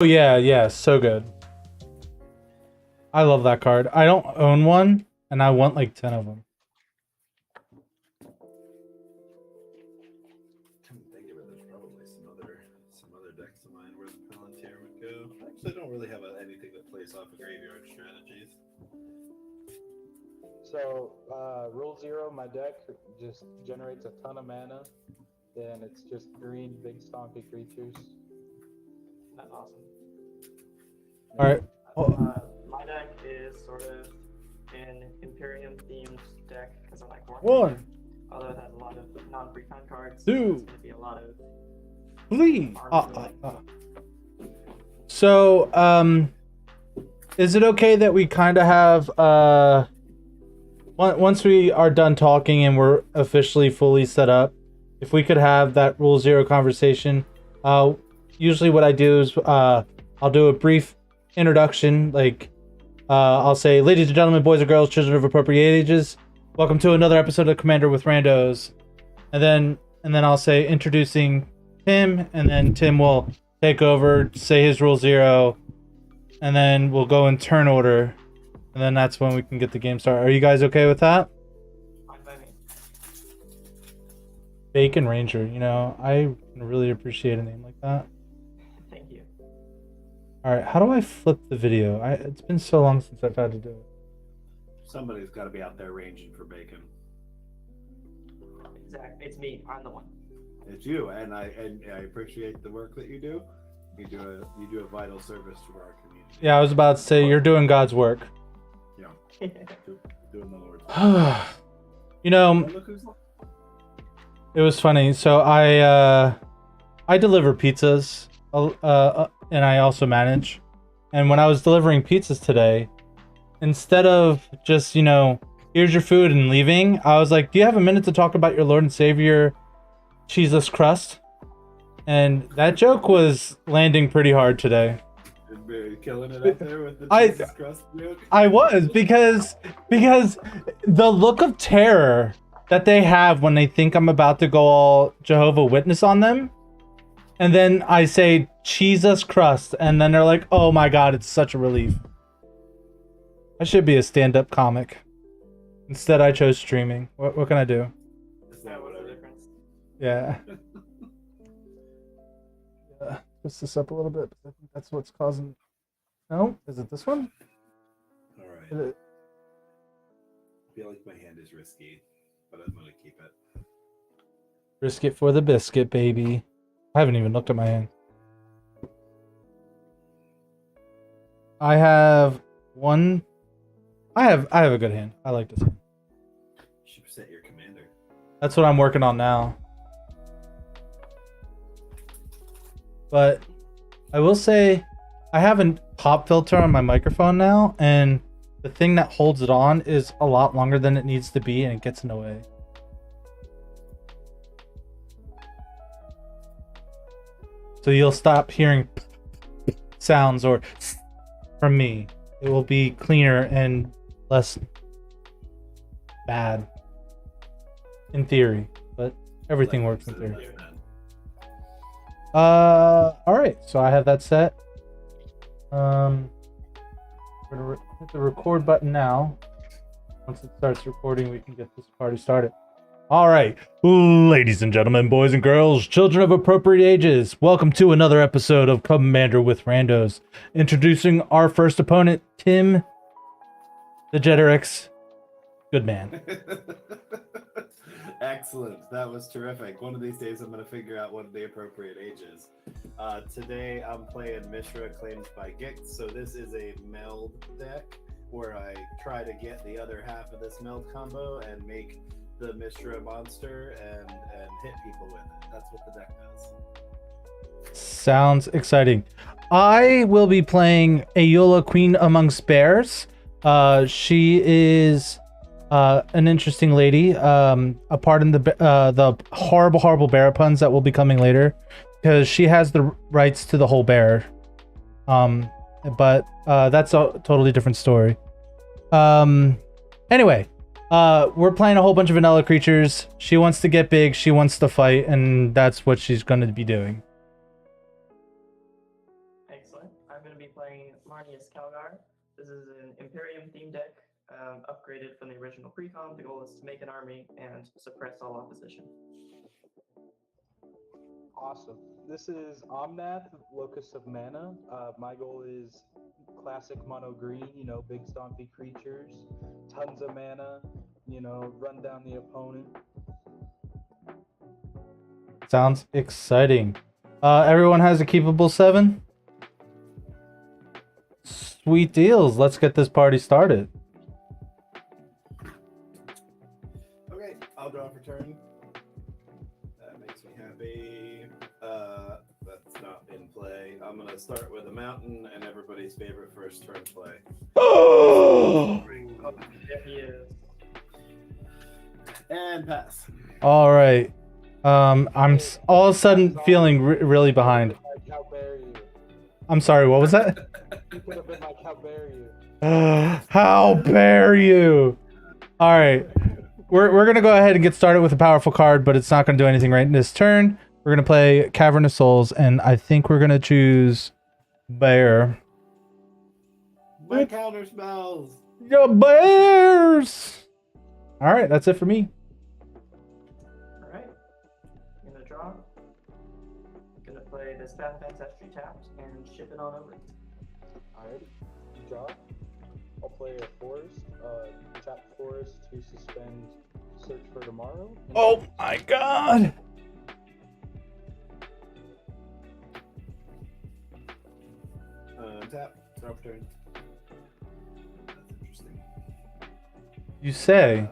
Oh yeah, so good. I love that card. I don't own one, and I want like 10 of them. I'm thinking there's probably some other decks of mine where the Palantir would go. I actually don't really have anything that plays off of graveyard strategies. So, rule 0, my deck just generates a ton of mana. Then it's just green, big stompy creatures. That's awesome. Alright. My deck is sort of an Imperium themed deck because I like Warhammer. One, Although it has a lot of non-pre-con cards. two, So it's going to be a lot of. three. So, is it okay that we kind of have, once we are done talking and we're officially fully set up, if we could have that Rule 0 conversation? Usually what I do is, I'll do a brief introduction, like, I'll say, ladies and gentlemen, boys and girls, children of appropriate ages, welcome to another episode of Commander with Randos. And then I'll say, introducing Tim, and then Tim will take over, say his Rule 0, and then we'll go in turn order, and then that's when we can get the game started. Are you guys okay with that? Fine by me. Bacon Ranger, you know, I really appreciate a name like that. Thank you. Alright, how do I flip the video? It's been so long since I've had to do it. Somebody's got to be out there ranging for bacon. Exactly. It's me. I'm the one. It's you, and I appreciate the work that you do. You do a vital service to our community. Yeah, I was about to say, you're doing God's work. Yeah, doing the Lord's. You know, Look who's it was funny. So I deliver pizzas, and I also manage. And when I was delivering pizzas today, instead of just, you know, here's your food and leaving, I was like, do you have a minute to talk about your Lord and Savior, cheeseless crust? And that joke was landing pretty hard today. killing it up there with the Jesus crust joke. I was, because the look of terror that they have when they think I'm about to go all Jehovah Witness on them, and then I say Jesus crust, and then they're like, oh my god, it's such a relief. I should be a stand-up comic. Instead I chose streaming. What can I do? Is that what the difference? Yeah. Twist this up a little bit. I think that's what's causing... No? Is it this one? All right. Is it... I feel like my hand is risky, but I'm gonna keep it. Risk it for the biscuit, baby. I haven't even looked at my hand. I have one... I have a good hand. I like this hand. You should set your commander. That's what I'm working on now. But I will say I have a pop filter on my microphone now, and the thing that holds it on is a lot longer than it needs to be, and it gets in the way. So you'll stop hearing sounds or from me. It will be cleaner and less bad in theory, but everything works in theory. Alright, so I have that set. I'm gonna hit the record button now. Once it starts recording, we can get this party started. Alright, ladies and gentlemen, boys and girls, children of appropriate ages, welcome to another episode of Commander with Randos. Introducing our first opponent, Tim the Jeterix Goodman. Excellent. That was terrific. One of these days I'm going to figure out what the appropriate age is. Today I'm playing Mishra Claimed by Gix. So this is a meld deck where I try to get the other half of this meld combo and make the Mishra monster and hit people with it. That's what the deck does. Sounds exciting. I will be playing Ayola, Queen Amongst Bears. She is an interesting lady. A part in the horrible bear puns that will be coming later, because she has the rights to the whole bear. But that's a totally different story. Anyway, we're playing a whole bunch of vanilla creatures. She wants to get big. She wants to fight, and that's what she's going to be doing. Excellent. I'm going to be playing Marnius Calgar. This is an Imperium theme deck, upgraded from the original precom. The goal is to make an army and suppress all opposition. Awesome. This is Omnath, Locus of Mana. My goal is classic mono green, big stompy creatures, tons of mana, run down the opponent. Sounds exciting. Everyone has a keepable 7? Sweet deals. Let's get this party started. Okay, I'll draw for turn. That makes me happy. That's not in play. I'm gonna start with a mountain and everybody's favorite first turn play. Oh! There he is. And pass. All right. All of a sudden feeling really behind. How dare you? I'm sorry, what was that? You could have been like, how dare you? How dare you? All right. We're going to go ahead and get started with a powerful card, but it's not going to do anything right in this turn. We're going to play Cavern of Souls, and I think we're going to choose Bear. My counter spells. Your bears! All right, that's it for me. All right. I'm going to draw. I'm going to play this Path of Ancestry tapped and ship it on over. Alright, draw. I'll play a forest, tap forest to suspend search for tomorrow. Oh my god! Tap. Draw for turn. That's interesting. You say.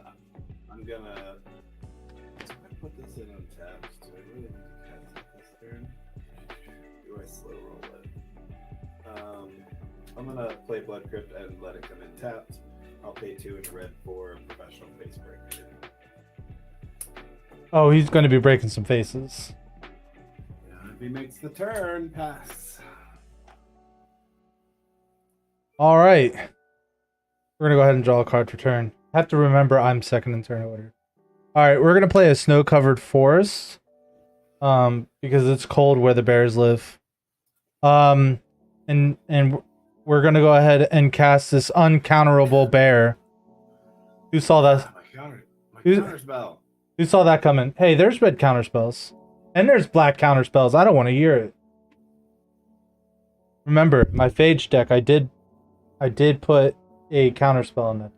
I'm gonna put this in untapped. Do I really need to cast it this turn? Do I slow roll it? I'm gonna play Blood Crypt and let it come in tapped. I'll pay 2 and a red for professional face breaker. Oh, he's going to be breaking some faces. Yeah, if he makes the turn, pass. All right. We're going to go ahead and draw a card for turn. I have to remember I'm second in turn order. All right, we're going to play a snow-covered forest. Because it's cold where the bears live. And we're going to go ahead and cast this uncounterable bear. Who saw that? My counter spell. Who saw that coming? Hey, there's red counter spells. And there's black counter spells. I don't want to hear it. Remember, my Phage deck, I did put a counter spell in that.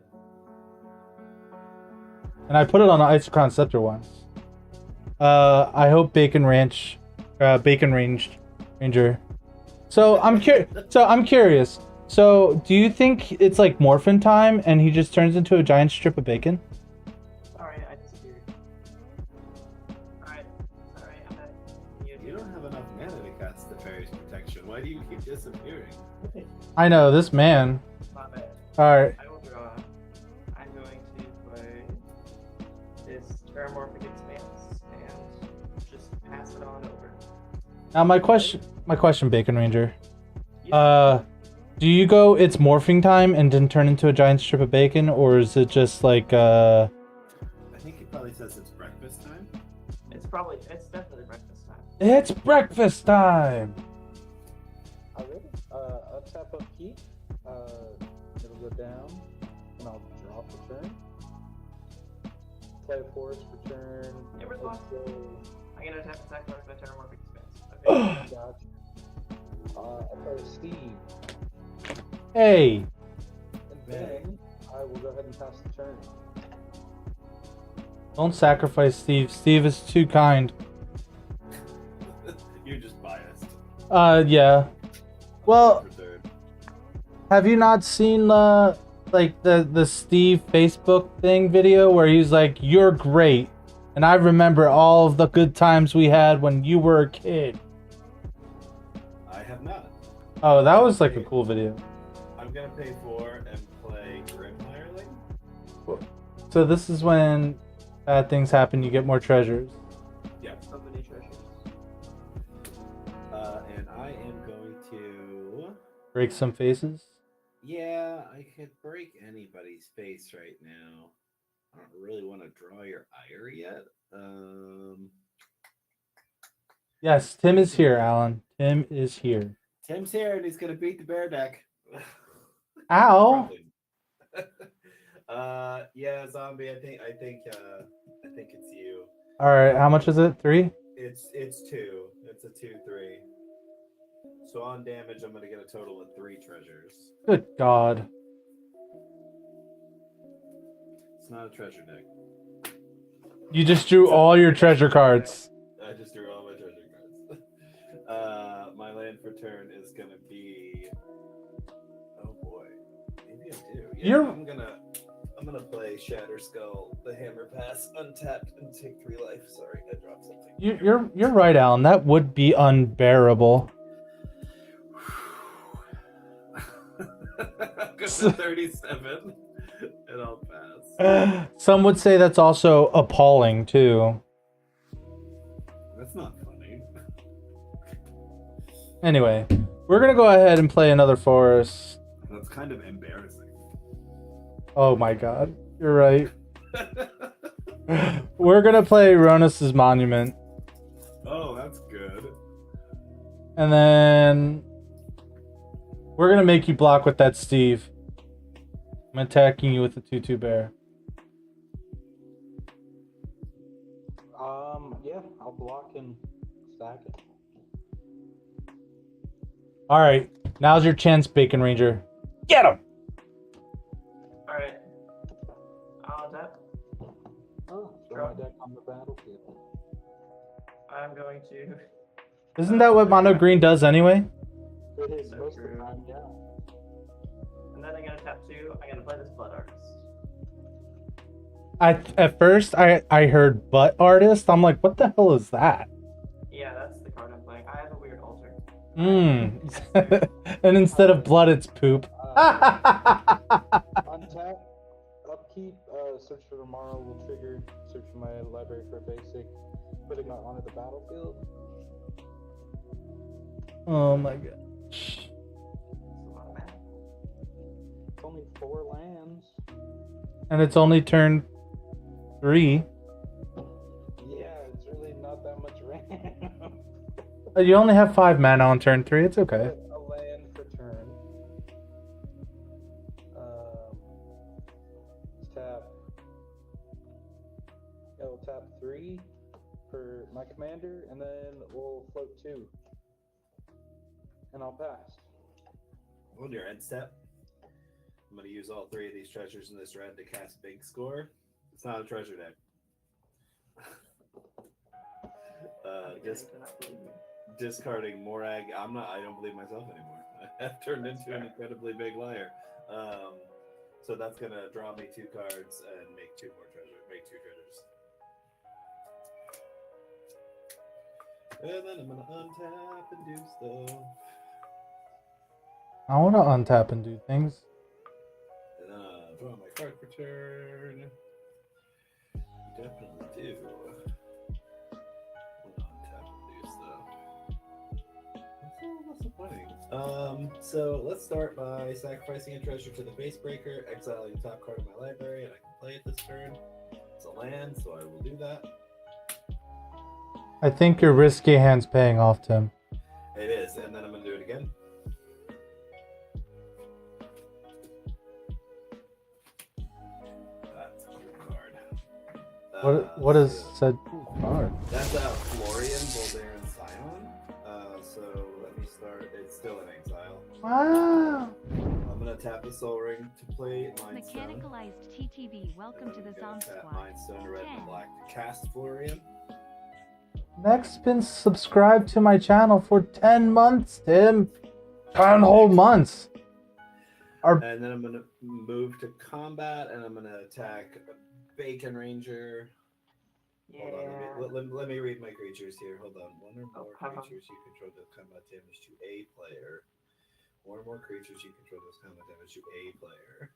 And I put it on the Isochron Scepter once. I hope Bacon Ranged Ranger. So I'm curious. So do you think it's like Morphin time and he just turns into a giant strip of bacon? Sorry, I disappeared. Alright, I'm back. You don't have enough mana to cast the Fairy's Protection. Why do you keep disappearing? I know, this man. My bad. Alright. I will draw. I'm going to play this Terramorphic Expanse and just pass it on over. Now my question, Bacon Ranger. Do you go it's morphing time and then turn into a giant strip of bacon, or is it just like I think it probably says it's breakfast time. It's definitely breakfast time. it's breakfast time? Alright, I'll tap up Heat. It'll go down, and I'll draw for turn. Play a forest for turn. It responds. I'm gonna attack with my Terramorphic Expanse. Okay. Gotcha. I'll play Steve. Hey. And then I will go ahead and pass the turn. Don't sacrifice Steve. Steve is too kind. You're just biased. Yeah. Well, For third. have you not seen the Steve Facebook thing video where he's like, "You're great, and I remember all of the good times we had when you were a kid." I have not. Oh, that was like a cool video. I'm gonna pay 4 and play Grim Hireling. So this is when bad things happen, you get more treasures. Yeah. So many treasures. And I am going to. Break some faces. Yeah, I could break anybody's face right now. I don't really want to draw your ire yet. Yes, Tim is here, Alan. Tim is here. Tim's here and he's gonna beat the bear deck. Ow! Yeah, zombie. I think it's you. All right, how much is it? 3? It's 2. It's a 2/3. So on damage, I'm gonna get a total of 3 treasures. Good God. It's not a treasure deck. You just drew all your treasure cards. I just drew all my treasure cards. My land for turn is gonna be. Oh boy, maybe I do. Yeah, You're- I'm gonna play Shatter Skull, the Hammer Pass, untapped, and take 3 life. Sorry, I dropped something. You're right, Alan. That would be unbearable. Go to 37, and I'll pass. Some would say that's also appalling too. That's not funny. Anyway, we're gonna go ahead and play another forest. That's kind of embarrassing. Oh my God, you're right. We're gonna play Ronus's Monument, Oh, that's good. and then we're gonna make you block with that Steve. I'm attacking you with the 2/2 bear. Yeah, I'll block and stack it. All right, now's your chance, Bacon Ranger. Get him! Alright. I'll tap. Oh, throw my deck on the battlefield. I'm going to. Isn't that what Mono Green does anyway? It is So most of the true. time, yeah. And then I'm gonna tap 2. I'm gonna play this Blood Artist. At first I heard butt artist. I'm like, what the hell is that? Yeah, that's the card I'm playing. I have a weird altar. And instead of blood, it's poop. Untap, upkeep, search for tomorrow will trigger search for my library for a basic, putting it onto the battlefield. Oh my gosh. It's a lot of mana. It's only 4 lands. And it's only turn 3. Yeah, it's really not that much RAM. You only have 5 mana on turn 3. It's okay. A land for turn. Tap. Yeah, we'll tap 3 for my commander, and then we'll float 2. And I'll pass. On your end step, I'm going to use all 3 of these treasures in this red to cast Big Score. It's not a treasure deck. Just discarding Morag. I don't believe myself anymore. I've turned into an incredibly big liar. So that's going to draw me 2 cards and make 2 treasures. And then I'm going to untap and do stuff. I want to untap and do things. And then draw my card for turn. Definitely do. Untap and do stuff. What's the point? So let's start by sacrificing a treasure to the base breaker, exiling the top card of my library, and I can play it this turn. It's a land, so I will do that. I think your risky hand's paying off, Tim. It is, and then I'm going to do it again. That's a good card. What is said card? That's Florian, Voldair, and Scion. So let me start. It's still in exile. Wow. I'm going to tap the Soul Ring to play Mindstone. Mechanicalized TTV, welcome to the Zom Tap Squad. Mindstone to red and black to cast Florian. Next been subscribed to my channel for 10 months, Tim. 10 whole months. And then I'm going to move to combat, and I'm going to attack Bacon Ranger. Yeah. Hold on, let me read my creatures here. Hold on. 1 or more hold on. creatures you control does combat damage to a player. 1 or more creatures you control does combat damage to a player.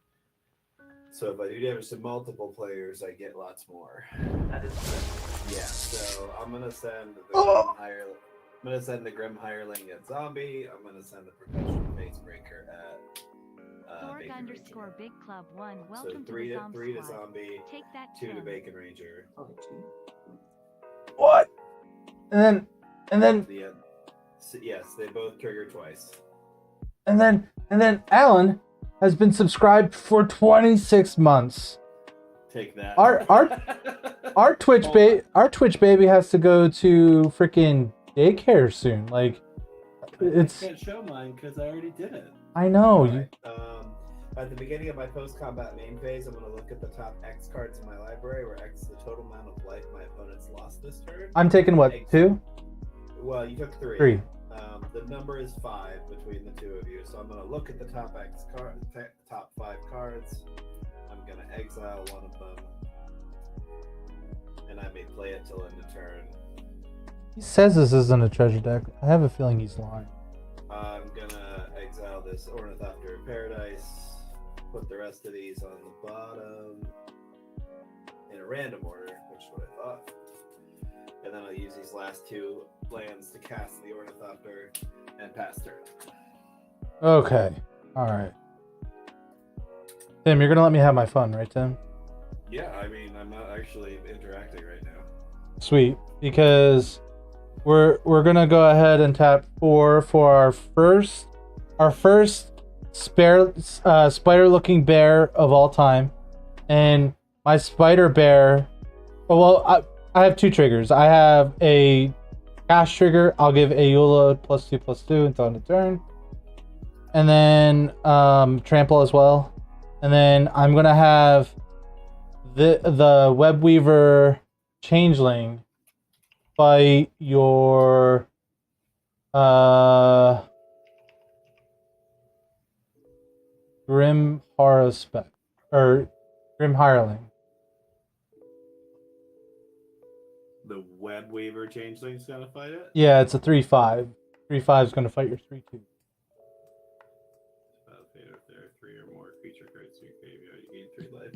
So if I do damage to multiple players, I get lots more. That is good. Yeah. So I'm gonna send the Grim Hireling at Zombie. I'm gonna send the Percussion Facebreaker at Org Bacon underscore Ranger. Big Club 1, So welcome to 3 the to Zom 3 to Squad. Zombie, Take that 2 to 10. Bacon Ranger. Only 2. What? And then The Yes, they both trigger twice. And then Alan has been subscribed for 26 months. Take that. Our Twitch baby has to go to freaking daycare soon. Like, I can't show mine because I already did it. I know. Alright, at the beginning of my post-combat main phase, I'm going to look at the top X cards in my library, where X is the total amount of life my opponent's lost this turn. I'm taking what, 2? Well, you took 3. 3. The number is 5 between the two of you, so I'm going to look at the top top 5 cards. I'm going to exile one of them, and I may play it till end of turn. He says this isn't a treasure deck. I have a feeling he's lying. I'm gonna exile this Ornithopter of Paradise, put the rest of these on the bottom in a random order, which is what I thought. And then I'll use these last 2 lands to cast the Ornithopter and pass turn. Okay. Alright. Tim, you're gonna let me have my fun, right, Tim? Yeah, I mean, I'm not actually interacting right now. Sweet. Because we're gonna go ahead and tap 4 for our first spider looking bear of all time. And my spider bear, well, I have 2 triggers. I have a cast trigger. I'll give Ayula +2/+2 until end of turn. And then trample as well. And then I'm gonna have the Webweaver Changeling fight your Grim Harspec or Grim Hireling. The Webweaver Changeling's gonna fight it? Yeah, it's a 3/5. 3/5 is gonna fight your 3/2. If there are 3 or more creature cards in your graveyard, you gain 3 life.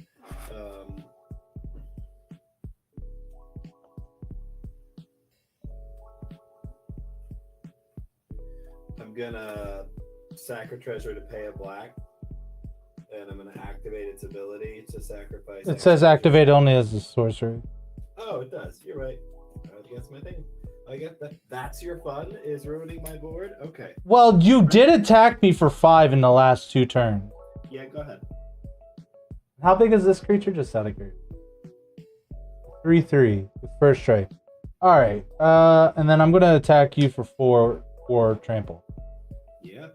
I'm gonna sack a treasure to pay a black, and I'm gonna activate its ability to sacrifice. It says activate only as a sorcery. Oh, it does. You're right. That's my thing. I get that. That's your fun, is ruining my board? Okay. Well, you did attack me for 5 in the last 2 turns. Yeah, go ahead. How big is this creature? Just out of curiosity. 3/3 with first strike. Alright. And then I'm gonna attack you for 4 trample. Yeah.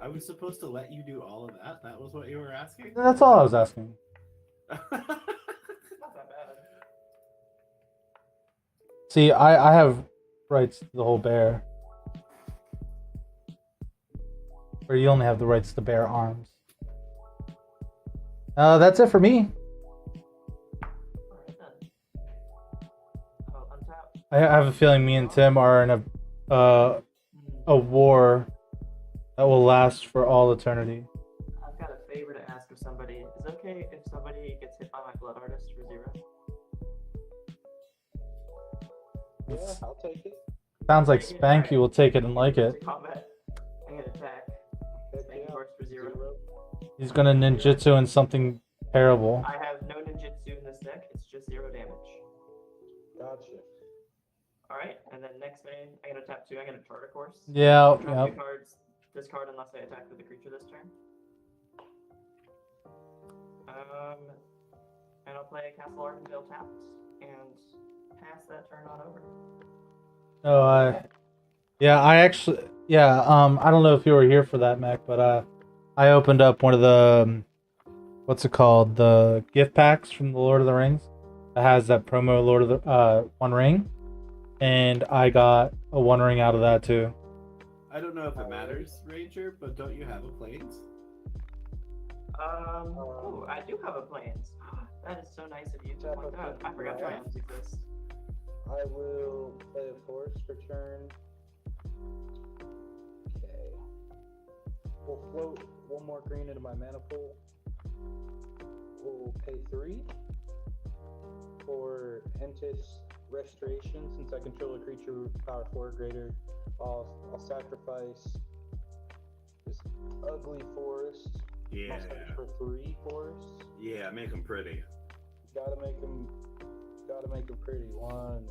I was supposed to let you do all of that? That was what you were asking? That's all I was asking. Not that bad. See, I have rights to the whole bear. Or you only have the rights to bear arms. That's it for me. Alright then. I'll untap. I have a feeling me and Tim are in a war that will last for all eternity. I've got a favor to ask of somebody. Is it okay if somebody gets hit by my Blood Artist for 0? Yeah, I'll take it. Sounds like Spanky will take it and like it. To combat. I'm gonna attack. Heck Spanky yeah. Horse for 0. He's gonna ninjutsu in something terrible. I have no ninjutsu in this deck. It's just 0 damage. Gotcha. Alright, and then next main, I'm gonna tap 2. I'm gonna Charter Course. Yeah, Draw yeah. 2 cards. Discard unless I attack with a creature this turn. And I'll play Castle Ardenvale tapped and pass that turn on over. Oh, I don't know if you were here for that, Mac, but I opened up one of the what's it called, the gift packs from the Lord of the Rings. It has that promo Lord of the One Ring, and I got a One Ring out of that too. I don't know if it matters, Ranger, but don't you have a planes? Oh, I do have a Plains. That is so nice of you to point out. I forgot Plains exist. I will play a force for turn. Okay. We'll float 1 more green into my mana pool. We'll pay 3 for Hentis Restoration. Since I control a creature with power 4 or greater, I'll sacrifice this ugly forest. Yeah. I'll search for 3 forests. Yeah, make them pretty. Gotta make them pretty. 1,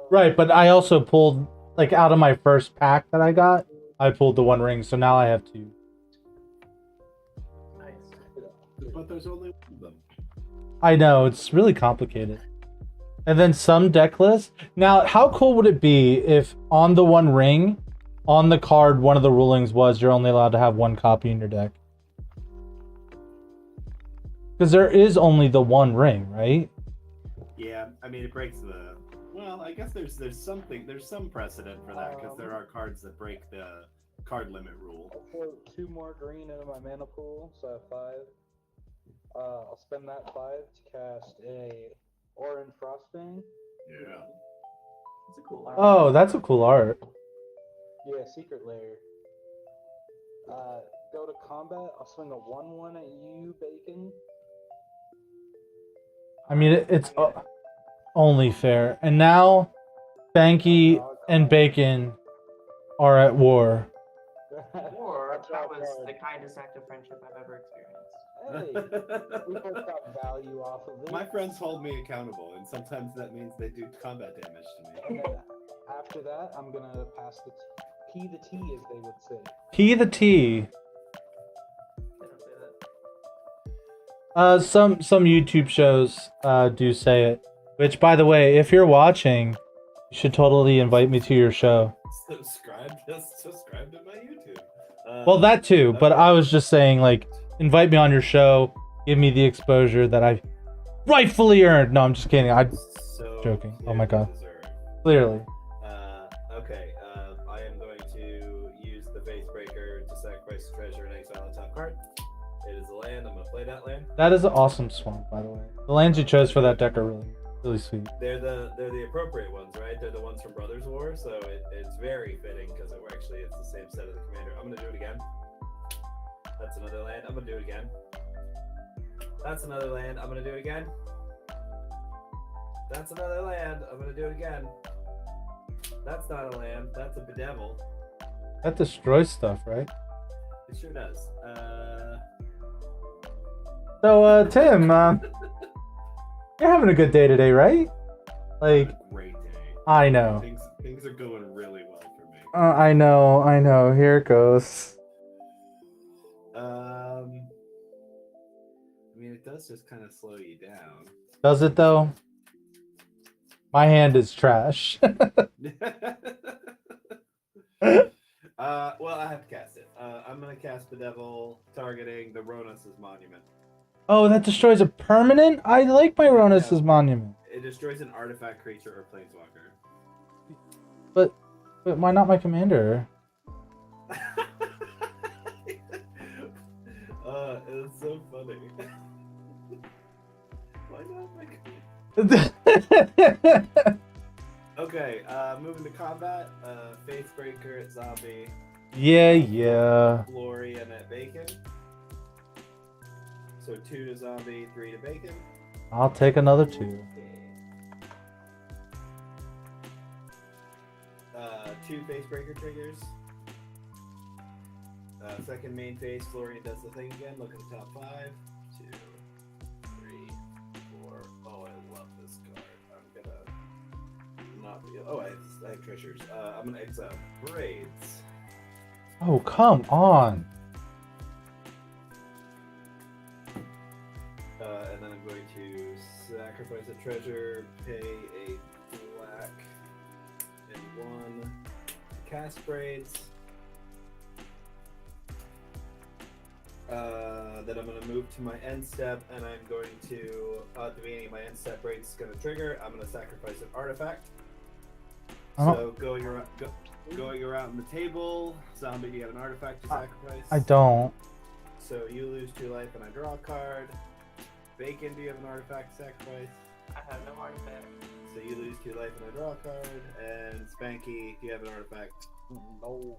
Right, but I also pulled, like, out of my first pack that I got, I pulled the one ring, so now I have two. Nice. But there's only one of them. I know, it's really complicated. And then some deck lists. Now, how cool would it be if on the one ring, on the card, one of the rulings was you're only allowed to have one copy in your deck? Because there is only the one ring, right? Yeah, I mean it breaks the. Well, I guess there's some precedent for that because there are cards that break the card limit rule. I'll throw 2 more green into my mana pool, so I have 5. I'll spend that 5 to cast a Orin Frostbane. Yeah. It's a cool art. Oh, that's a cool art. Yeah, Secret Lair. Go to combat. I'll swing a 1/1 at you, Bacon. I mean, it's only fair. And now, Banky and Bacon are at war. Or that was the kindest act of friendship I've ever experienced. Hey, we both got value off of it. My friends hold me accountable, and sometimes that means they do combat damage to me. And then after that, I'm gonna pass the P the T, as they would say. P the T. They don't say that. Some YouTube shows do say it. Which, by the way, if you're watching, you should totally invite me to your show. Subscribe to my YouTube. Well, that too, but I was just saying, like, invite me on your show, give me the exposure that I rightfully earned. No, I'm just kidding. I'm so joking. Oh my God. deserved. clearly. Okay, I am going to use the Face Breaker to sacrifice the treasure and exile a top card. It is a land. I'm going to play that land. That is an awesome swamp, by the way. The lands you chose for that deck are really sweet. They're the appropriate ones, right? They're the ones from Brothers War, so it's very fitting because it's the same set of the commander. I'm gonna do it again. That's another land. I'm gonna do it again. That's another land. I'm gonna do it again. That's another land. I'm gonna do it again. That's not a land. That's a bedevil. That destroys stuff, right? It sure does. So, Tim, you're having a good day today, right? Like, Great day. I know. Things are going really well for me. I know. Here it goes. I mean, it does just kind of slow you down. Does it though? My hand is trash. Well, I have to cast it. I'm gonna cast the devil, targeting the Ronus' monument. Oh, that destroys a permanent? I like my Ronus' monument. It destroys an artifact, creature, or planeswalker. But why not my commander? It's so funny. Why not my commander? Okay, moving to combat. Faith Breaker at Zombie. Yeah. Glory and at Bacon. So 2 to Zombie, 3 to Bacon. I'll take another 2. 2 Face Breaker triggers. Second main phase, Florian does the thing again. Look at the top 5. 2, 3, 4. Oh, I love this card. I'm gonna not be. Oh, I have treasures. I'm gonna exile Braids. Oh, come on. And then I'm going to sacrifice a treasure, pay a black and 1, cast Braids. Then I'm going to move to my end step, and I'm going to, at the beginning of my end step, Braids is going to trigger. I'm going to sacrifice an artifact. So going around the table, Zombie, do you have an artifact to sacrifice? I don't. So you lose 2 life, and I draw a card. Bacon, do you have an artifact to sacrifice? I have no artifact. So you lose 2 life, and I draw a card. And Spanky, do you have an artifact? No.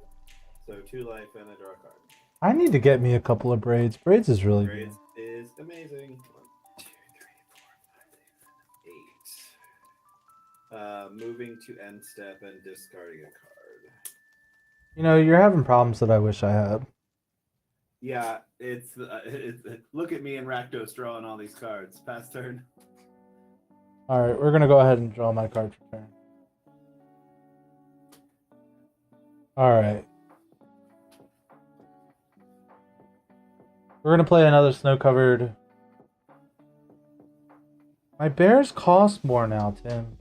So 2 life, and I draw a card. I need to get me a couple of braids. Braids is really Braids good. is amazing. 1, 2, 3, 4, 5, 6, 7, 8. Moving to end step and discarding a card. You know, you're having problems that I wish I had. Yeah, it's look at me and Rakdos drawing all these cards. Pass turn. Alright, we're going to go ahead and draw my card for turn. All right. We're gonna play another snow-covered. My bears cost more now, Tim.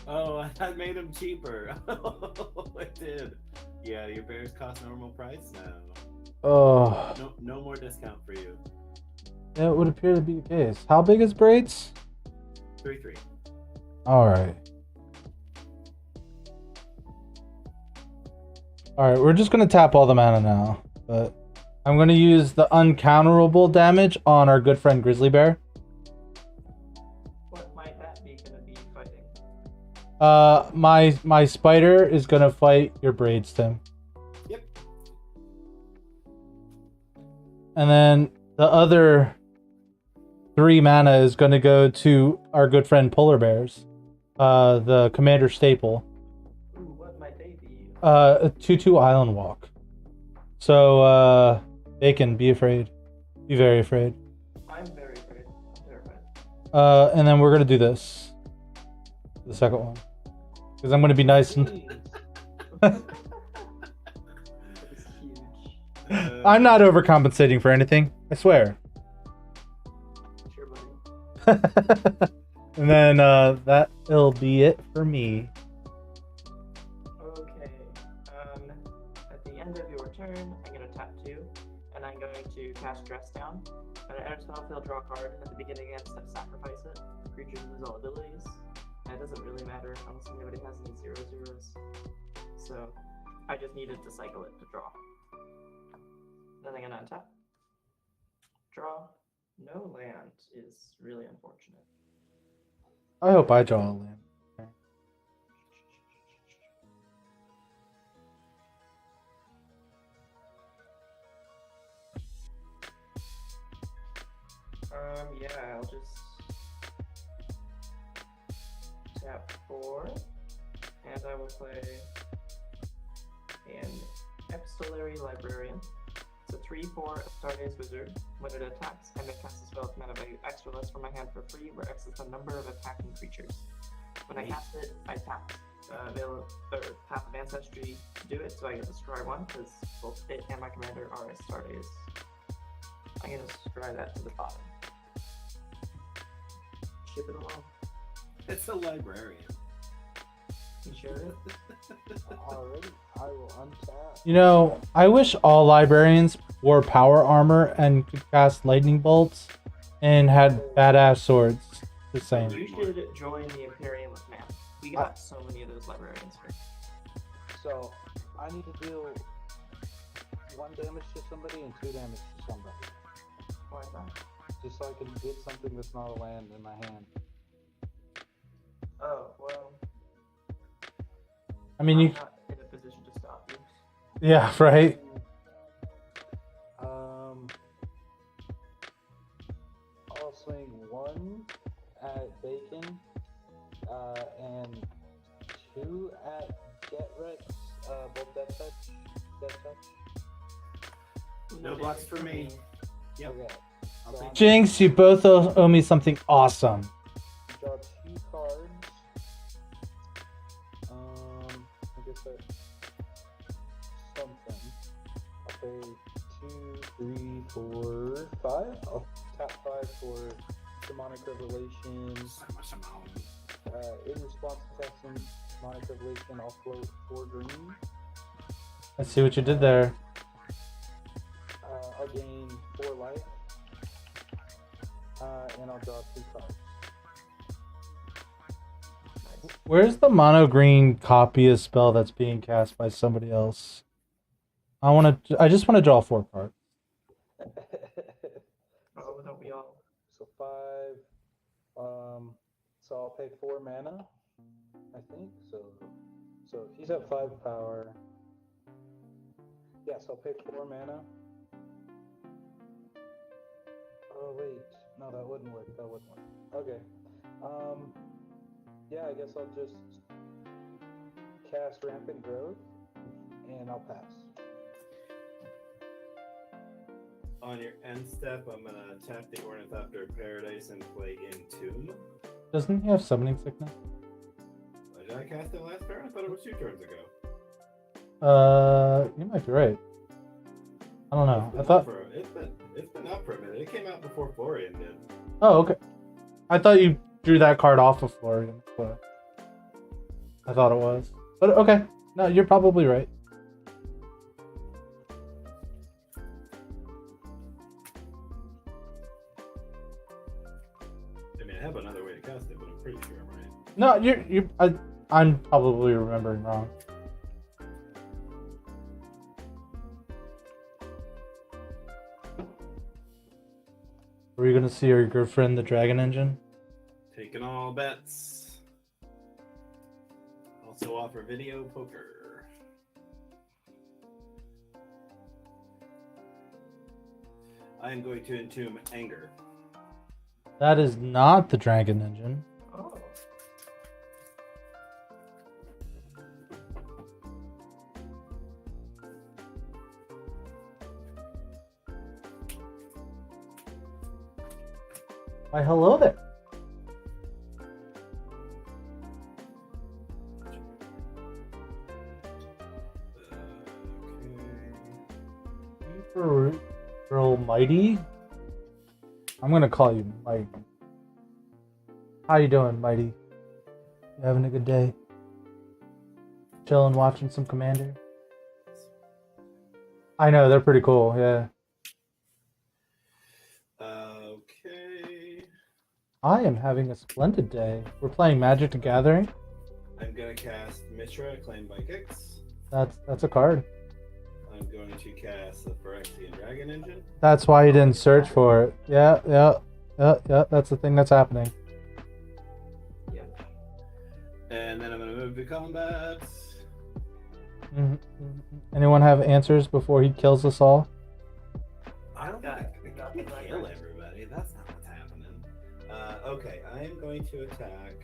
Oh, I made them cheaper. I did. Yeah, your bears cost normal price now. Oh, No more discount for you. that would appear to be the case. How big is braids? 3-3. All right. All right, we're just gonna tap all the mana now, but I'm gonna use the uncounterable damage on our good friend Grizzly Bear. What might that be gonna be fighting? My spider is gonna fight your braids, Tim. Yep. And then the other 3 mana is gonna go to our good friend Polar Bears. The Commander Staple. Ooh, what might they be? A 2/2 Island Walk. So, Bacon, be afraid. Be very afraid. I'm very afraid. I'm terrified. And then we're gonna do this. The second one. Because I'm gonna be nice and... Jeez. It's huge. I'm not overcompensating for anything. I swear. Sure, buddy. And then, that'll be it for me. Okay. At the end of your turn, I'm gonna tap 2, and I'm going to cast Dress Down. When it enters the battlefield, draw a card. At the beginning, I have to sacrifice it. Creatures lose all abilities. And it doesn't really matter unless anybody has any 0/0s. So I just needed to cycle it to draw. Then I'm gonna untap. Draw. No land is really unfortunate. I hope I draw a land. Yeah, I'll just tap 4, and I will play an Epistolary Librarian. It's a 3/4 Starday's Wizard. When it attacks, I may cast a spell with mana value extra less from my hand for free, where X is the number of attacking creatures. When I cast it, I tap Path of Ancestry to do it, so I get to scry 1, because both it and my commander are Stardays. I'm gonna scry that to the bottom. Ship it along. It's a librarian. You sure? Alrighty, I will untap. You know, I wish all librarians wore power armor and could cast lightning bolts and had badass swords. Just saying. You should join the Imperium with Man. We got so many of those librarians here. So, I need to deal 1 damage to somebody and 2 damage to somebody. Why is that? Just so I can get something that's not a land in my hand. Oh, well. I mean, I'm you... not in a position to stop you. Yeah, right? I'll swing 1 at Bacon, and 2 at Get Rex, both death touch. No blocks for me. Yep. Okay. I'll So take I'm Jinx, you both owe me something awesome. draw 2 cards. I guess that's something. I'll pay 2, 3, 4, 5. I'll tap 5 for Demonic Revelation. In response to casting Demonic Revelation, I'll float 4 green. I see what you did there. I'll gain 4 life. And I'll draw 2 cards. Nice. Where's the mono green copy of spell that's being cast by somebody else? I just want to draw 4 cards. Oh, don't we all? So 5. So I'll pay 4 mana, I think. So he's at 5 power. Yes, I'll pay 4 mana. Oh wait, no, that wouldn't work. Okay. Yeah, I guess I'll just cast Rampant Growth, and I'll pass. On your end step, I'm gonna tap the Ornithopter Paradise and play Entomb. Doesn't he have summoning sickness? I Did I cast it last turn? I thought it was 2 turns ago. You might be right. I don't know. I thought. It's been up for a minute. It came out before Florian did. Oh, okay. I thought you drew that card off of Florian. But I thought it was. But okay. No, you're probably right. I mean, I have another way to cast it, but I'm pretty sure I'm right. No, I'm probably remembering wrong. Are you gonna see your girlfriend, the Dragon Engine? Taking all bets. Also offer video poker. I am going to entomb anger. That is not the Dragon Engine. Oh. Why, hello there. Okay. Girl Mighty? I'm gonna call you Mighty. How you doing, Mighty? You having a good day? Chilling, watching some Commander? I know, they're pretty cool, yeah. Okay. I am having a splendid day. We're playing Magic the Gathering. I'm gonna cast Mishra, claimed by Gix. That's a card. I'm going to cast the Phyrexian Dragon Engine. That's why you didn't search for it. Yeah. That's the thing that's happening. Yeah. And then I'm gonna move to combat. Mhm. Anyone have answers before he kills us all? I don't Got it. think I Got can it. kill everybody. That's not what's happening. Okay, I am going to attack.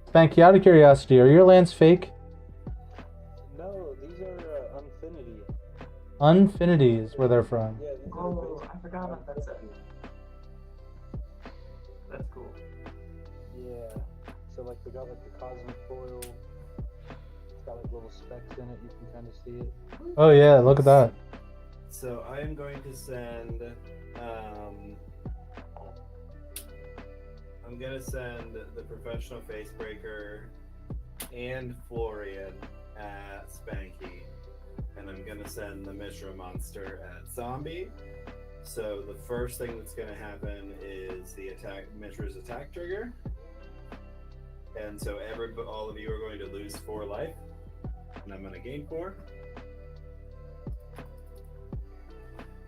Spanky, out of curiosity, are your lands fake? No, these are Unfinity. Unfinity is where they're from. Yeah, these are Oh, based I forgot about that set. That's cool. Yeah. So like they got like the cosmic foil. It's got like little specks in it. You can kind of see it. Oh yeah, look at that. So I am going to send. I'm gonna send the professional facebreaker and Florian at Spanky, and I'm gonna send the Mishra monster at Zombie. So the first thing that's gonna happen is the attack, Mishra's attack trigger, and so all of you are going to lose 4 life, and I'm gonna gain 4,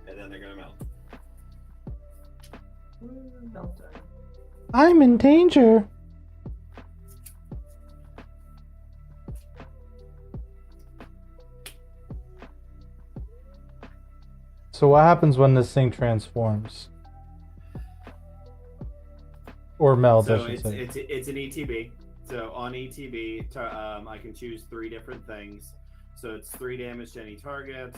and then they're gonna melt. Meltdown. I'm in danger. So what happens when this thing transforms? Or melds, I So should say. it's an ETB. So on ETB, I can choose 3 different things. So it's 3 damage to any target.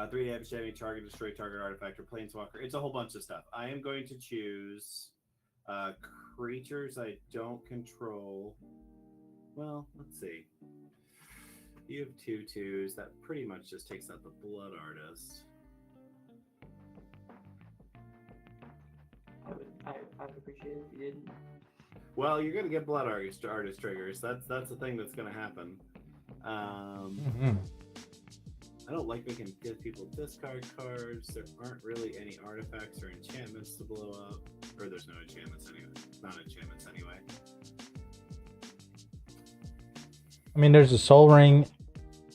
3 damage to any target, destroy target artifact or planeswalker. It's a whole bunch of stuff. I am going to choose creatures I don't control. Well, let's see. You have 2 2s. That pretty much just takes out the Blood Artist. I'd appreciate it if you didn't. Well, you're gonna get Blood Artist triggers. That's the thing that's gonna happen. I don't like making give people discard cards. There aren't really any artifacts or enchantments to blow up. Or there's no enchantments anyway. Not enchantments anyway. I mean, there's a Soul Ring,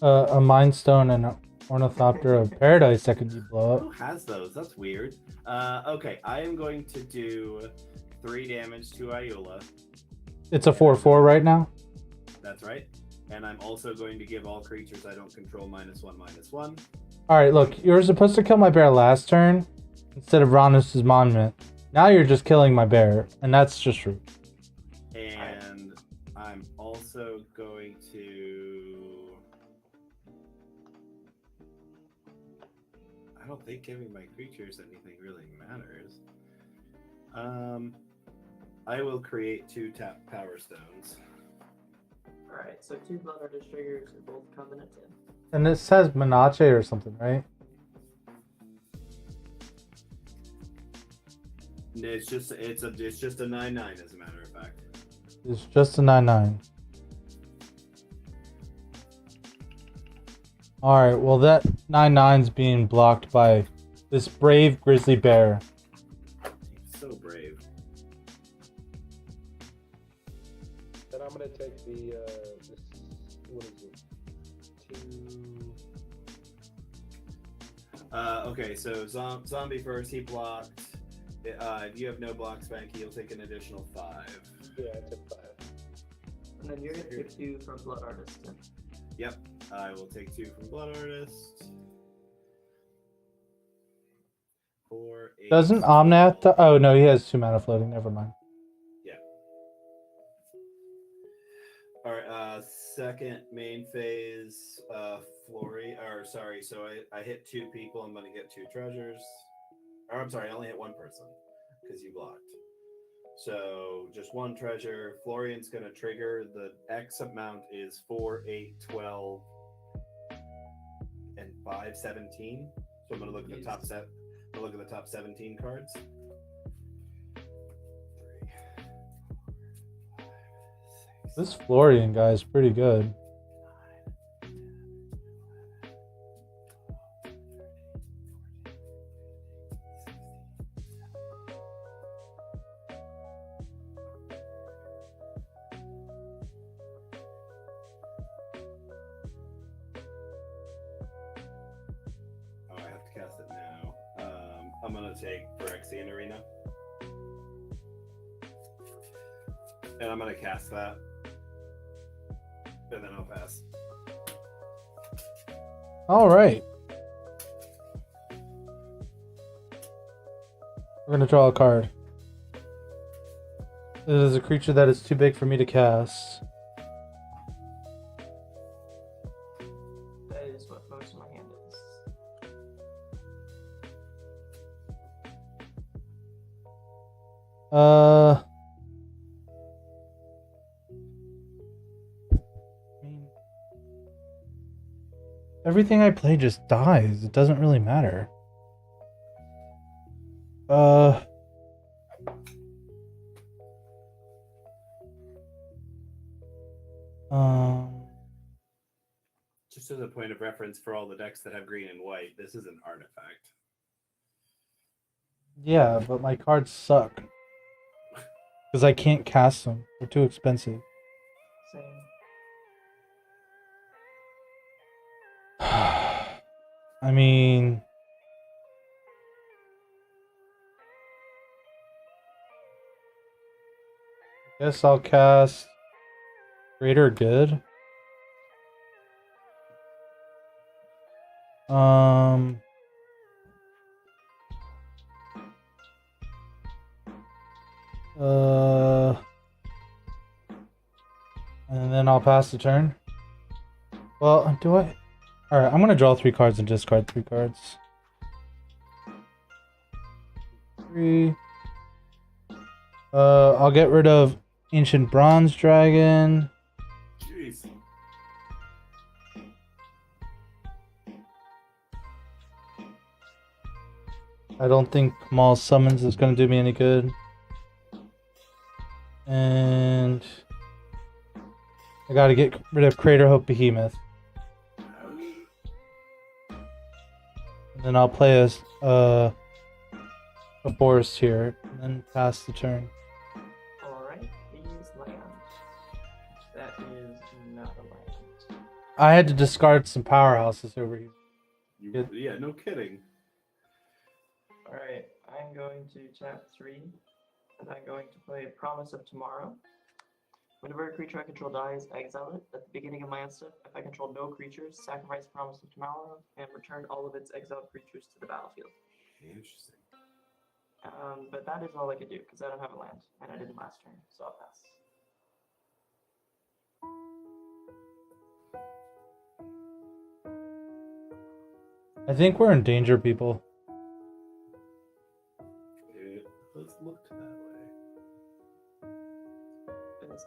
a Mind Stone, and an Ornithopter of Paradise that could blow Who up. has those? That's weird. Okay, I am going to do 3 damage to Ayula. It's a 4/4 right now. That's right. And I'm also going to give all creatures I don't control -1/-1. All right, look, you were supposed to kill my bear last turn instead of Ronus' Monument. Now you're just killing my bear, and that's just rude. And I'm also going to... I don't think giving my creatures anything really matters. I will create 2 tap power stones. Alright, so 2 Blood Artist triggers are both coming at 10. And it says Menache or something, right? It's just a 9/9 as a matter of fact. It's just a 9/9. Alright, well that 9/9's being blocked by this brave grizzly bear. He's so brave. Then I'm gonna take the this, what is it? 2. Okay, so zombie first. He blocked. If you have no blocks, Spanky, you'll take an additional 5. Yeah, I took 5. And then you're gonna take 2 from Blood Artist. Then. Yep, I will take 2 from Blood Artist. 4, 8. Doesn't Omnath... Oh, no, he has 2 mana floating. Never mind. Yeah. Alright, second main phase, Flory, so I hit 2 people, I'm gonna get 2 treasures. Or I'm sorry, I only hit 1 person, because you blocked. So, just 1 treasure. Florian's gonna trigger, the X amount is 4, 8, 12, and 5, 17. So I'm gonna look at the top set. Look at the top 17 cards. 3, 4, 5, 6. This Florian guy is pretty good. 12, 13, 14, 15, 16. I have to cast it now. I'm gonna take Phyrexian Arena. And I'm gonna cast that. And then I'll pass. Alright. We're gonna draw a card. It is a creature that is too big for me to cast. That is what most of my hand is. Everything I play just dies. It doesn't really matter. Just as a point of reference for all the decks that have green and white, this is an artifact. Yeah, but my cards suck. Because I can't cast them. They're too expensive. Same. I mean... Guess I'll cast Greater Good. And then I'll pass the turn. Well, do I? Alright, I'm gonna draw 3 cards and discard 3 cards. 3. I'll get rid of Ancient Bronze Dragon. Jeez. I don't think Kamal Summons is gonna do me any good. And I gotta get rid of Crater Hope Behemoth. And then I'll play a forest here, and then pass the turn. Alright, these land. That is not a land. I had to discard some powerhouses over here. Yeah, no kidding. Alright, I'm going to tap 3, and I'm going to play Promise of Tomorrow. Whenever a creature I control dies, I exile it. At the beginning of my end step, if I control no creatures, sacrifice Promise of Tomorrow, and return all of its exiled creatures to the battlefield. Interesting. But that is all I could do, because I don't have a land, and I didn't last turn, so I'll pass. I think we're in danger, people. Let's look that way.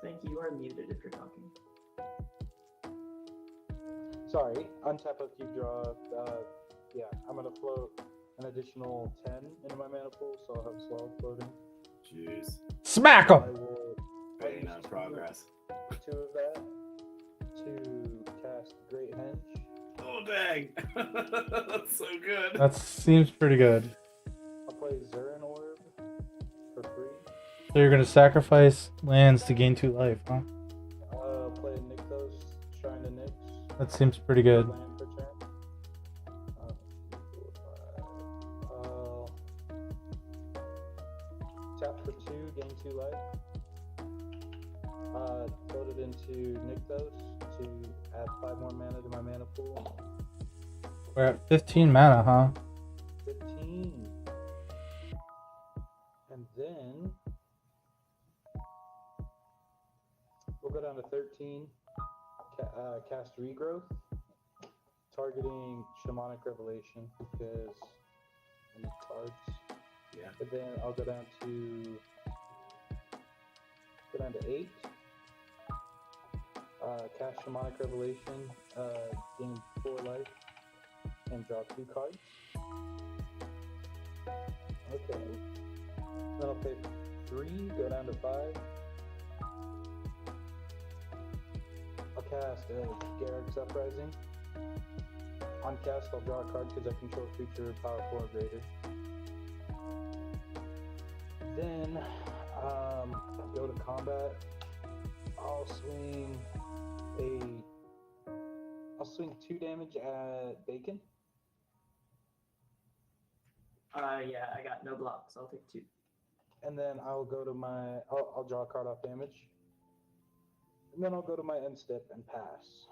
Spanky, you are muted if you're talking. Sorry, untap a cube draw. Yeah, I'm gonna float an additional 10 into my mana pool, so I'll have 12 floating. Jeez. Smack I him! will Bane on progress. 2 of that to cast Great Henge. Oh, dang. That's so good. That seems pretty good. I'll play Zurin Orb for free. So you're gonna sacrifice lands to gain 2 life, huh? Play Nykthos, Shrine to Nyx. That seems pretty good. Land per turn. Tap for 2, gain 2 life. Float it into Nykthos to add 5 more mana to my mana pool. We're at 15 mana, huh? 15. And then we'll go down to 13. Cast Regrowth, targeting Shamanic Revelation because I need cards. Yeah. And then I'll go down to 8. Cast Shamanic Revelation, gain 4 life, and draw 2 cards. Okay. Then I'll pay 3, go down to 5. I'll cast Garrick's Uprising. On cast, I'll draw a card because I control a creature power 4 or greater. Then, go to combat. I'll swing 2 damage at Bacon. Yeah, I got no blocks. I'll take 2. And then I'll go to I'll draw a card off damage. And then I'll go to my end step and pass.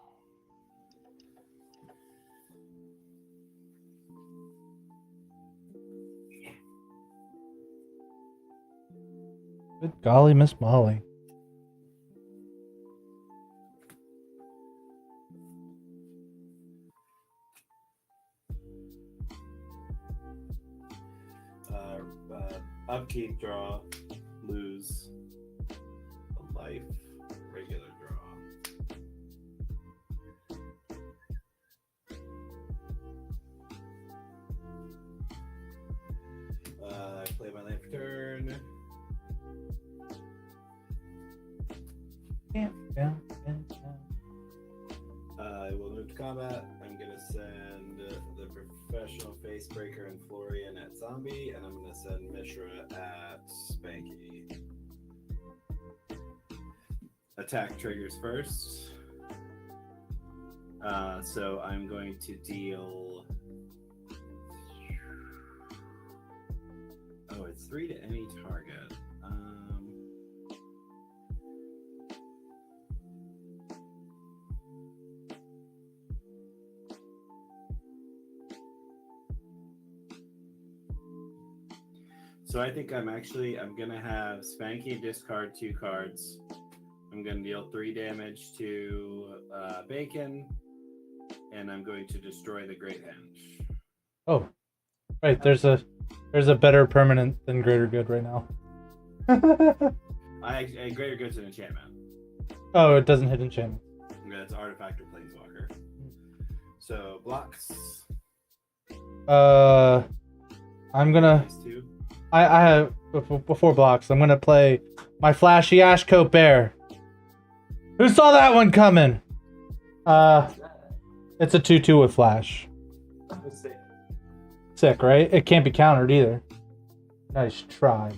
Good golly, Miss Molly. Upkeep, draw, lose a life, regular draw. I play my land for turn. I will move to combat. I'm gonna send the professional Facebreaker and Florian at Zombie, and I'm gonna send Mishra at Spanky. Attack triggers first. So I'm going to deal. Oh, it's 3 to any target. So I think I'm gonna have Spanky discard 2 cards. I'm gonna deal 3 damage to Bacon, and I'm going to destroy the Great Henge. Oh, right. There's a better permanent than Greater Good right now. Greater Good's an enchantment. Oh, it doesn't hit enchantment. That's Artifact or Planeswalker. So blocks. I'm gonna. These 2. I have before blocks. I'm gonna play my flashy Ashcoat Bear. Who saw that one coming? It's a 2/2 with flash. Sick, right? It can't be countered either. Nice try.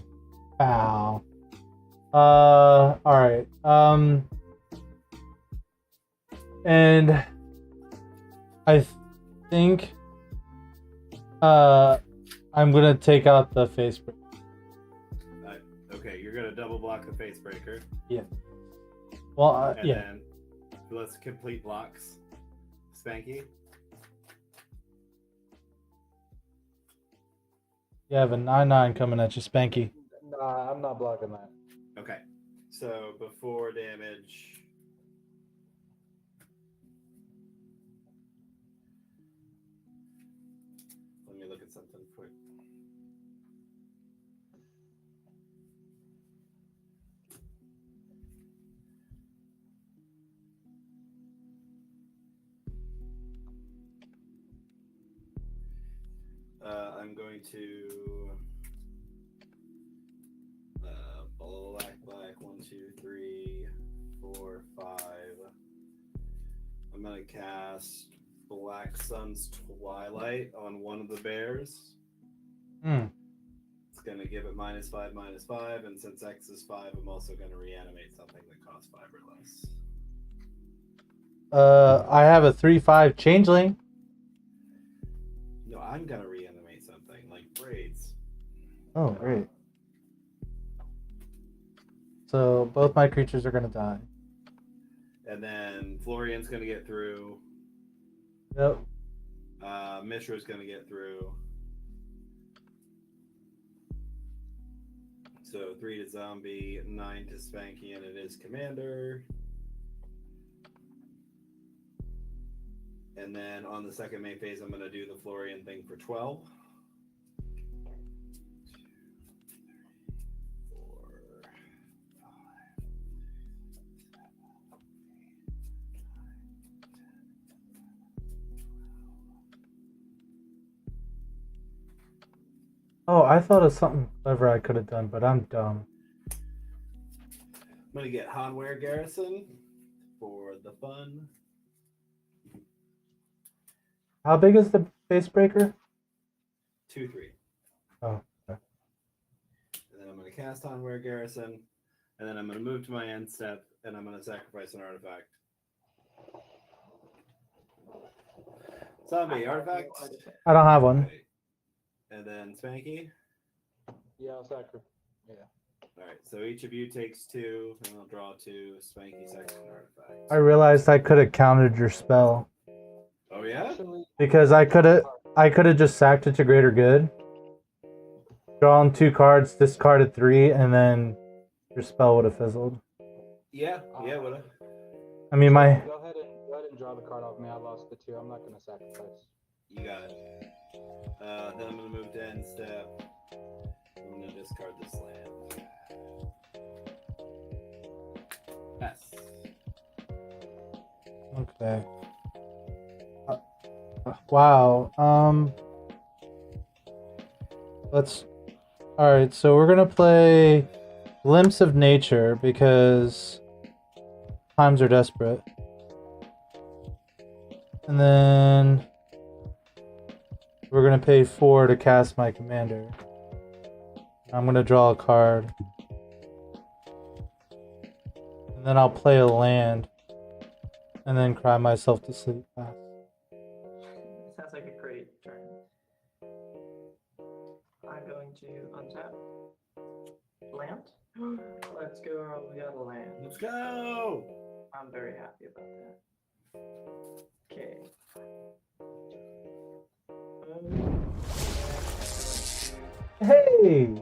Ow. All right. And I think I'm gonna take out the face breaker. Okay, you're gonna double block the Facebreaker. Yeah. Well, And yeah. then let's complete blocks. Spanky. You have a 9/9 coming at you, Spanky. Nah, I'm not blocking that. Okay. So before damage. Let me look at something quick. I'm going to black. 1, 2, 3, 4, 5. I'm gonna cast Black Sun's Twilight on one of the bears. Hmm. It's gonna give it -5/-5, and since X is 5, I'm also gonna reanimate something that costs 5 or less. I have a 3/5 changeling. No, I'm gonna reanimate something like braids. Oh, great. So both my creatures are gonna die. And then Florian's gonna get through. Yep. Mishra's gonna get through. So 3 to zombie, 9 to Spanky, and it is commander. And then on the second main phase, I'm gonna do the Florian thing for 12. 4, 5, 7, 8, 9, 10, 11, 12. Oh, I thought of something clever I could have done, but I'm dumb. I'm gonna get Hanware Garrison for the fun. How big is the base breaker? 2, 3. Oh, okay. And then I'm gonna cast Hanware Garrison, and then I'm gonna move to my end step, and I'm gonna sacrifice an artifact. Zombie artifact. I don't have one. Okay. And then Spanky. Yeah, I'll sacri. Yeah. All right, so each of you takes 2, and I'll draw 2. Spanky second artifact. I realized I could have countered your spell Oh yeah? Actually, because I could have just sacked it to greater good, drawn 2 cards, discarded 3, and then your spell would have fizzled. Yeah. What? I mean, my go ahead and draw the card off me. I lost the 2. I'm not gonna sacrifice. You got it. Then I'm gonna move to end step. I'm gonna discard this land. Yes. okay. Wow. Let's. All right. So we're gonna play Glimpse of Nature because times are desperate, and then we're gonna pay 4 to cast my commander. I'm gonna draw a card, and then I'll play a land, and then cry myself to sleep. Sounds like a great turn. I'm going to untap. Land? Let's go. We got a land. Let's go. I'm very happy about that. Okay. Hey!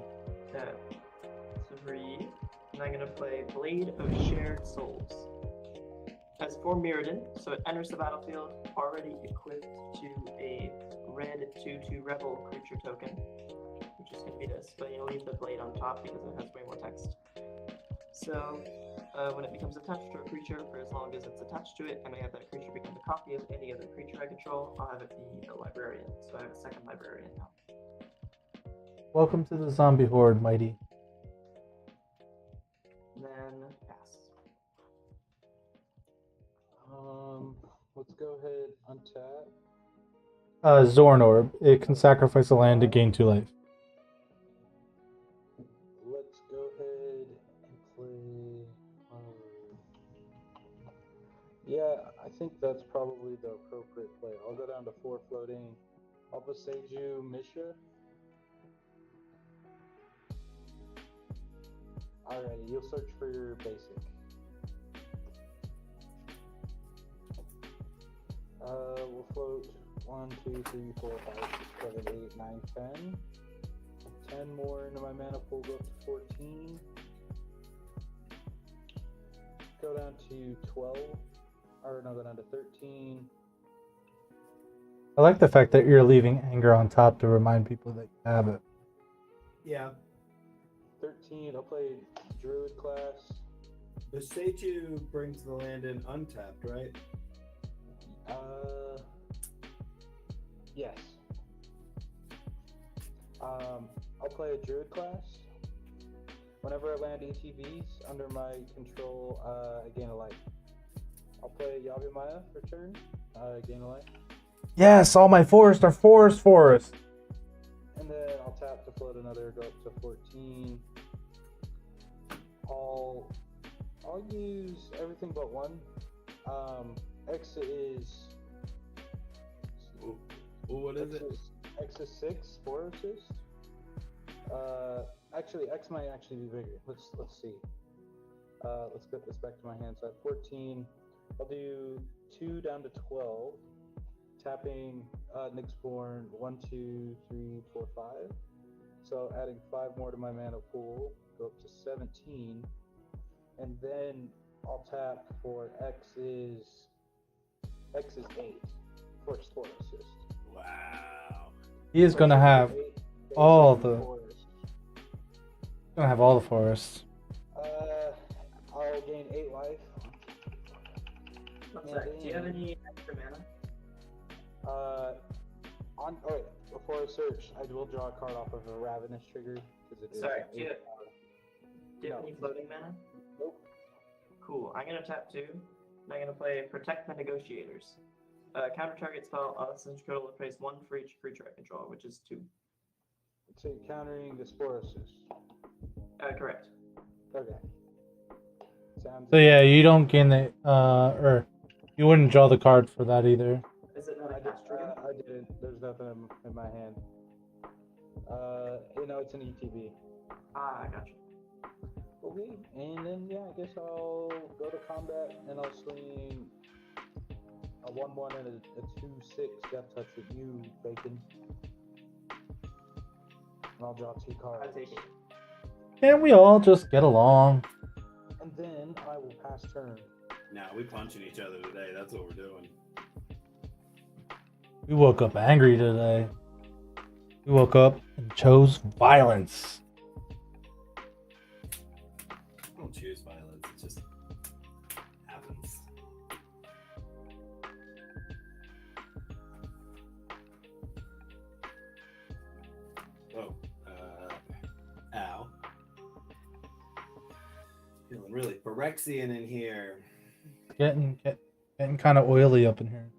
Tap 3. And I'm gonna play Blade of Shared Souls. As for Mirrodin, so it enters the battlefield already equipped to a red 2/2 rebel creature token, which is gonna be this, but you leave the blade on top because it has way more text. So when it becomes attached to a creature, for as long as it's attached to it, and I have that creature become a copy of any other creature I control, I'll have it be the librarian. So I have a second librarian now. Welcome to the zombie horde, Mighty. Then pass. Let's go ahead untap. Zorn Orb. It can sacrifice a land to gain 2 life. Let's go ahead and play. Yeah, I think that's probably the appropriate play. I'll go down to 4 floating. I'll besage you, Mishra. Alrighty, you'll search for your basic. We'll float 1, 2, 3, 4, 5, 6, 7, 8, 9, 10. 10 more into my mana pool, go up to 14. Go down to 12. Or no, go down to 13. I like the fact that you're leaving anger on top to remind people that you have it. Yeah. 13, I'll play Druid class. The statue brings the land in untapped, right? Yes. I'll play a druid class. Whenever I land ETBs under my control, I gain a life. I'll play Yavimaya for turn, gain a life. Yes, all my forests are forest. And then I'll tap to float another, go up to 14. I'll use everything but one. Exit is. Ooh, what is it? X is 6, 4 assist. Actually, X might actually be bigger. Let's see. Let's get this back to my hand. So at 14, I'll do 2 down to 12, tapping Nyxborn 1, 2, 3, 4, 5. So adding 5 more to my mana pool, go up to 17, and then I'll tap for X is 8 for 4 assist. Wow. He is gonna have all the forests. I'll gain 8 life. What's that? Do you have any extra mana? Before I search, I will draw a card off of a Ravenous trigger because it is. Sorry, do 8 you have any floating mana? Nope. Cool. I'm gonna tap 2, and I'm gonna play Protect the Negotiators. Counter target spell, since control plays 1 for each creature I control, which is 2. So you're countering the Spore Assist. Correct. Okay. Sounds So yeah, you don't gain the or you wouldn't draw the card for that either. Is it not a cast trigger? I didn't. There's nothing in my hand. It's an ETB. I gotcha. Okay, and then I guess I'll go to combat and I'll swing a 1/1 and a 2/6 Death Touch at you, Bacon. And I'll draw 2 cards. I take it. Can't we all just get along? And then I will pass turn. Nah, we punching each other today. That's what we're doing. We woke up angry today. We woke up and chose violence. I don't choose violence. It just happens. Oh, ow. Feeling really Phyrexian in here. Getting kind of oily up in here.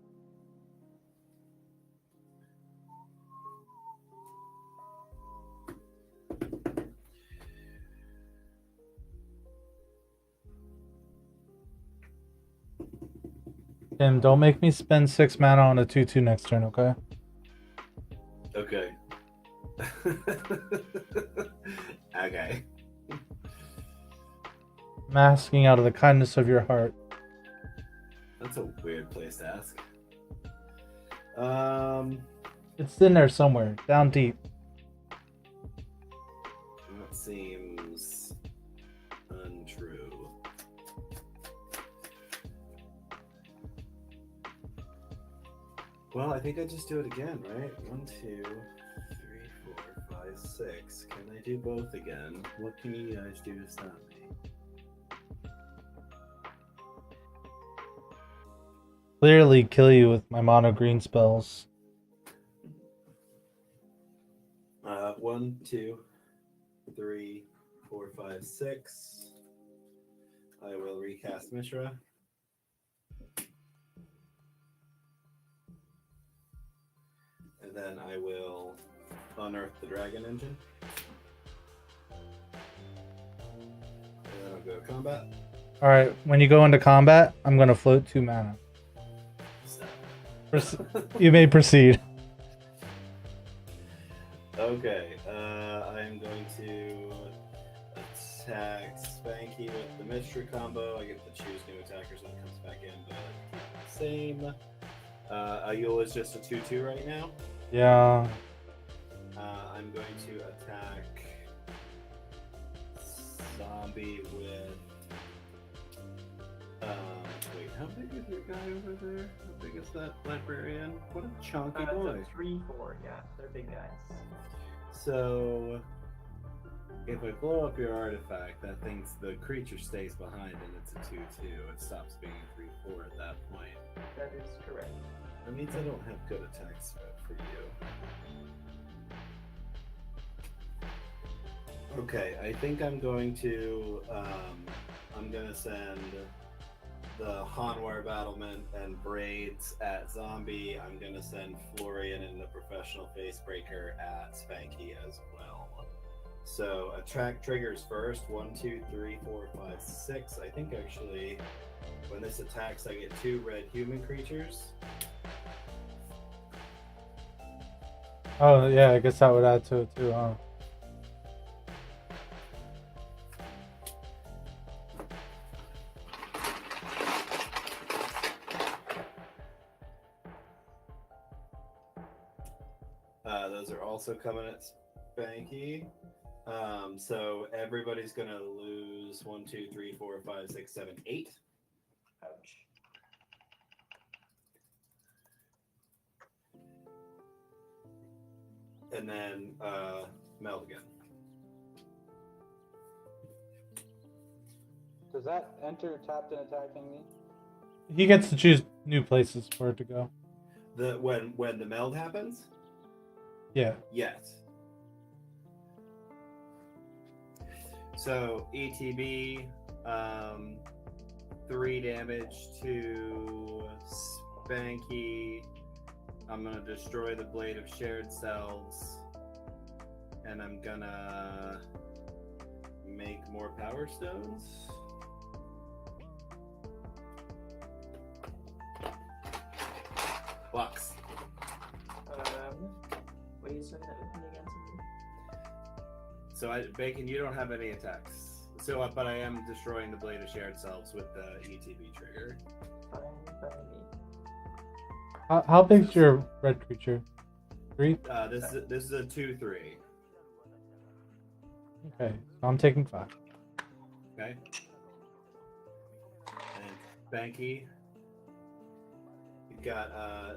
Tim, don't make me spend 6 mana on a 2/2 next turn, okay? Okay. Okay. I'm asking out of the kindness of your heart. That's a weird place to ask. It's in there somewhere, down deep. That seems untrue. Well, I think I just do it again, right? 1, 2, 3, 4, 5, 6. Can I do both again? What can you guys do to stop me? Clearly kill you with my mono green spells. 1, 2, 3, 4, 5, 6. I will recast Mishra. And then I will unearth the dragon engine. And then I'll go to combat. Alright, when you go into combat, I'm going to float 2 mana. Stop. You may proceed. Okay, I'm going to attack Spanky with the Mishra combo. I get to choose new attackers when it comes back in, but same. Ayul is just a 2/2 right now. Yeah. I'm going to attack Zombie with. Wait, how big is your guy over there? How big is that librarian? What a chunky boy. 3/4, yeah, they're big guys. So, if I blow up your artifact, the creature stays behind and it's a 2/2. It stops being a 3/4 at that point. That is correct. That means I don't have good attacks for you. Okay, I think I'm going to send the Hanwar Battlement and Braids at Zombie. I'm gonna send Florian and the Professional Facebreaker at Spanky as well. So attract triggers first. 1, 2, 3, 4, 5, 6. I think actually when this attacks I get 2 red human creatures. Oh yeah, I guess that would add to it too, huh? Those are also coming at Spanky. So everybody's gonna lose 1, 2, 3, 4, 5, 6, 7, 8. Ouch. And then meld again. Does that enter tapped and attacking me? He gets to choose new places for it to go. When the meld happens? Yeah. Yes. So ETB, 3 damage to Spanky. I'm gonna destroy the Blade of Shared Selves, and I'm gonna make more Power Stones. Box. What are you saying that with me again? So Bacon, you don't have any attacks. So, but I am destroying the Blade of Shared Selves with the ETB trigger. Fine by me. How big's your red creature? 3? This is a 2/3. Okay, so I'm taking 5. Okay. And Banky, you've got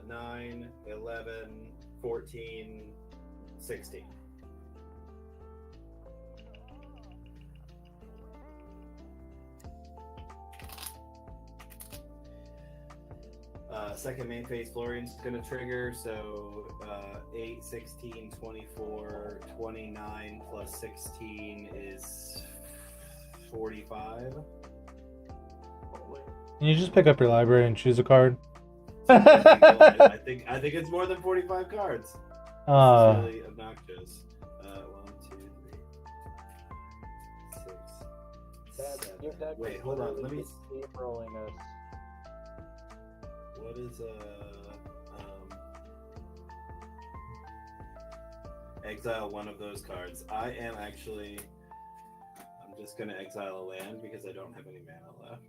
9, 11, 14, 16. Second main phase Florian's gonna trigger, so 8, 16, 24, 29 plus 16 is 45. Can you just pick up your library and choose a card? I think it's more than 45 cards. It's really obnoxious. 1, 2, 3, 6, Your 7. deck Wait, is hold on. literally Let me. just steamrolling us. What is exile one of those cards? I'm just gonna exile a land because I don't have any mana left.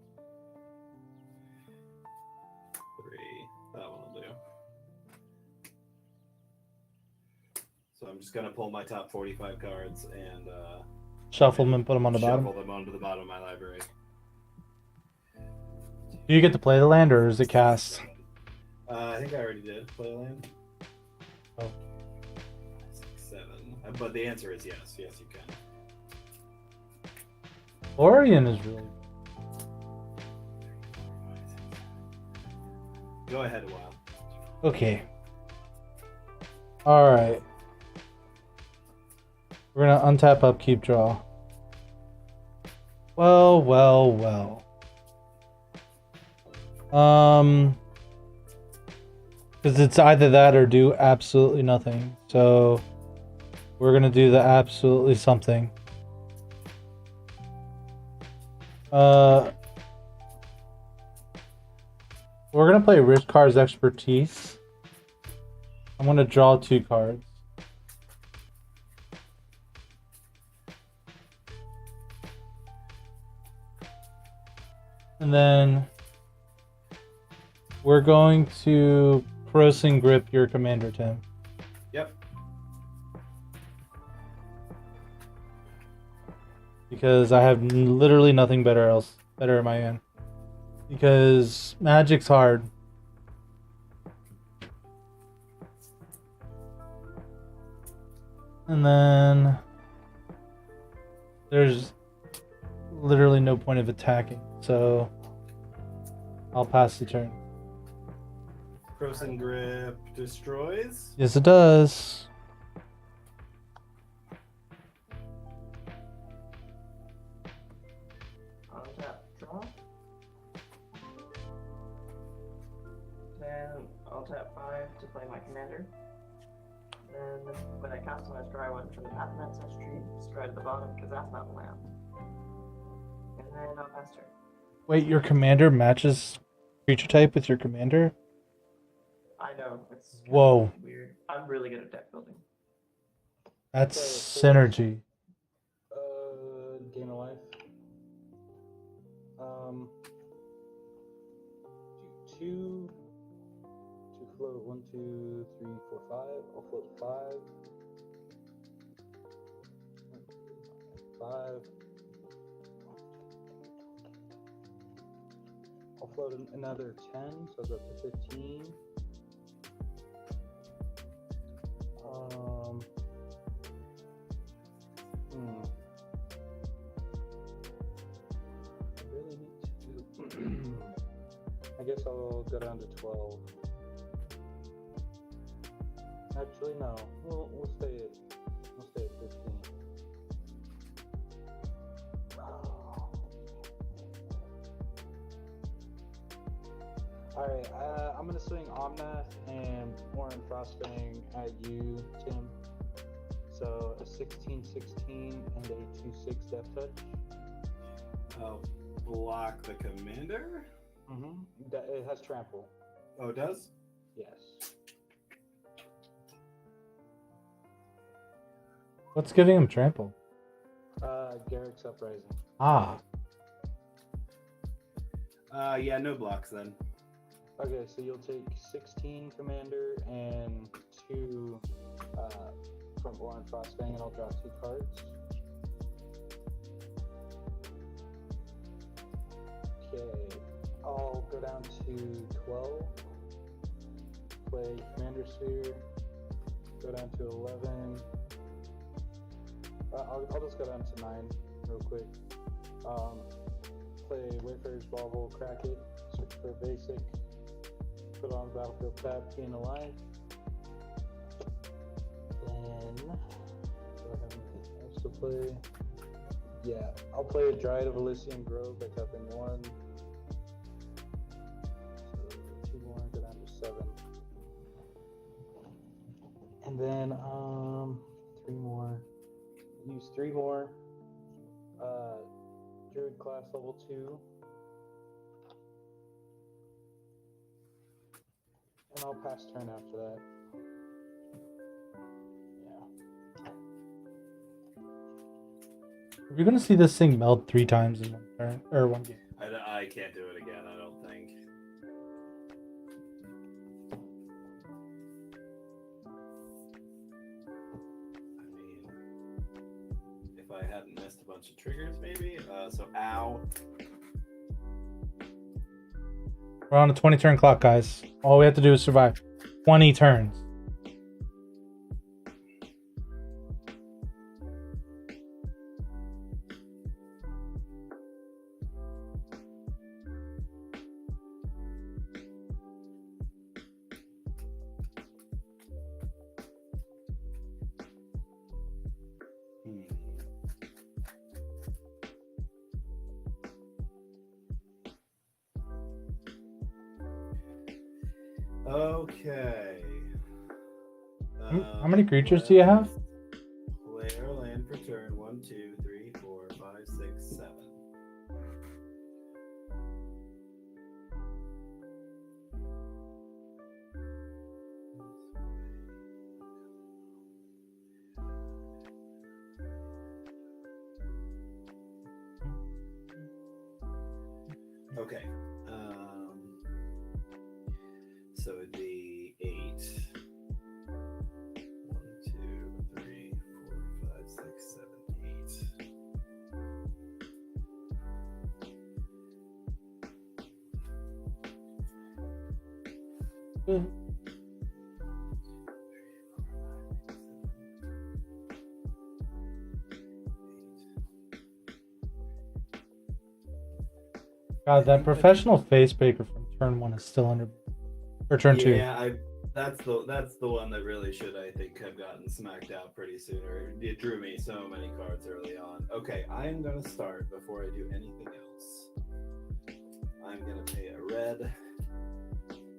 3. That one will do. So I'm just gonna pull my top 45 cards and Shuffle them and put them on the bottom. Shuffle them onto the bottom of my library. Do you get to play the land or is it cast? I think I already did play a land. Oh. 6, 7. But the answer is yes. Yes, you can. Florian is really. Go ahead a while. Okay. Alright. We're gonna untap, upkeep, draw. Well. Because it's either that or do absolutely nothing. So we're gonna do the absolutely something. We're gonna play Rich Car's Expertise. I'm gonna draw 2 cards. And then we're going to Corrosive Grip your commander, Tim. Yep. Because I have literally nothing better in my hand. Because Magic's hard. And then there's literally no point of attacking, so I'll pass the turn. Corrosive Grip destroys. Yes, it does. play my commander. Then, when I cast my scry one from the path of ancestry, scry to the bottom because that's not land. And then I'll pass turn. Wait, your commander matches creature type with your commander? I know, it's kind Whoa. of weird. I'm really good at deck building. That's Okay, synergy. Gain of life. Do two float. 1, 2, 3, 4, 5. I'll float 5. 5. I'll float another 10, so I'll go up to 15. I really need to. I guess I'll go down to 12. Actually, no. We'll stay at 15. Alright, I'm gonna swing Omnath and Warren Frostfang at you, Tim. So a 16/16 and a 2/6 Death Touch. Oh, block the commander? It has trample. Oh, it does? Yes. What's giving him trample? Garrick's Uprising. Ah. Yeah, no blocks then. Okay, so you'll take 16 Commander and 2 from Warren Frostfang, and I'll draw 2 cards. Okay, I'll go down to 12. Play Commander Sphere. Go down to 11. I'll just go down to 9 real quick. Play Wayfarer's Bauble, crack it, search for a basic, put on battlefield tap, gain a life. Then, do I have anything else to play? Yeah, I'll play a Dryad of Elysian Grove by tapping 1. So 2 more, go down to 7. And then 3 more. Use 3 more. Druid class level 2. And I'll pass turn after that. Yeah. We're gonna see this thing meld 3 times in one turn or one game. I can't do it again, I don't think. I mean, if I hadn't missed a bunch of triggers, maybe. So, ow. We're on a 20 turn clock, guys. All we have to do is survive 20 turns. Okay. How many creatures do you have? Player land per turn. 1, 2, 3, 4, 5, 6, 7. Okay. So it'd be 8. 1, 2, 3, 4, 5, 6, 7, 8. God, that professional face breaker from turn 1 is still under, or turn 2. Yeah, that's the one that really should, I think, have gotten smacked out pretty sooner. It drew me so many cards early on. Okay, I'm gonna start before I do anything else. I'm gonna pay a red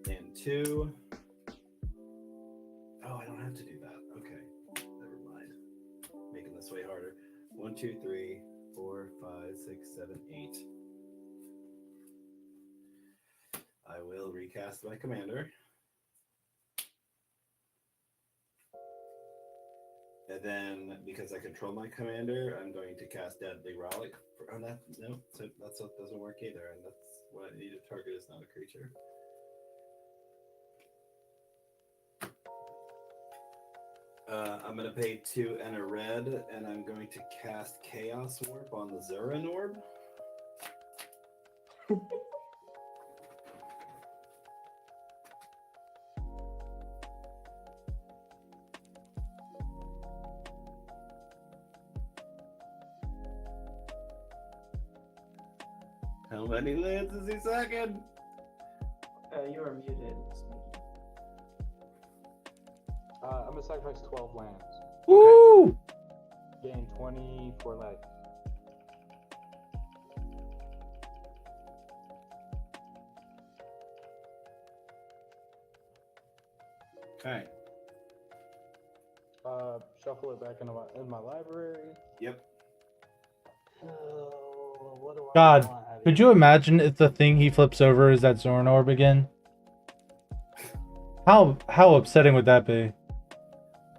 and 2. Oh, I don't have to do that. Okay, never mind. Making this way harder. 1, 2, 3, 4, 5, 6, 7, 8. I will recast my commander. And then, because I control my commander, I'm going to cast Deadly Relic. Oh, that doesn't work either, and that's what I need to target is not a creature. I'm going to pay 2 and a red, and I'm going to cast Chaos Warp on the Zuran Orb. How many lands is he second? You are muted, Sneaky. I'm gonna sacrifice 12 lands. Woo! Gain 20 for life. Okay. Shuffle it back in my library. Yep. What do I God, want out of could here? you imagine if the thing he flips over is that Zoran Orb again? How upsetting would that be?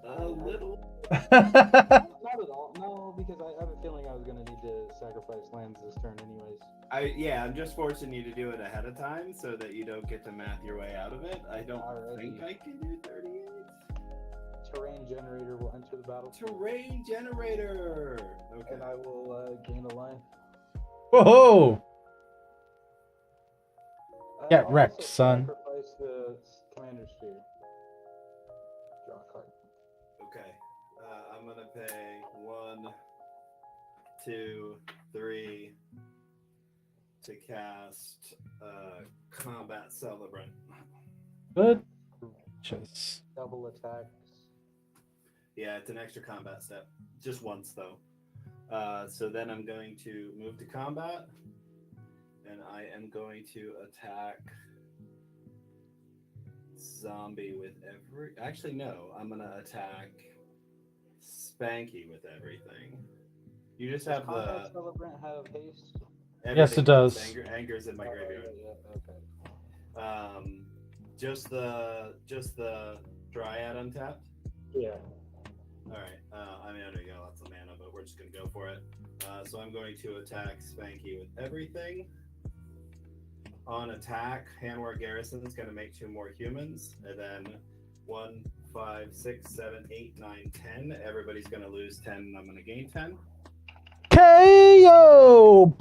A little. Not at all. No, because I have a feeling I was gonna need to sacrifice lands this turn anyways. Yeah, I'm just forcing you to do it ahead of time so that you don't get to math your way out of it. I don't think I can do 38. Terrain generator will enter the battle. Terrain generator. Okay. And I will gain a life. Whoa! Get I'll wrecked, also son. Sacrifice the commander sphere. Draw a card. Okay. I'm gonna pay 1, 2, 3 to cast Combat Celebrant. Good. Just Double attacks. Yeah, it's an extra combat step. Just once though. So then I'm going to move to combat, and I am going to attack zombie with every. Actually, no. I'm gonna attack Spanky with everything. You just have Combat the. Celebrant have haste? Yes, it does. Anger's in my graveyard. Yeah, okay. Just the Dryad untapped. Yeah. All right. I mean, I know you got lots of mana, but we're just gonna go for it. So I'm going to attack Spanky with everything. On attack, Hanwar Garrison is gonna make 2 more humans, and then 1, 5, 6, 7, 8, 9, 10. Everybody's gonna lose 10, and I'm gonna gain 10. KO!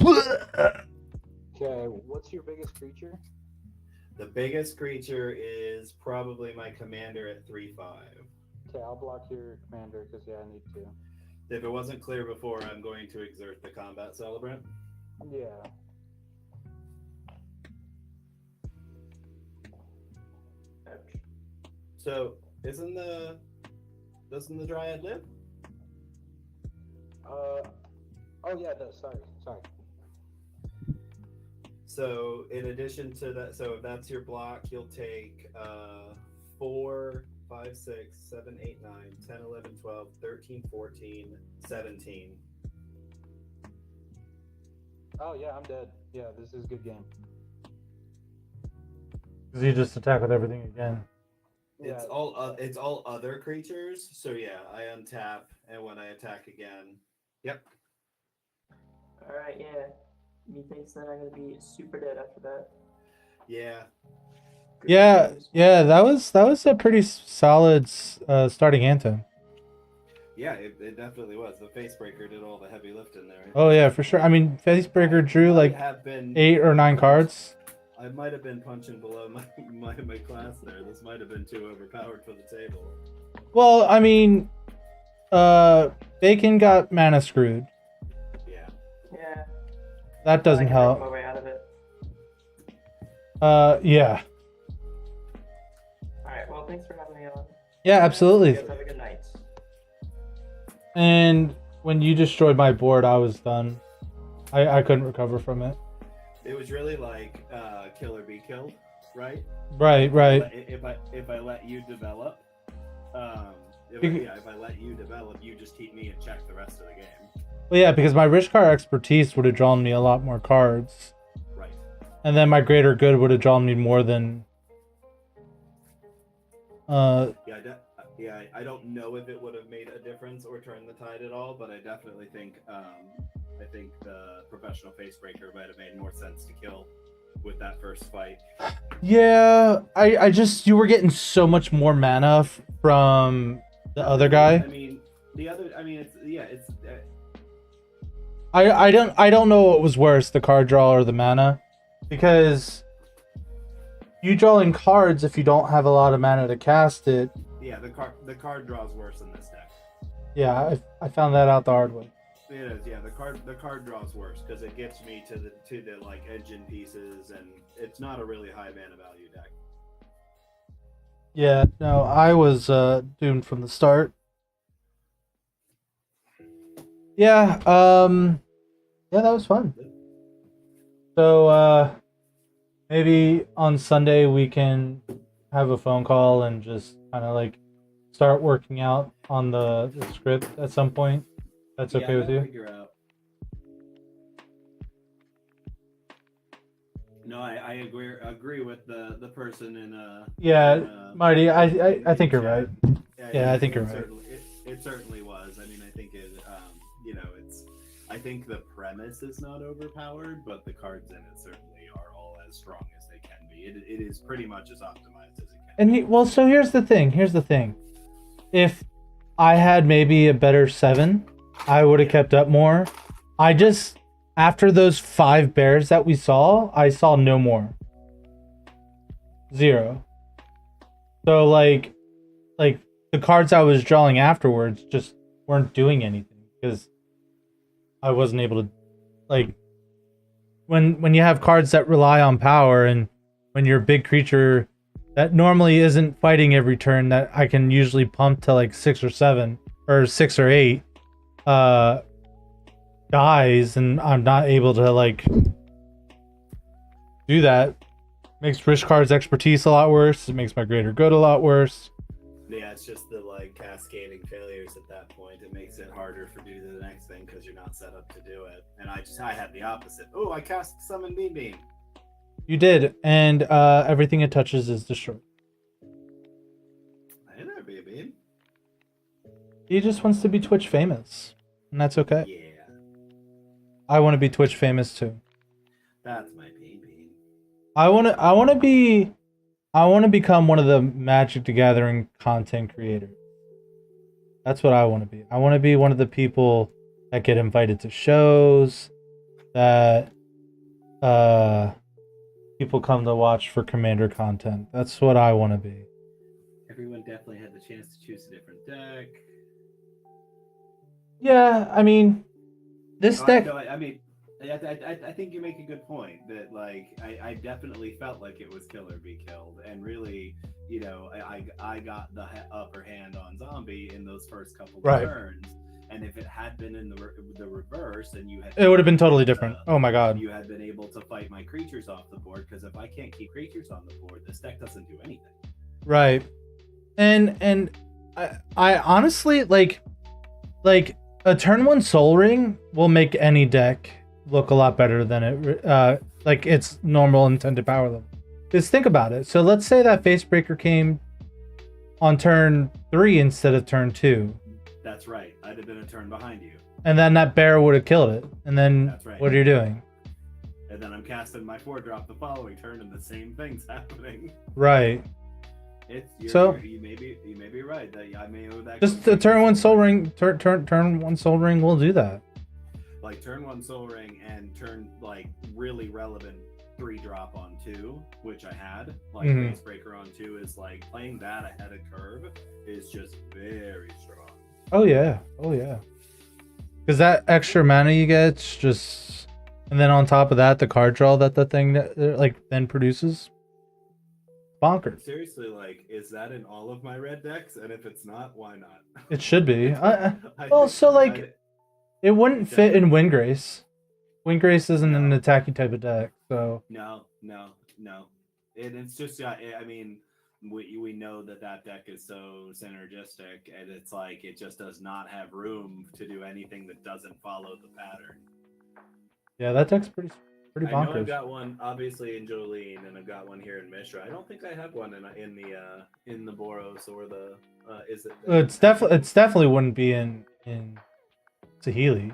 Okay, what's your biggest creature? The biggest creature is probably my commander at 3/5. Okay, I'll block your commander because I need to. If it wasn't clear before, I'm going to exert the Combat Celebrant. Yeah. So, doesn't the Dryad live? Oh yeah, it does. Sorry. So, in addition to that, so if that's your block, you'll take 4, 5, 6, 7, 8, 9, 10, 11, 12, 13, 14, 17. Oh yeah, I'm dead. Yeah, this is a good game. Because you just attack with everything again. It's all other creatures. So yeah, I untap, and when I attack again, yep. Alright, yeah. Methinks that I'm gonna be super dead after that. Yeah. Good Yeah, news. yeah, that was a pretty solid starting anthem. Yeah, it definitely was. The Facebreaker did all the heavy lifting there. Oh yeah, for sure. I mean, Facebreaker drew like have been 8 or 9 cards. I might have been punching below my class there. This might have been too overpowered for the table. Well, I mean, Bacon got mana screwed. Yeah. Yeah. That doesn't I can work help. my way out of it. Yeah. Alright, well, thanks for having me on. Yeah, You absolutely. guys have a good night. And when you destroyed my board, I was done. I couldn't recover from it. It was really like kill or be killed, right? Right. If I let you develop, If I let you develop, you just keep me and check the rest of the game. Well, yeah, because my rich card expertise would have drawn me a lot more cards. Right. And then my greater good would have drawn me more than... I don't know if it would have made a difference or turned the tide at all, but I definitely think the professional face breaker might have made more sense to kill with that first fight. Yeah, I just, you were getting so much more mana from the other guy. I don't know what was worse, the card draw or the mana, because you drawing cards if you don't have a lot of mana to cast it. Yeah, the card draw is worse in this deck. Yeah, I found that out the hard way. It is, yeah. The card draw is worse because it gets me to the like engine pieces, and it's not a really high mana value deck. Yeah, no, I was doomed from the start. Yeah, yeah, that was fun. So maybe on Sunday we can have a phone call and just kind of like start working out on the script at some point. That's okay with you? Figure out. No, I agree with the person in Marty, I think you're right. Yeah, I think you're right. It certainly was. I mean, I think it I think the premise is not overpowered, but the cards in it certainly are all as strong as they can be. It is pretty much as optimized as it can. And so here's the thing. If I had maybe a better 7, I would have kept up more. I just, after those 5 bears that we saw, I saw no more. 0. So like the cards I was drawing afterwards just weren't doing anything because I wasn't able to, like, when you have cards that rely on power and when you're a big creature that normally isn't fighting every turn that I can usually pump to like 6 or 7 or 6 or 8 dies and I'm not able to like do that. Makes Rich Card's expertise a lot worse. It makes my greater good a lot worse. Yeah, it's just the like cascading failures at that point. It makes it harder for do the next thing because you're not set up to do it. And I had the opposite. Oh, I cast Summon Beam. You did, and everything it touches is destroyed. Hey there, baby. He just wants to be Twitch famous, and that's okay. Yeah. I want to be Twitch famous too. That's my baby. I want to become one of the Magic the Gathering content creators. That's what I want to be. I want to be one of the people that get invited to shows, that people come to watch for Commander content. That's what I want to be. Everyone definitely had the chance to choose a different deck. Yeah, I mean, this deck... I think you make a good point that like I definitely felt like it was kill or be killed, and really, you know, I got the upper hand on zombie in those first couple of turns, and if it had been in the reverse, and you had, it would have been totally different. Oh my god! You had been able to fight my creatures off the board, because if I can't keep creatures on the board, this deck doesn't do anything. Right, and I honestly like a turn 1 Soul Ring will make any deck look a lot better than it like its normal intended power level. Just think about it. So let's say that Facebreaker came on turn 3 instead of turn 2. That's right. I'd have been a turn behind you. And then that bear would have killed it. And then that's right. What are you doing? And then I'm casting my 4-drop the following turn, and the same thing's happening. Right. You may be right that I may owe that. Just a turn 1 Soul Ring. Turn 1 Soul Ring will do that. Like turn 1 Soul Ring and turn like really relevant 3-drop on 2, which I had. Like Facebreaker on 2 is like playing that ahead of curve is just very strong. Oh yeah. Because that extra mana you get just, and then on top of that, the card draw that the thing that like then produces. Bonkers. Seriously, like, is that in all of my red decks? And if it's not, why not? It should be. It wouldn't fit in Windgrace. Windgrace isn't an attacking type of deck, so... No. It's just, I mean, we know that deck is so synergistic, and it's like it just does not have room to do anything that doesn't follow the pattern. Yeah, that deck's pretty I know I've bonkers. got one obviously in Jolene, and I've got one here in Mishra. I don't think I have one in the Boros or the is it? It's definitely wouldn't be in Saheeli.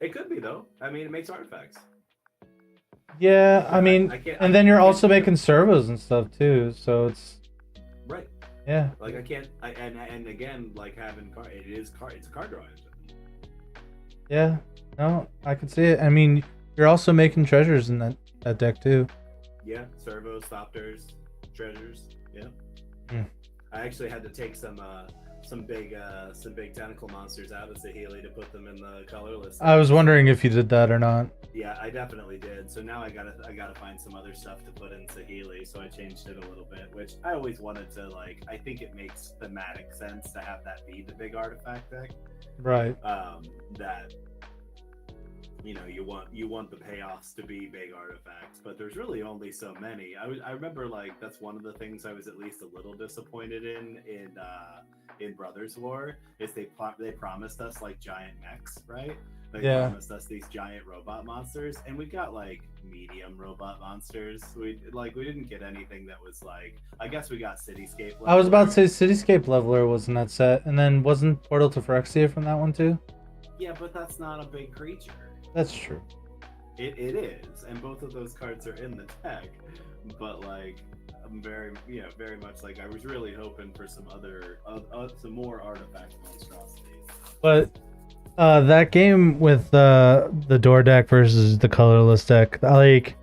It could be though. I mean, it makes artifacts. Yeah, I mean, and then you're also making servos and stuff too, so it's right. Yeah. Like I can't. And again, like having card, it's a card draw engine. Yeah. No, I can see it. I mean, you're also making treasures in that deck too. Yeah, servos, thopters, treasures. Yeah. Mm. I actually had to take some big tentacle monsters out of Saheeli to put them in the colorless. I was wondering if you did that or not. Yeah, I definitely did. So now I gotta find some other stuff to put in Saheeli. So I changed it a little bit, which I always wanted to like. I think it makes thematic sense to have that be the big artifact deck. Right. That you want the payoffs to be big artifacts, but there's really only so many. I remember like that's one of the things I was at least a little disappointed in Brothers War is they promised us like giant mechs, right? They promised us these giant robot monsters, and we got like medium robot monsters. We didn't get anything that was like. I guess we got Cityscape Leveler. I was about to say Cityscape Leveler was in that set, and then wasn't Portal to Phyrexia from that one too? Yeah, but that's not a big creature. That's true. It is, and both of those cards are in the deck. But like, I'm very much like I was really hoping for some other, some more artifact monstrosities. But that game with the door deck versus the colorless deck, like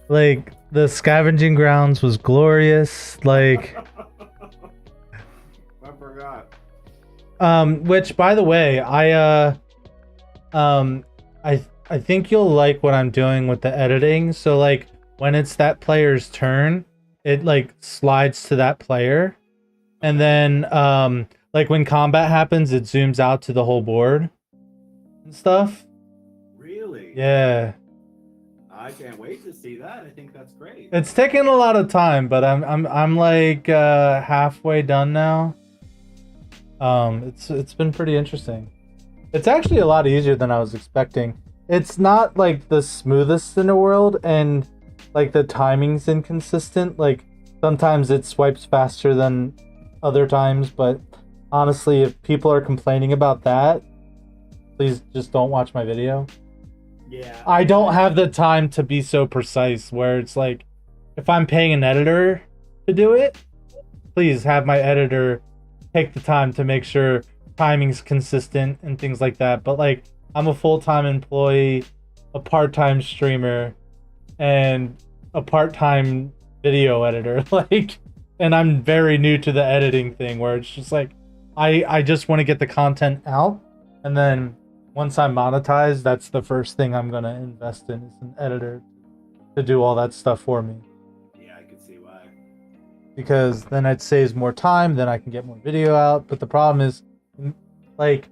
the scavenging grounds was glorious. Like, I forgot. Which by the way, I think you'll like what I'm doing with the editing. So like when it's that player's turn, it like slides to that player. And then like when combat happens, it zooms out to the whole board and stuff. Really? Yeah. I can't wait to see that. I think that's great. It's taking a lot of time, but I'm like halfway done now. It's been pretty interesting. It's actually a lot easier than I was expecting. It's not like the smoothest in the world, and like the timing's inconsistent. Like sometimes it swipes faster than other times, but honestly, if people are complaining about that, please just don't watch my video. Yeah. I don't have the time to be so precise where it's like, if I'm paying an editor to do it, please have my editor take the time to make sure timing's consistent and things like that. But like, I'm a full-time employee, a part-time streamer, and a part-time video editor. Like, and I'm very new to the editing thing where it's just like, I just want to get the content out, and then once I'm monetized, that's the first thing I'm gonna invest in is an editor to do all that stuff for me. Yeah, I can see why. Because then it saves more time, then I can get more video out. But the problem is, like,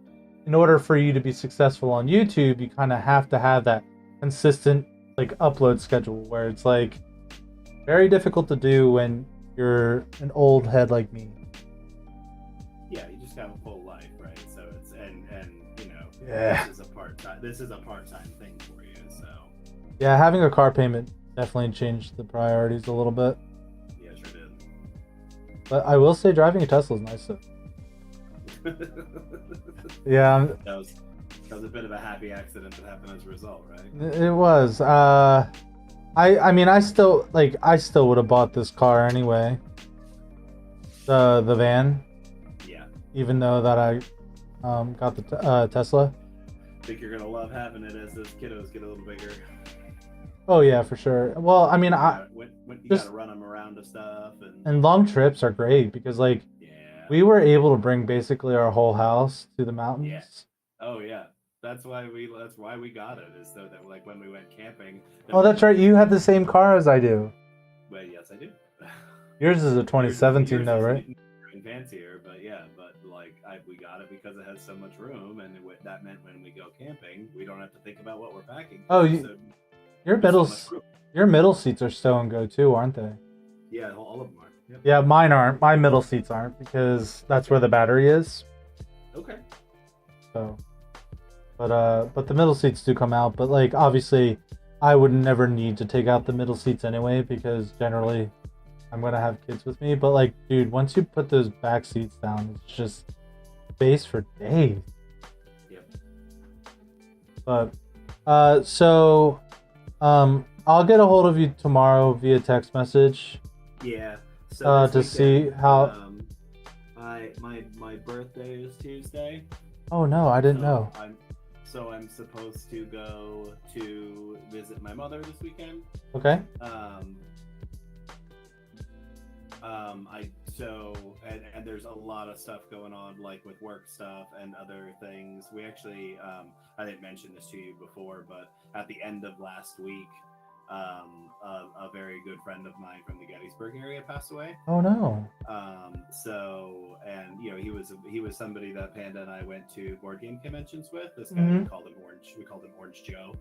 in order for you to be successful on YouTube, you kind of have to have that consistent like upload schedule where it's like very difficult to do when you're an old head like me. Yeah, you just have a full life, right? So it's and you know, Yeah. This is a part-time thing for you, so. Yeah, having a car payment definitely changed the priorities a little bit. Yeah, sure did. But I will say driving a Tesla is nice though. Yeah, that was a bit of a happy accident that happened as a result, right? it was. I mean, I still would have bought this car anyway. The van. Yeah. Even though that I got the Tesla. I think you're gonna love having it as those kiddos get a little bigger. Oh yeah, for sure. Well, I mean, when you just, gotta run them around to stuff and long trips are great because like we were able to bring basically our whole house to the mountains. Yeah. Oh yeah. That's why we got it, is so that like when we went camping. Oh, that's right. You have the same car as I do. Well, yes, I do. Yours is a 2017 though, right? Fancier, but yeah, we got it because it has so much room, and that meant when we go camping, we don't have to think about what we're packing. Oh, your middle seats are stow and go too, aren't they? Yeah, all of them are. Yep. Yeah, mine aren't. My middle seats aren't because that's where the battery is. Okay. So, but the middle seats do come out. But like obviously, I would never need to take out the middle seats anyway because generally, I'm gonna have kids with me. But like, dude, once you put those back seats down, it's just space for days. Yep. But, I'll get a hold of you tomorrow via text message. Yeah. So To see how. my birthday is Tuesday. Oh no, I didn't So know. I'm supposed to go to visit my mother this weekend. Okay. And there's a lot of stuff going on, like with work stuff and other things. We actually, I didn't mention this to you before, but at the end of last week, a very good friend of mine from the Gettysburg area passed away. Oh no. And he was somebody that Panda and I went to board game conventions with. This guy, Mhm. we called him Orange Joe.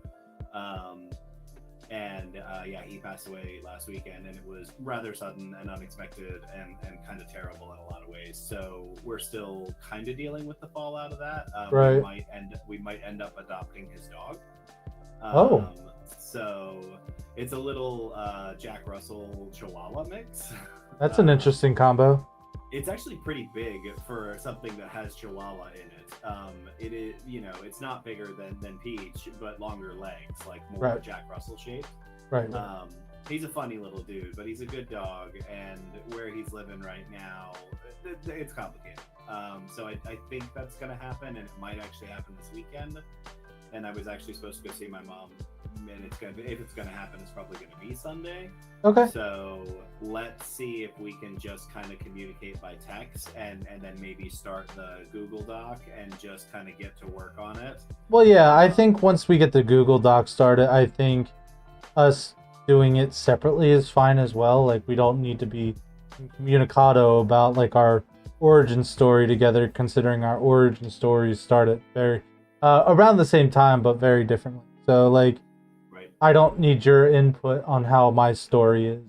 He passed away last weekend, and it was rather sudden and unexpected and kind of terrible in a lot of ways. So we're still kind of dealing with the fallout of that. Right. We might end up adopting his dog. Oh. So it's a little Jack Russell Chihuahua mix. That's an interesting combo. It's actually pretty big for something that has Chihuahua in it. It is, it's not bigger than Peach, but longer legs, like more Right. Jack Russell shaped. Right. He's a funny little dude, but he's a good dog, and where he's living right now, it's complicated. So I think that's gonna happen, and it might actually happen this weekend. And I was actually supposed to go see my mom, and if it's gonna happen, it's probably gonna be Sunday. Okay. So let's see if we can just kind of communicate by text, and then maybe start the Google Doc and just kind of get to work on it. Well, yeah, I think once we get the Google Doc started, I think us doing it separately is fine as well. Like, we don't need to be communicado about like our origin story together, considering our origin stories started very around the same time, but very differently. So, like, Right. I don't need your input on how my story is.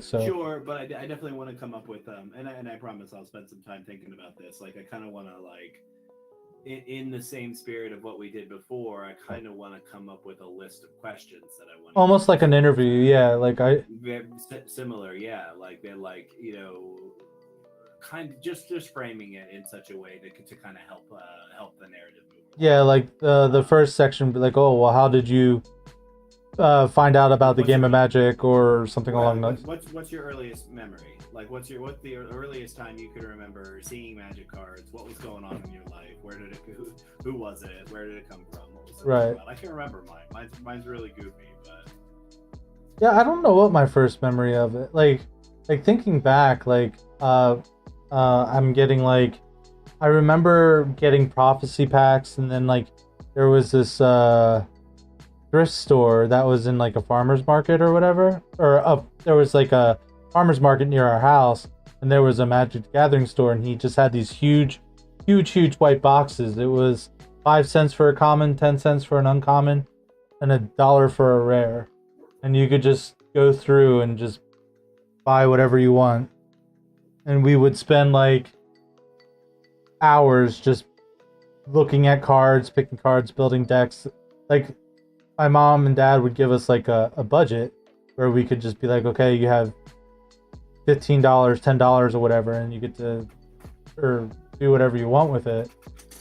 Sure, but I definitely want to come up with and I promise I'll spend some time thinking about this. Like, I kind of want to, like, in the same spirit of what we did before, I kind of want to come up with a list of questions that I want. Almost like an interview, yeah. Like Very similar, yeah. Like they're like, kind of just framing it in such a way to kind of help the narrative move along. Yeah, like the first section, be like, oh well, how did you find out about the game of Magic or something along those? What's your earliest memory? Like, what's the earliest time you could remember seeing Magic cards? What was going on in your life? Where did it? Who was it? Where did it come from? What was it about? I can remember mine. Mine's really goofy, but yeah, I don't know what my first memory of it. Like thinking back, like I'm getting like, I remember getting prophecy packs, and then like there was this thrift store that was in like a farmer's market or whatever, or there was like a farmer's market near our house, and there was a Magic the Gathering store, and he just had these huge white boxes. It was 5 cents for a common, 10 cents for an uncommon, and $1 for a rare, and you could just go through and just buy whatever you want. And we would spend like hours just looking at cards, picking cards, building decks. Like, my mom and dad would give us like a budget where we could just be like, okay, you have $15, $10 or whatever, and you get to or do whatever you want with it.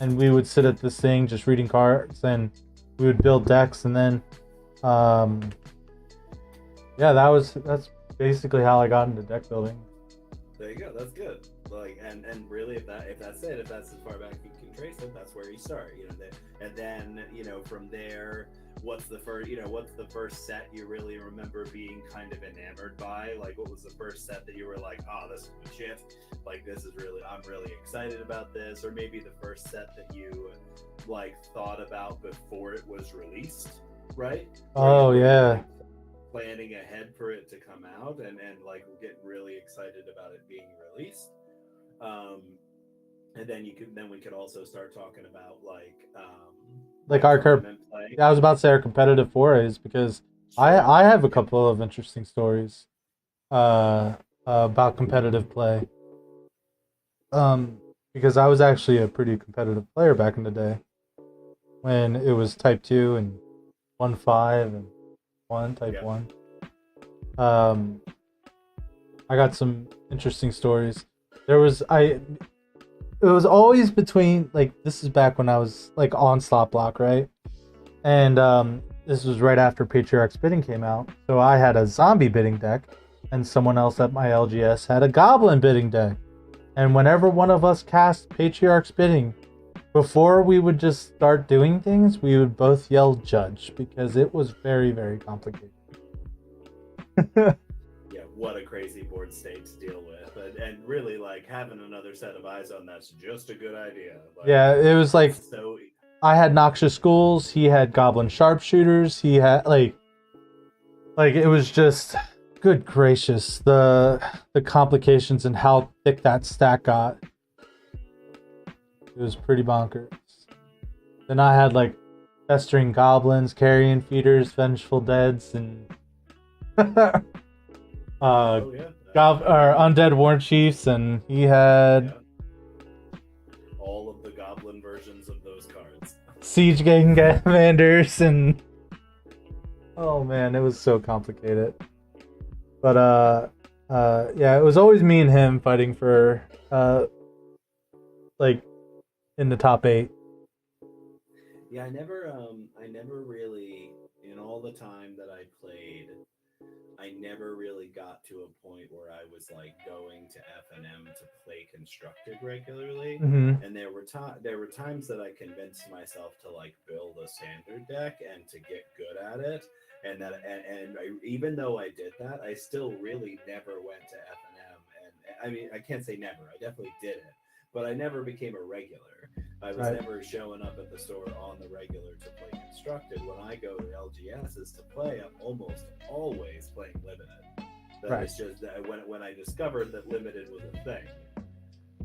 And we would sit at this thing just reading cards, and we would build decks, and then that's basically how I got into deck building. there you go. That's good. Like, and really, if that's as far back you can trace it, that's where you start. And then from there, what's the first set you really remember being kind of enamored by? Like, what was the first set that you were like, oh, this is the shit. Like, I'm really excited about this. Or maybe the first set that you like thought about before it was released, right? Oh, yeah. Like, planning ahead for it to come out and like get really excited about it being released. And then we could also start talking about like our tournament play. I was about to say our competitive forays, because I have a couple of interesting stories. about competitive play. Because I was actually a pretty competitive player back in the day when it was Type 2 and 1.5 and 1, Type Yeah. 1. I got some interesting stories. It was always between, like, this is back when I was like on Slot Block, right? And this was right after Patriarch's Bidding came out. So I had a zombie bidding deck, and someone else at my LGS had a goblin bidding deck. And whenever one of us cast Patriarch's Bidding, before we would just start doing things, we would both yell judge because it was very, very complicated. Yeah, what a crazy board state to deal with. And really, like, having another set of eyes on that's just a good idea. Like, Yeah, it was like so I had Noxious Ghouls, he had Goblin Sharpshooters, he had like it was just, good gracious, the complications and how thick that stack got. It was pretty bonkers. Then I had like Festering Goblins, Carrion Feeders, Vengeful Deads, and oh yeah. Undead War Chiefs, and he had all of the goblin versions of those cards. Siege Gang Commanders, and oh man, it was so complicated. But yeah, it was always me and him fighting for like in the top 8. Yeah, I never really, in all the time that I played, I never really got to a point where I was like going to FNM to play constructed regularly. Mm-hmm. And there were times that I convinced myself to like build a standard deck and to get good at it. And even though I did that, I still really never went to FNM. And I mean, I can't say never. I definitely did it, but I never became a regular. I was never showing up at the store on the regular to play constructed. When I go to LGSs to play, I'm almost always playing limited. It's just that when I discovered that limited was a thing,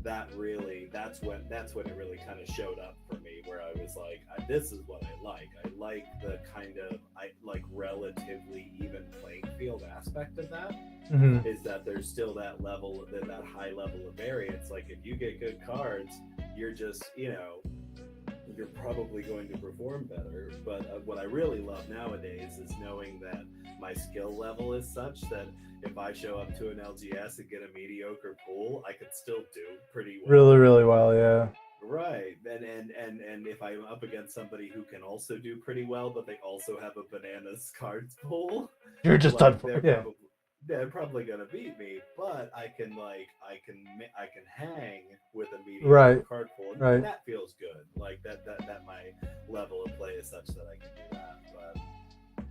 that's when it really kind of showed up for me, where I was like, this is what I like. I like the kind of relatively even playing field aspect of that. Mm-hmm. Is that there's still that high level of variance. Like if you get good cards, you're just, you're probably going to perform better. But what I really love nowadays is knowing that my skill level is such that if I show up to an LGS and get a mediocre pool, I could still do pretty well. Really, really well, yeah. Right. And if I'm up against somebody who can also do pretty well, but they also have a bananas cards pool, you're just done for it. Yeah. They're probably gonna beat me, but I can hang with a mediocre card pool, and that feels good. Like that my level of play is such that I can do that. But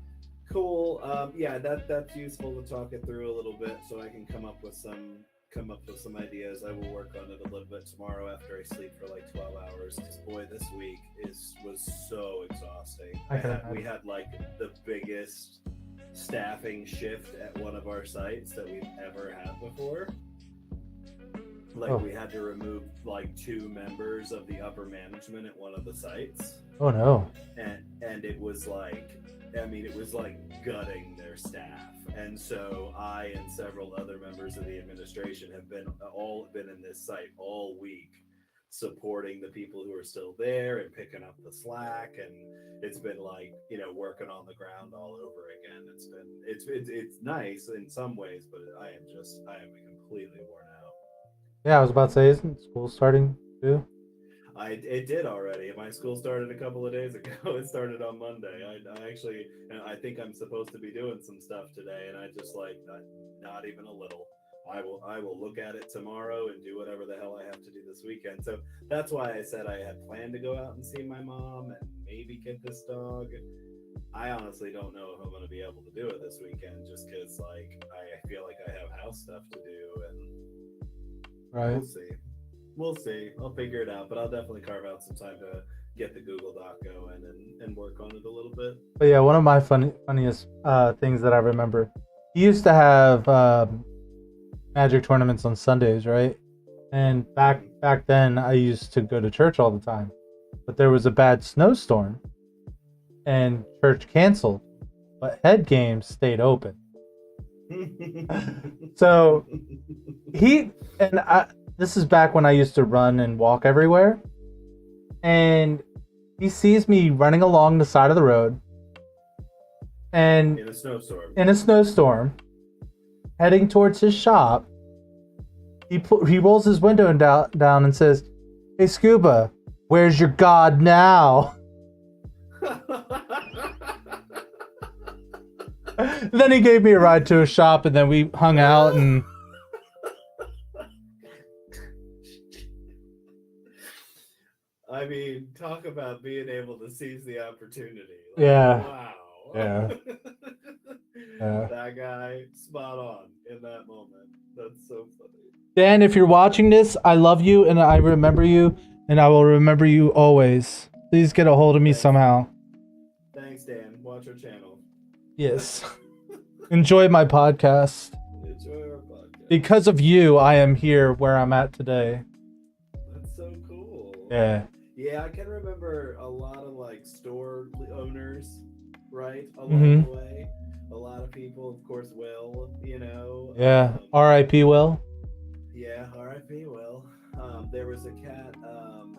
cool. Yeah, that's useful to talk it through a little bit, so I can come up with some ideas. I will work on it a little bit tomorrow after I sleep for like 12 hours. Because boy, this week was so exhausting. We had like the biggest staffing shift at one of our sites that we've ever had before. We had to remove like 2 members of the upper management at one of the sites. Oh no. And it was like, it was like gutting their staff. And so I and several other members of the administration have been in this site all week, supporting the people who are still there and picking up the slack. And it's been like, working on the ground all over again. It's nice in some ways, but I am completely worn out. Yeah, I was about to say, isn't school starting too? It did already. My school started a couple of days ago. It started on Monday. I think I'm supposed to be doing some stuff today, and I just not even a little. I will look at it tomorrow and do whatever the hell I have to do this weekend. So that's why I said I had planned to go out and see my mom and maybe get this dog. I honestly don't know if I'm going to be able to do it this weekend, just because I feel like I have house stuff to do, and we'll see. I'll figure it out, but I'll definitely carve out some time to get the Google Doc going and work on it a little bit. But yeah, one of my funniest things that I remember, he used to have Magic tournaments on Sundays, right? And back then, I used to go to church all the time, but there was a bad snowstorm, and church canceled, but head games stayed open. So he and I. This is back when I used to run and walk everywhere, and he sees me running along the side of the road, and in a snowstorm. in a snowstorm, heading towards his shop. He rolls his window down and says, "Hey Scuba, where's your god now?" Then he gave me a ride to his shop, and then we hung out and. I mean, talk about being able to seize the opportunity. Yeah. Wow. Yeah. Yeah. That guy, spot on in that moment. That's so funny. Dan, if you're watching this, I love you and I remember you, and I will remember you always. Please get a hold of me somehow. Thanks, Dan. Watch our channel. Yes. Enjoy my podcast. Enjoy our podcast. Because of you, I am here where I'm at today. That's so cool. Yeah. Yeah, I can remember a lot of like store owners, right? Along the way. A lot of people, of course, Will, you know. Yeah. R.I.P. Will. Yeah, R.I.P. Will. There was a cat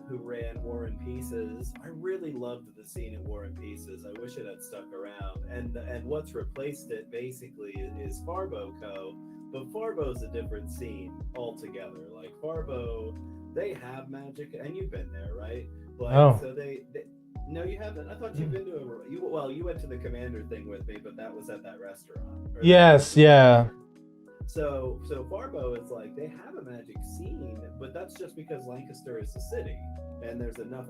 who ran War and Pieces. I really loved the scene at War and Pieces. I wish it had stuck around. And what's replaced it basically is Farbo Co. But Farbo's a different scene altogether. Like Farbo, they have magic, and you've been there, right? Like, Oh. So they no, you haven't. I thought you've been to you went to the Commander thing with me, but that was at that restaurant. Yes, yeah. So Farbo is like, they have a magic scene, but that's just because Lancaster is a city, and there's enough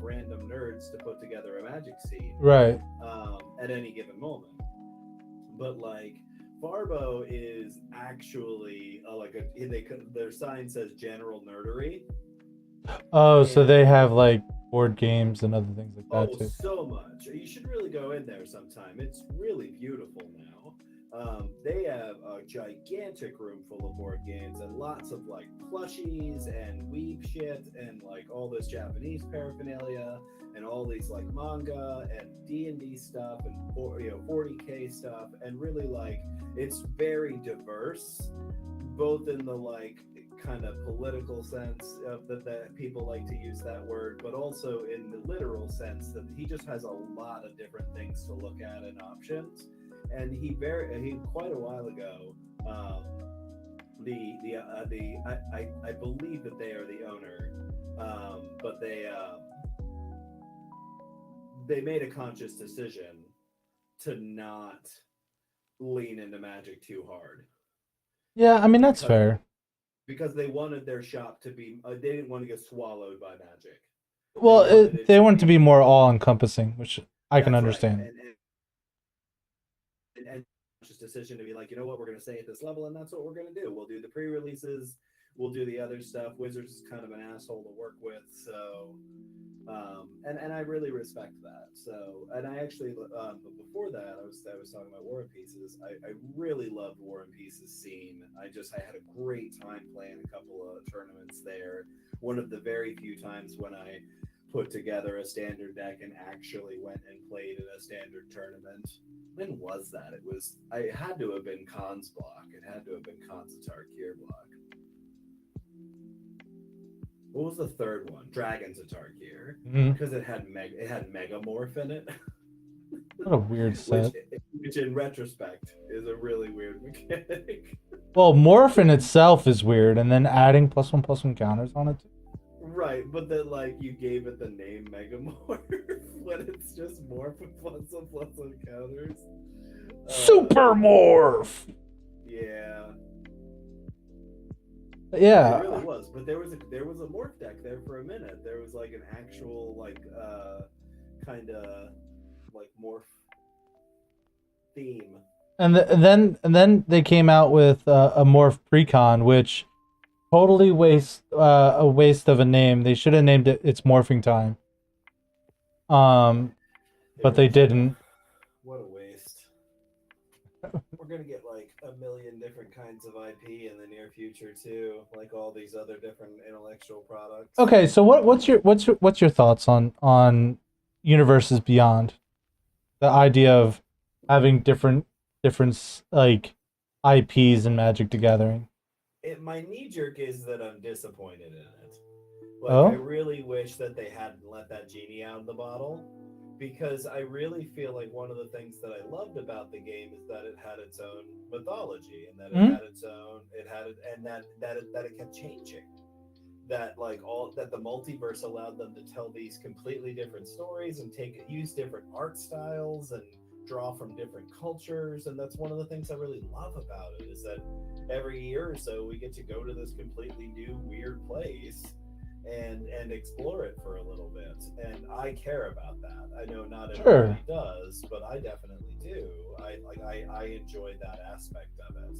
random nerds to put together a magic scene, Right. at any given moment. But like, Farbo is actually their sign says general nerdery. Oh, so they have like board games and other things like that too. So much. You should really go in there sometime. It's really beautiful now. They have a gigantic room full of board games and lots of like plushies and weeb shit and like all this Japanese paraphernalia and all these like manga and D&D stuff and 40K stuff, and really like it's very diverse, both in the like kind of political sense of that people like to use that word, but also in the literal sense that he just has a lot of different things to look at and options. And he quite a while ago, I believe that they are the owner, but they made a conscious decision to not lean into magic too hard. Yeah, I mean that's fair. Because they wanted their shop to be, they didn't want to get swallowed by magic. Well, they want it to be more all-encompassing, which I can understand. Right. And just decision to be like, you know what, we're going to stay at this level, and that's what we're going to do. We'll do the pre-releases, we'll do the other stuff. Wizards is kind of an asshole to work with, so and I really respect that. So, and I actually, but before that, I was talking about War and Pieces. I really loved War and Pieces scene. I had a great time playing a couple of tournaments there. One of the very few times when I put together a standard deck and actually went and played in a standard tournament. When was that? It had to have been Khan's block. It had to have been Khan's Tarkir block. What was the third one? Dragon's Tarkir. Because it had Megamorph in it. What a weird set. Which in retrospect is a really weird mechanic. Well, Morph in itself is weird, and then adding +1/+1 counters on it. Right, but then like you gave it the name Megamorph when it's just Morph with +1/+1 counters. Super Morph! Yeah. Yeah. It really was, but there was a morph deck there for a minute. There was like an actual like kind of like morph theme. And then they came out with a Morph Precon, which totally a waste of a name. They should have named it It's Morphing Time. But they didn't. What a waste. We're gonna get like a million different kinds of IP in the near future too, like all these other different intellectual products. Okay, so what's your thoughts on Universes Beyond? The idea of having different like IPs in Magic the Gathering. My knee jerk is that I'm disappointed in it. Like, Oh? I really wish that they hadn't let that genie out of the bottle, because I really feel like one of the things that I loved about the game is that it had its own mythology, and that it Mhm. had its own, and that it kept changing. That like all that the multiverse allowed them to tell these completely different stories and use different art styles and draw from different cultures. And that's one of the things I really love about it, is that every year or so we get to go to this completely new weird place and explore it for a little bit. And I care about that. I know not Sure. everybody does, but I definitely do. I enjoy that aspect of it.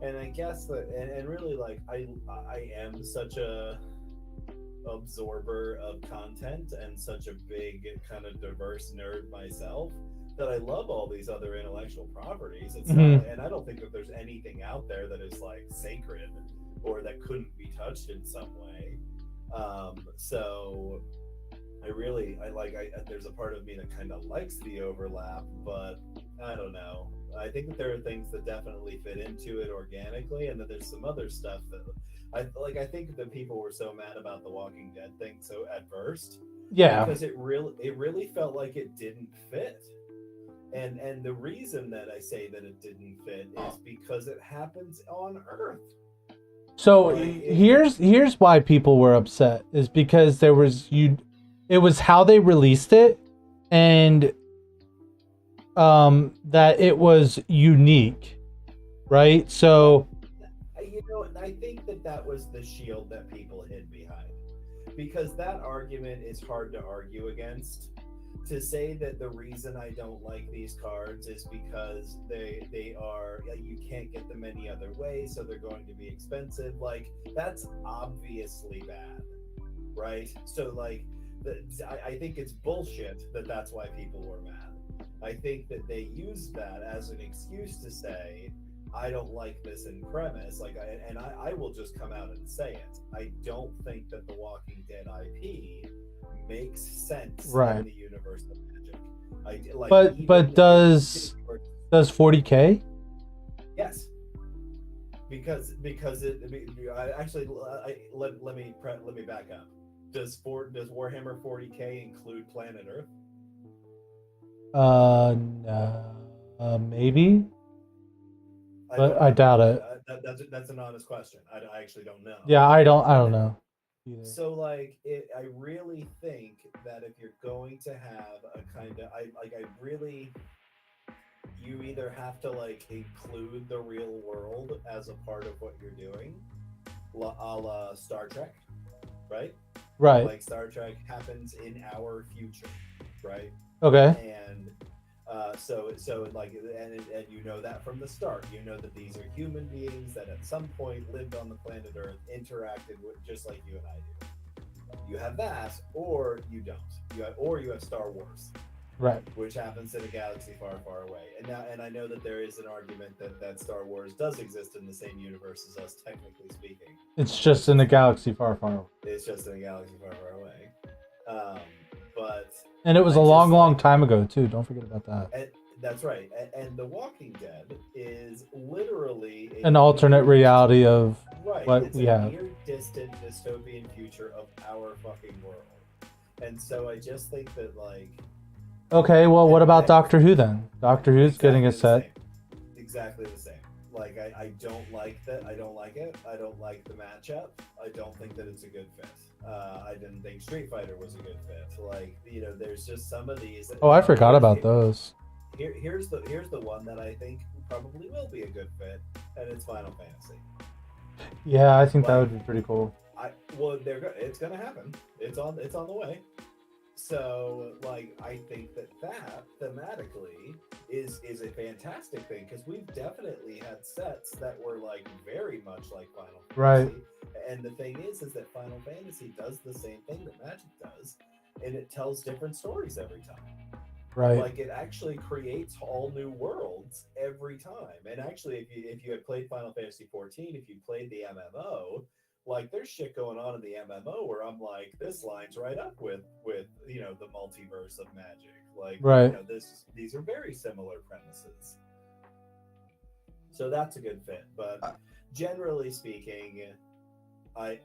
And I guess that, and really, like, I am such a absorber of content and such a big kind of diverse nerd myself, that I love all these other intellectual properties. It's not, and I don't think that there's anything out there that is like sacred or that couldn't be touched in some way. So there's a part of me that kind of likes the overlap, but I don't know. I think that there are things that definitely fit into it organically, and that there's some other stuff that I think that people were so mad about the Walking Dead thing so at first, Yeah. because it really felt like it didn't fit. And the reason that I say that it didn't fit is because it happens on Earth. So Like, here's why people were upset, is because it was how they released it, and that it was unique, right? So I think that was the shield that people hid behind, because that argument is hard to argue against. To say that the reason I don't like these cards is because they are, you can't get them any other way, so they're going to be expensive. Like, that's obviously bad, right? So like, I think it's bullshit that that's why people were mad. I think that they used that as an excuse to say, I don't like this in premise. Like, I will just come out and say it. I don't think that the Walking Dead IP makes sense Right. in the universe of Magic. But does 40K? Yes. Because let me back up. Does Warhammer 40K include Planet Earth? No, maybe, but I doubt it. That's an honest question. I actually don't know. Yeah, I don't know either. So like, I really think that if you're going to have a kind of, you either have to like include the real world as a part of what you're doing, a la Star Trek, right? Right. Like, Star Trek happens in our future, right? Okay. And so like, and you know that from the start. You know that these are human beings that at some point lived on the planet Earth, interacted with just like you and I do. You have that, or you don't. You have Star Wars, Right. which happens in a galaxy far, far away. And I know that there is an argument that Star Wars does exist in the same universe as us, technically speaking. It's just in a galaxy far, far away. It's just in a galaxy far, far away. But And it was a long time ago too. Don't forget about that. That's right. And The Walking Dead is literally An alternate reality of what it's we a have. near distant dystopian future of our fucking world. And so I just think that, like, Okay, well, what about Doctor Who then? Doctor Who's getting a set. Exactly the same. Like, I don't like that. I don't like it. I don't like the matchup. I don't think that it's a good fit. I didn't think Street Fighter was a good fit. Like, there's just some of these. Oh, I forgot about those. Here's the one that I think probably will be a good fit, and it's Final Fantasy. Yeah, I think that would be pretty cool. It's gonna happen. It's on the way. So, like, I think that thematically is a fantastic thing, because we've definitely had sets that were like very much like Final Fantasy. Right. And the thing is that Final Fantasy does the same thing that Magic does, and it tells different stories every time. Right. Like, it actually creates all new worlds every time. And actually, if you had played Final Fantasy 14, if you played the MMO, like, there's shit going on in the MMO where I'm like, this lines right up with the multiverse of Magic. Like, right. These are very similar premises. So that's a good fit. But generally speaking, if I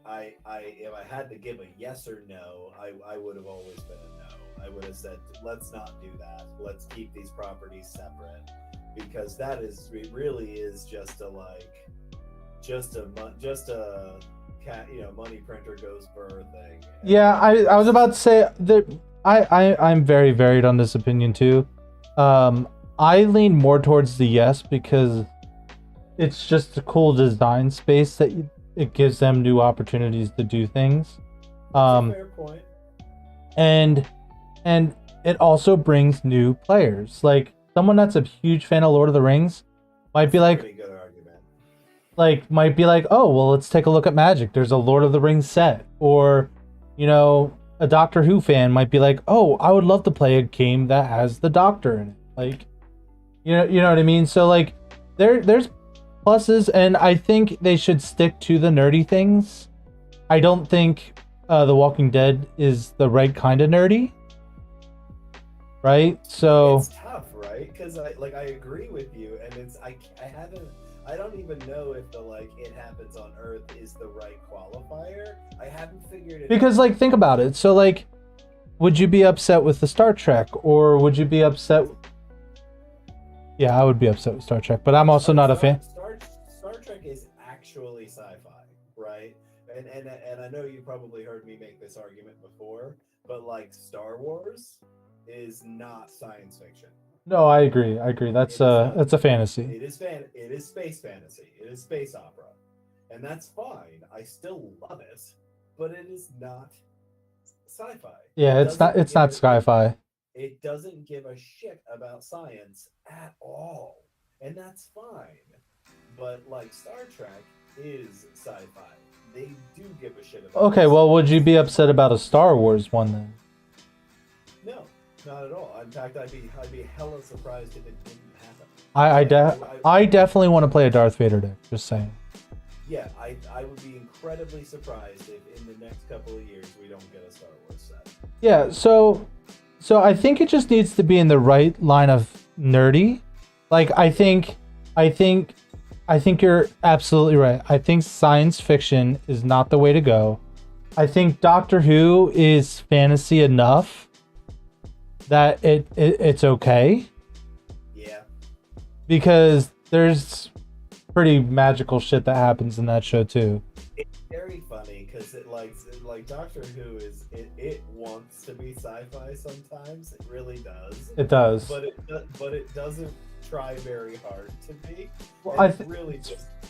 had to give a yes or no, I would have always been a no. I would have said, let's not do that. Let's keep these properties separate, because that is, it really is just a money printer goes burr thing. Yeah, I was about to say that I'm very varied on this opinion too. I lean more towards the yes because it's just a cool design space that it gives them new opportunities to do things. That's a fair point. And it also brings new players. Like someone that's a huge fan of Lord of the Rings might be like, Pretty good argument. oh, well, let's take a look at Magic. There's a Lord of the Rings set. Or, you know, a Doctor Who fan might be like, oh, I would love to play a game that has the Doctor in it. Like, you know what I mean? So like there's pluses, and I think they should stick to the nerdy things. I don't think The Walking Dead is the right kind of nerdy. Right? So It's tough, right? Because I agree with you, and I don't even know if the it happens on Earth is the right qualifier. I haven't figured it because out. like think about it. So like, would you be upset with the Star Trek, or would you be upset? Yeah, I would be upset with Star Trek, but I'm also not a fan. Star Trek is actually sci-fi, right? And I know you probably heard me make this argument before, but Star Wars is not science fiction. No, I agree. That's a fantasy. It is space fantasy. It is space opera, and that's fine. I still love it, but it is not sci-fi. Yeah, it's not sci-fi. It doesn't give a shit about science at all, and that's fine. But Star Trek is sci-fi. They do give a shit about. Okay, well, would you be upset about a Star Wars one then? No, not at all. In fact, I'd be hella surprised if it didn't happen. I definitely want to play a Darth Vader deck. Just saying. Yeah, I would be incredibly surprised if in the next couple of years we don't get a Star Wars set. Yeah, so I think it just needs to be in the right line of nerdy. Like I think you're absolutely right. I think science fiction is not the way to go. I think Doctor Who is fantasy enough that it's okay. Yeah. Because there's pretty magical shit that happens in that show too. It's very funny because it Doctor Who it wants to be sci-fi sometimes. It really does. It does. But it doesn't try very hard to be. Well,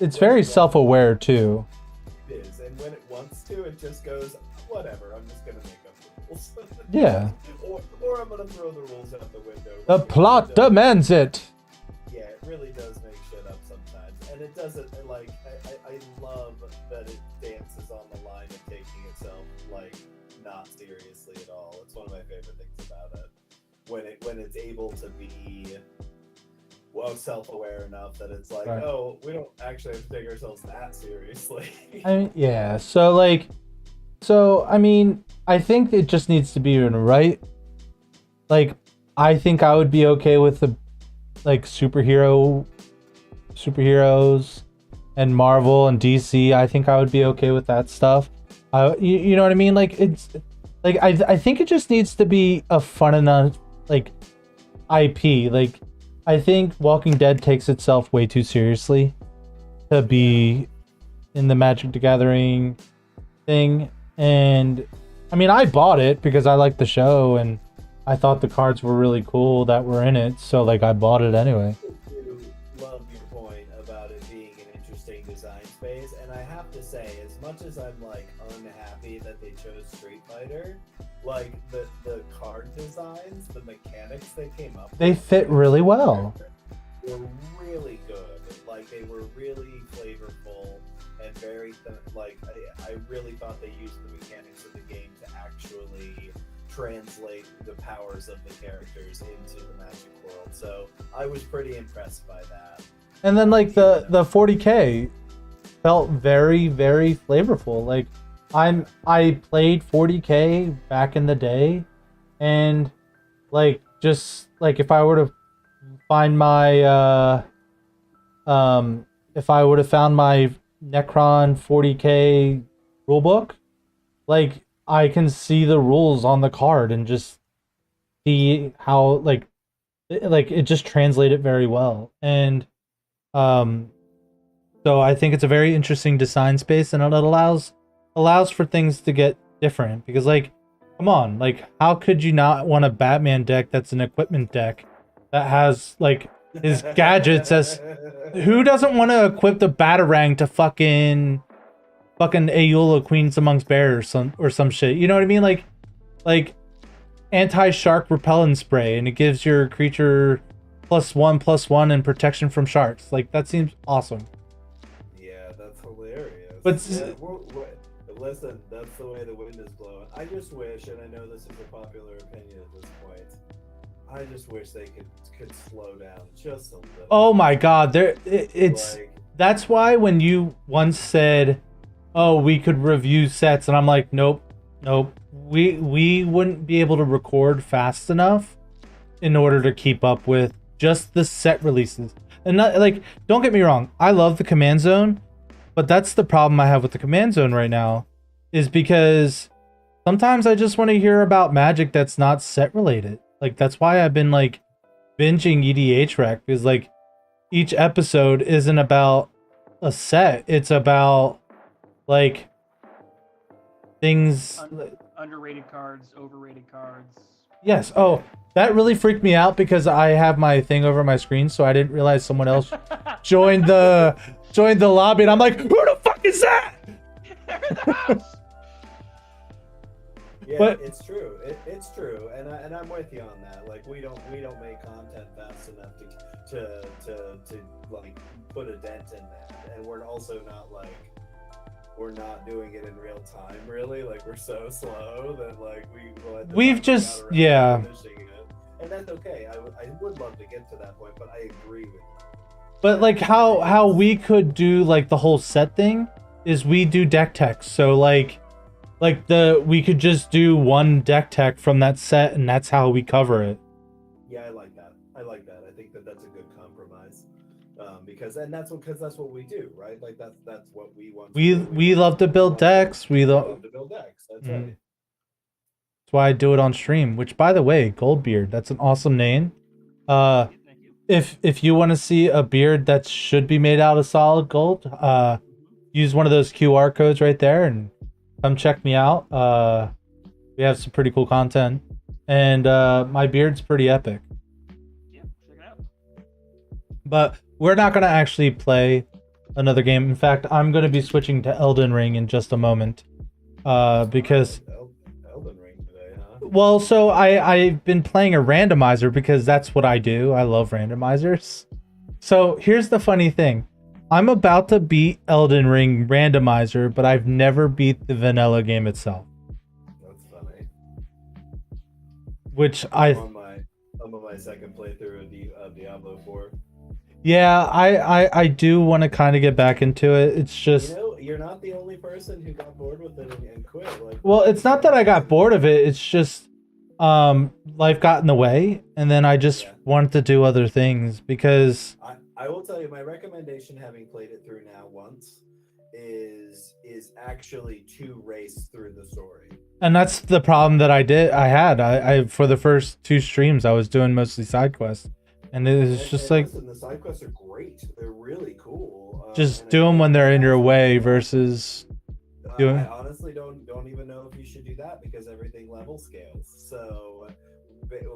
it's very self-aware too. It is, and when it wants to, it just goes, whatever. I'm just gonna make up the rules. Yeah. or I'm gonna throw the rules out the window. The plot demands it. Yeah, it really does make shit up sometimes, and it doesn't. I love that it dances on the line of taking itself not seriously at all. It's one of my favorite things about it. When it's able to be self-aware enough that it's right. Oh, we don't actually have to take ourselves that seriously. I mean, yeah. So I mean, I think it just needs to be in right. I think I would be okay with the superheroes and Marvel and DC. I think I would be okay with that stuff. You know what I mean? I think it just needs to be a fun enough IP. I think Walking Dead takes itself way too seriously to be in the Magic the Gathering thing. And I mean, I bought it because I liked the show and I thought the cards were really cool that were in it. So I bought it anyway. I do love your point about it being an interesting design space. And I have to say, as much as I'm unhappy that they chose Street Fighter, the card designs, the mechanics they came up with, they fit really well. Were really good. They were really flavorful and very I really thought they used the mechanics of the game to actually translate the powers of the characters into the Magic world. So I was pretty impressed by that. And then the 40K felt very, very flavorful. I played 40K back in the day, and if I were to find my if I would have found my Necron 40k rulebook, like I can see the rules on the card and just see how like it just translated very well. And um so I think it's a very interesting design space, and it allows for things to get different, because like come on, like how could you not want a Batman deck that's an equipment deck that has like his gadgets as who doesn't want to equip the Batarang to fucking Aeola Queens Amongst Bears or some shit? You know what I mean? Like anti-shark repellent spray, and it gives your creature +1/+1 and protection from sharks. Like that seems awesome. Yeah, that's hilarious. But yeah, listen, that's the way the wind is blowing. I just wish, and I know this is a popular opinion at this point, I just wish they could slow down just a little. Oh my god, it's like, that's why when you once said, "Oh, we could review sets," and I'm like, "Nope, nope. We wouldn't be able to record fast enough in order to keep up with just the set releases." And not, like, don't get me wrong, I love the Command Zone, but that's the problem I have with the Command Zone right now, is because sometimes I just want to hear about Magic that's not set related. Like that's why I've been like binging EDH Rec, because like each episode isn't about a set, it's about like things. Underrated cards, overrated cards. Yes. Oh, that really freaked me out because I have my thing over my screen, so I didn't realize someone else joined the lobby, and I'm like, who the fuck is that? They're in the house. Yeah, But- it's true. It's true, and I'm with you on that. Like we don't make content fast enough to like put a dent in that, and we're also not like we're not doing it in real time. Really, like we're so slow that like We've just finishing it. And that's okay. I would love to get to that point, but I agree with you. But like how we could do like the whole set thing is we do deck tech. So like we could just do one deck tech from that set, and that's how we cover it. Yeah, I like that. I think that's a good compromise, because that's what we do, right? Like that's what we want. We love to build decks. We love to build decks. That's right. That's why I do it on stream. Which, by the way, Goldbeard, that's an awesome name. Thank you. If you want to see a beard that should be made out of solid gold, use one of those QR codes right there and come check me out. We have some pretty cool content, and my beard's pretty epic. Yeah, check it out. But we're not gonna actually play another game. In fact, I'm gonna be switching to Elden Ring in just a moment, because. Elden Ring today, huh? Well, so I've been playing a randomizer because that's what I do. I love randomizers. So here's the funny thing. I'm about to beat Elden Ring randomizer, but I've never beat the vanilla game itself. That's funny. Which I'm on my second playthrough of Diablo 4. yeah, I do want to kind of get back into it. It's just, You know, you're not the only person who got bored with it and quit. Like, well, it's not that I got bored of it. It's just life got in the way, and then I just wanted to do other things because I will tell you, my recommendation, having played it through now once, is actually to race through the story. and that's the problem that I had. I for the first 2 streams I was doing mostly side quests, and it was just like, listen, the side quests are great. They're really cool. just and do them when they're in your way versus doing. I honestly don't even know if you should do that because everything level scales. So,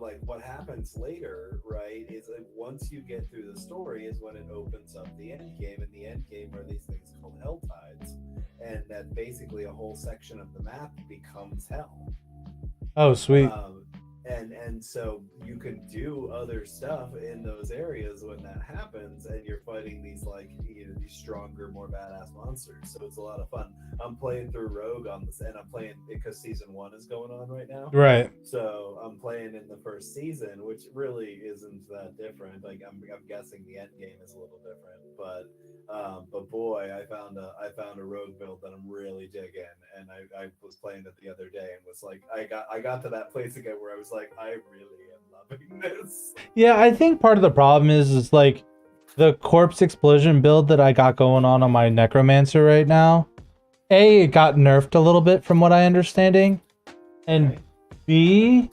like, what happens later, right? Is like once you get through the story, is when it opens up the end game, and the end game are these things called hell tides, and that basically a whole section of the map becomes hell. Oh, sweet. And so you can do other stuff in those areas when that happens, and you're fighting these these stronger, more badass monsters. So it's a lot of fun. I'm playing through Rogue on this, and I'm playing because season 1 is going on right now. Right. So I'm playing in the first season, which really isn't that different. Like I'm guessing the end game is a little different, but boy, I found a rogue build that I'm really digging, and I was playing it the other day and was like, I got to that place again where I was like, I really am loving this. Yeah, I think part of the problem is like the corpse explosion build that I got going on my necromancer right now, A, it got nerfed a little bit from what I understanding, and Okay. B,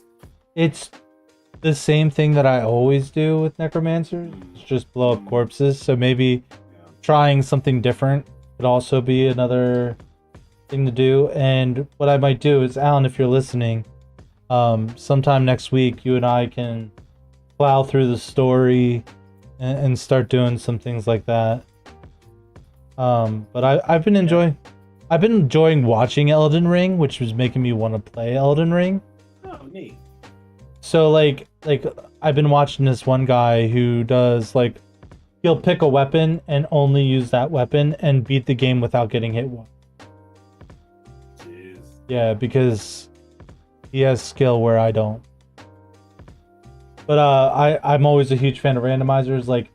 it's the same thing that I always do with necromancers. It's just blow up corpses. So maybe Yeah. trying something different could also be another thing to do. And what I might do is, Alan, if you're listening, sometime next week, you and I can plow through the story and start doing some things like that. But I've been enjoying watching Elden Ring, which was making me want to play Elden Ring. Oh, neat. So like I've been watching this one guy who does like he'll pick a weapon and only use that weapon and beat the game without getting hit once. Jeez. Yeah, because he has skill where I don't. But I'm always a huge fan of randomizers. Like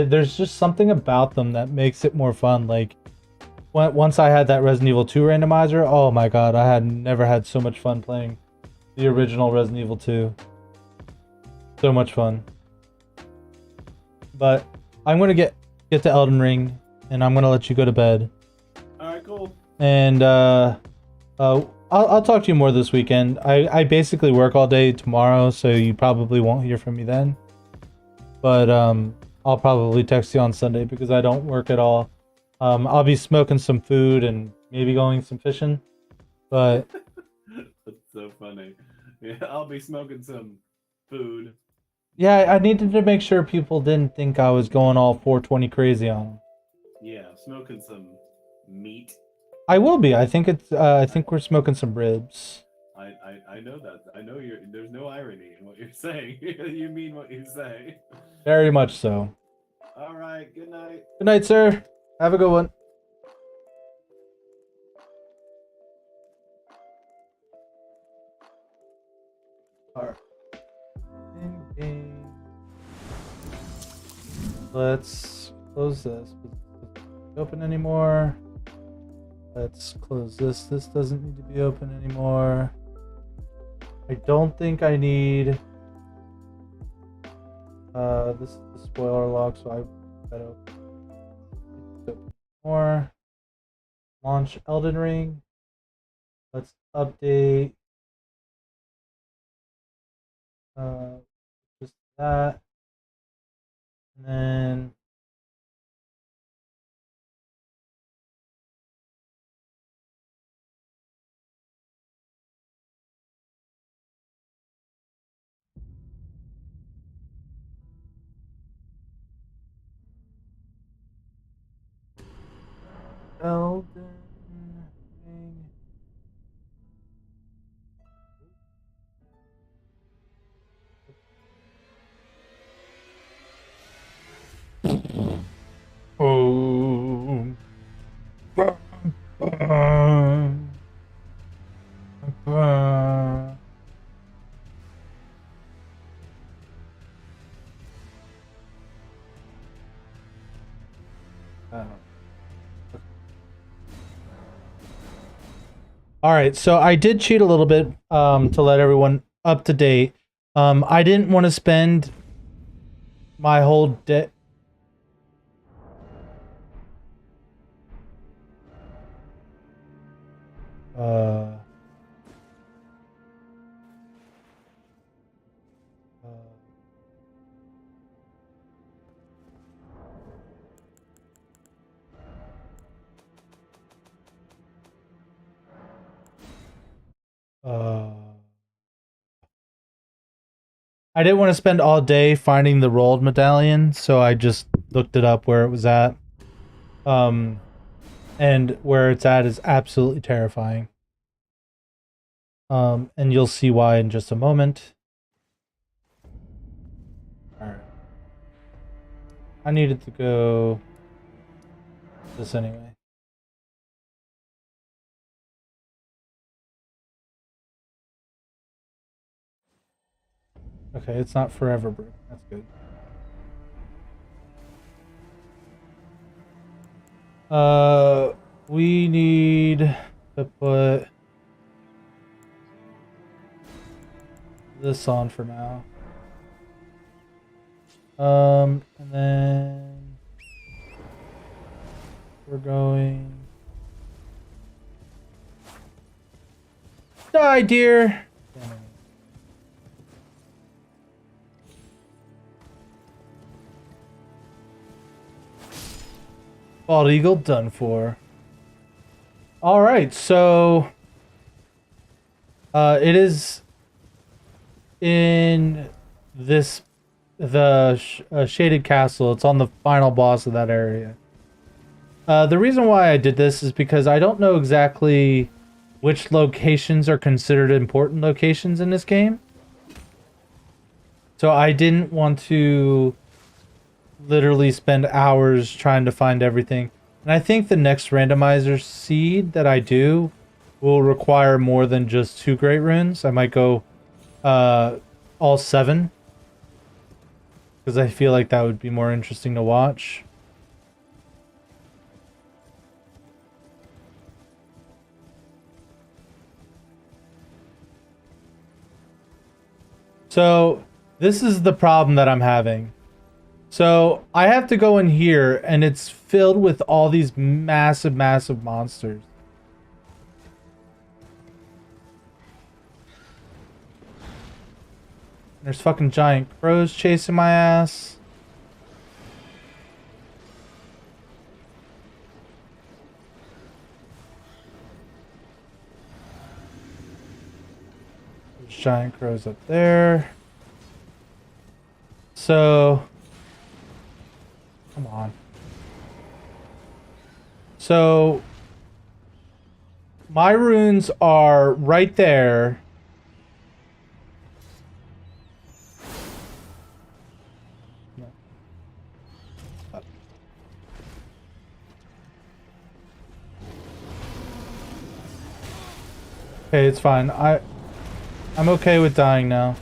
there's just something about them that makes it more fun. Like once I had that Resident Evil 2 randomizer, oh my god, I had never had so much fun playing the original Resident Evil 2. So much fun. But I'm gonna get to Elden Ring, and I'm gonna let you go to bed. All right, cool. And I'll talk to you more this weekend. I basically work all day tomorrow, so you probably won't hear from me then. But I'll probably text you on Sunday because I don't work at all. I'll be smoking some food and maybe going some fishing. But That's so funny. Yeah, I'll be smoking some food. yeah, I needed to make sure people didn't think I was going all 420 crazy on them. Yeah, smoking some meat. I will be. I think I think we're smoking some ribs. I know that. I know there's no irony in what you're saying. You mean what you say. Very much so. All right, good night. Good night, sir. Have a good one. All right. Let's close this. Doesn't open anymore. Let's close this. This doesn't need to be open anymore. I don't think I need this is the spoiler log, so I gotta open more. Launch Elden Ring. Let's update just that. And then Elden Ring. Oh. All right, so I did cheat a little bit to let everyone up to date. I didn't want to spend my whole day. Uh, uh, I didn't want to spend all day finding the rolled medallion, so I just looked it up where it was at. And where it's at is absolutely terrifying. And you'll see why in just a moment. Alright. I needed to go this anyway. Okay, it's not forever broken. That's good. We need to put this on for now. And then we're going. Die, dear. Damn it. Bald eagle done for. All right, so it is in the shaded castle. It's on the final boss of that area. The reason why I did this is because I don't know exactly which locations are considered important locations in this game. So I didn't want to literally spend hours trying to find everything. And I think the next randomizer seed that I do will require more than just 2 great runes. I might go all 7. Because I feel like that would be more interesting to watch. So this is the problem that I'm having. So I have to go in here and it's filled with all these massive, massive monsters. There's fucking giant crows chasing my ass. There's giant crows up there. So, come on. So, my runes are right there. Okay, it's fine. I'm okay with dying now.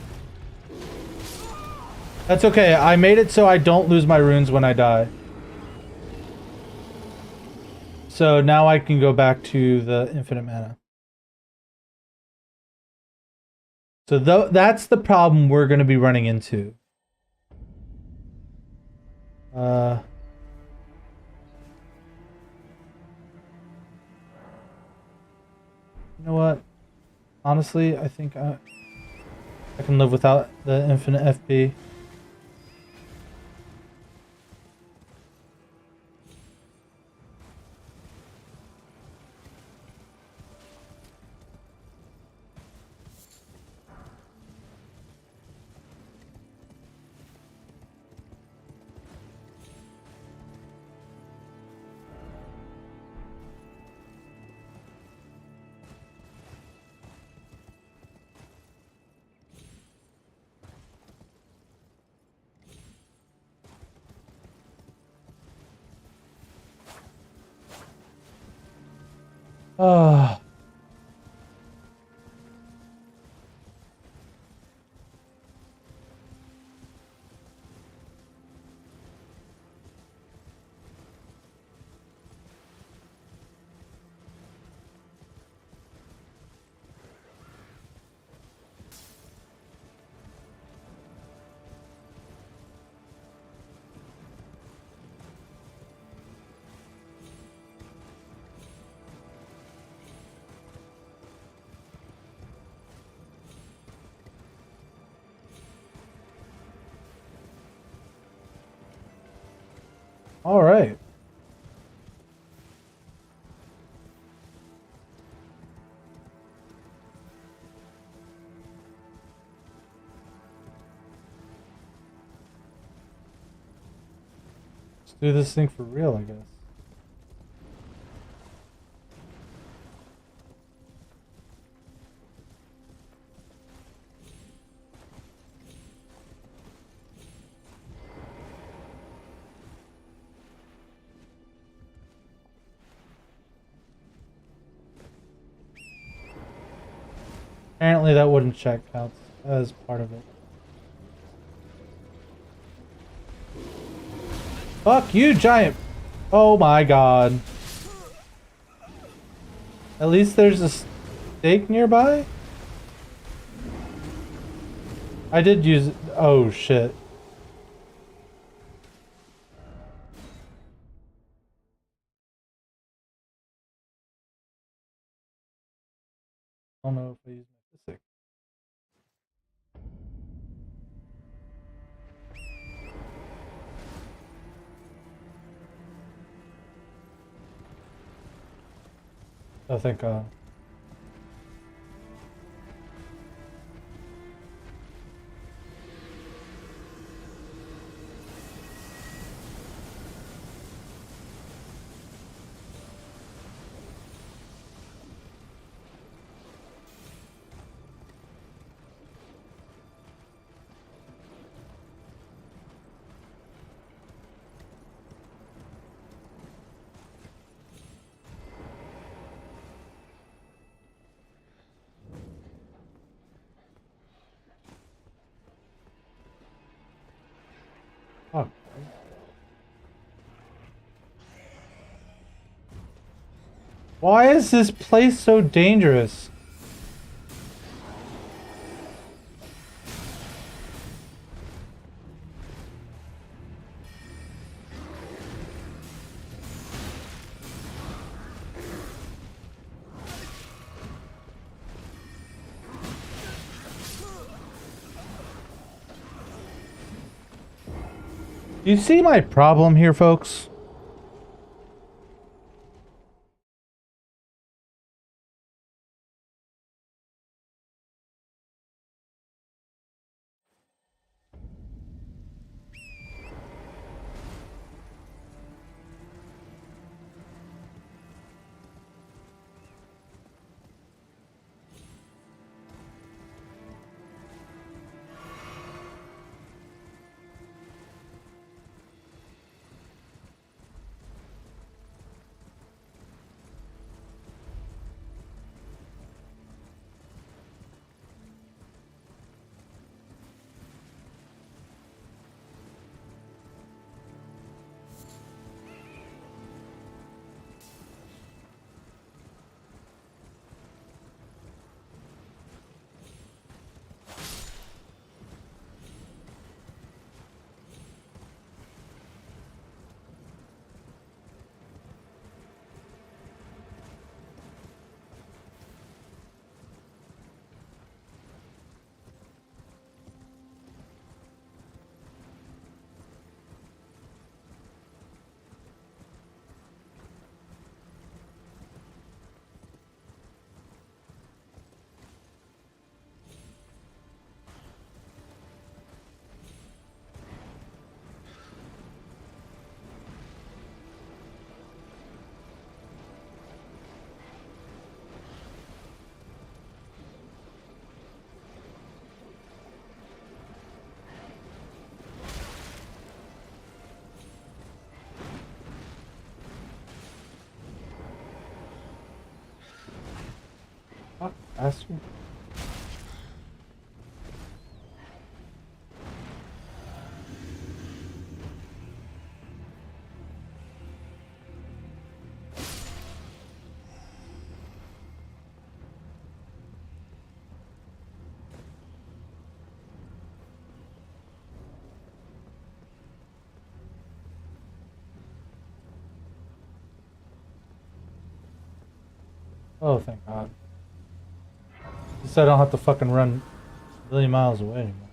That's okay. I made it so I don't lose my runes when I die. So now I can go back to the infinite mana. So that's the problem we're going to be running into. You know what? Honestly, I think I can live without the infinite FP. Ah. All right. Let's do this thing for real, I guess. Apparently that wouldn't check counts as part of it. Fuck you, giant! Oh my god. At least there's a stake nearby? I did use... Oh shit. I don't know if I use my physics. Oh, thank God. Oh. Why is this place so dangerous? Do you see my problem here, folks? Fuck, bastard. Oh, thank God. He said I don't have to fucking run a million miles away anymore.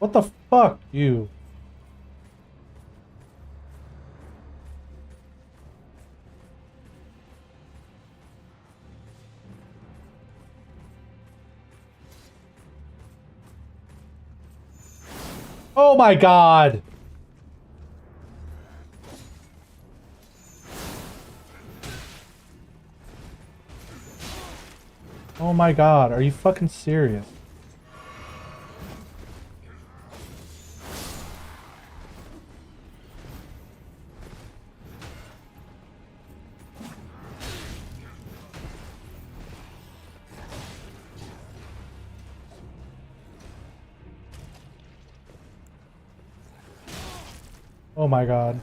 What the fuck, you? Oh my god! Oh my god, are you fucking serious? Oh my god.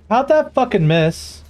How'd that fucking miss?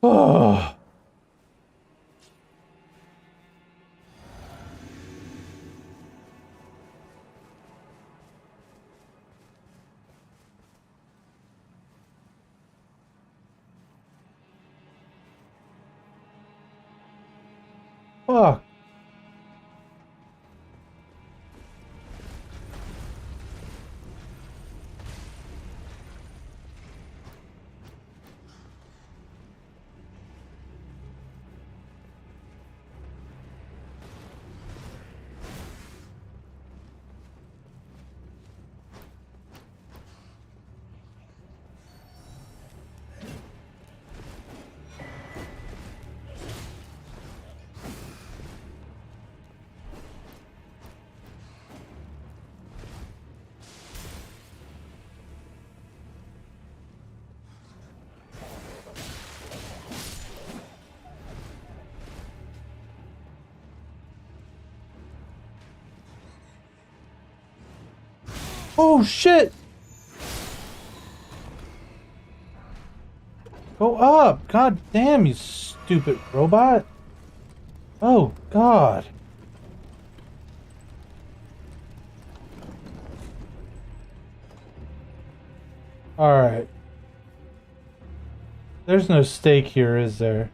Oh. Fuck. Oh shit! Go up! God damn, you stupid robot! Oh god. Alright. There's no stake here, is there?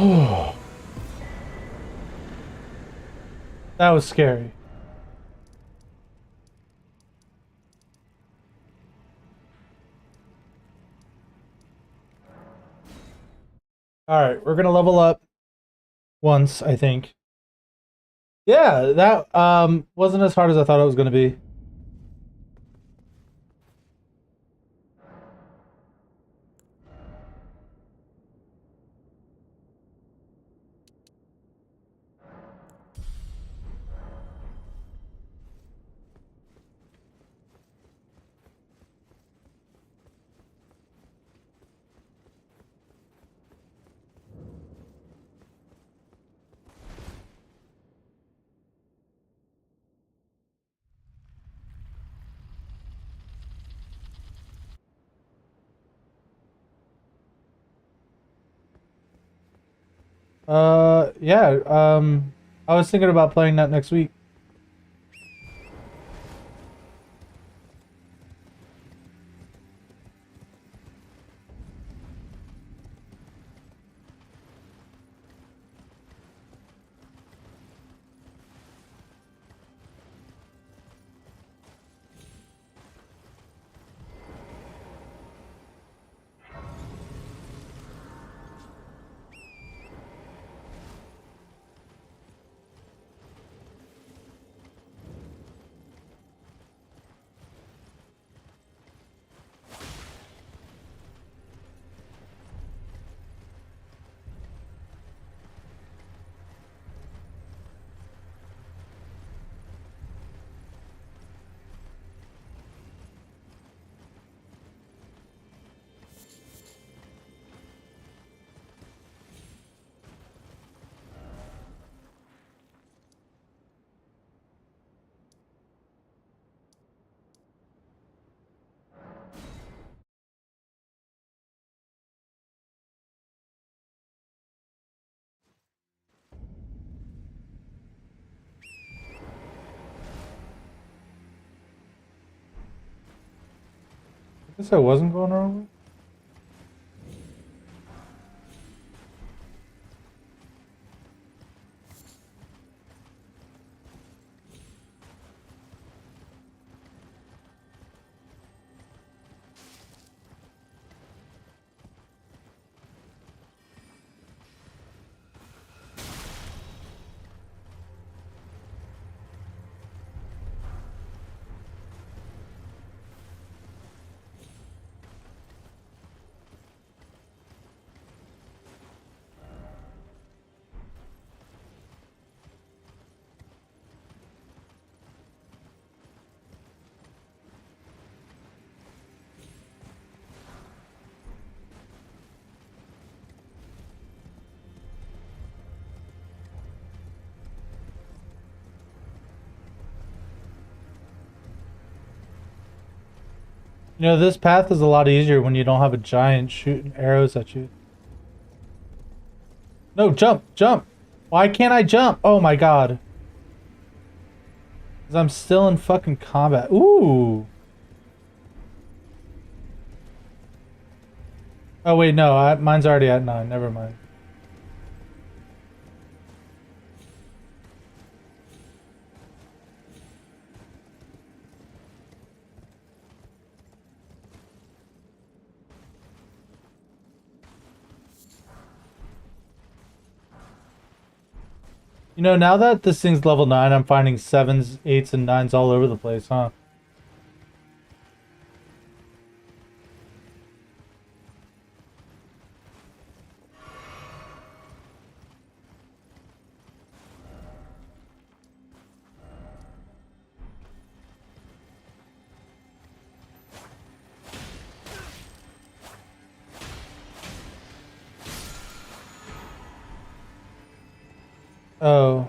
Oh. That was scary. Alright, we're gonna level up once, I think. Yeah, that wasn't as hard as I thought it was gonna be. Yeah, I was thinking about playing that next week. I guess I wasn't going wrong. You know, this path is a lot easier when you don't have a giant shooting arrows at you. No, jump, jump. Why can't I jump? Oh my god. Because I'm still in fucking combat. Ooh. Oh wait, no, mine's already at 9. Never mind. You know, now that this thing's level 9, I'm finding 7s, 8s, and 9s all over the place, huh? Oh.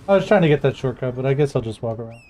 I was trying to get that shortcut, but I guess I'll just walk around.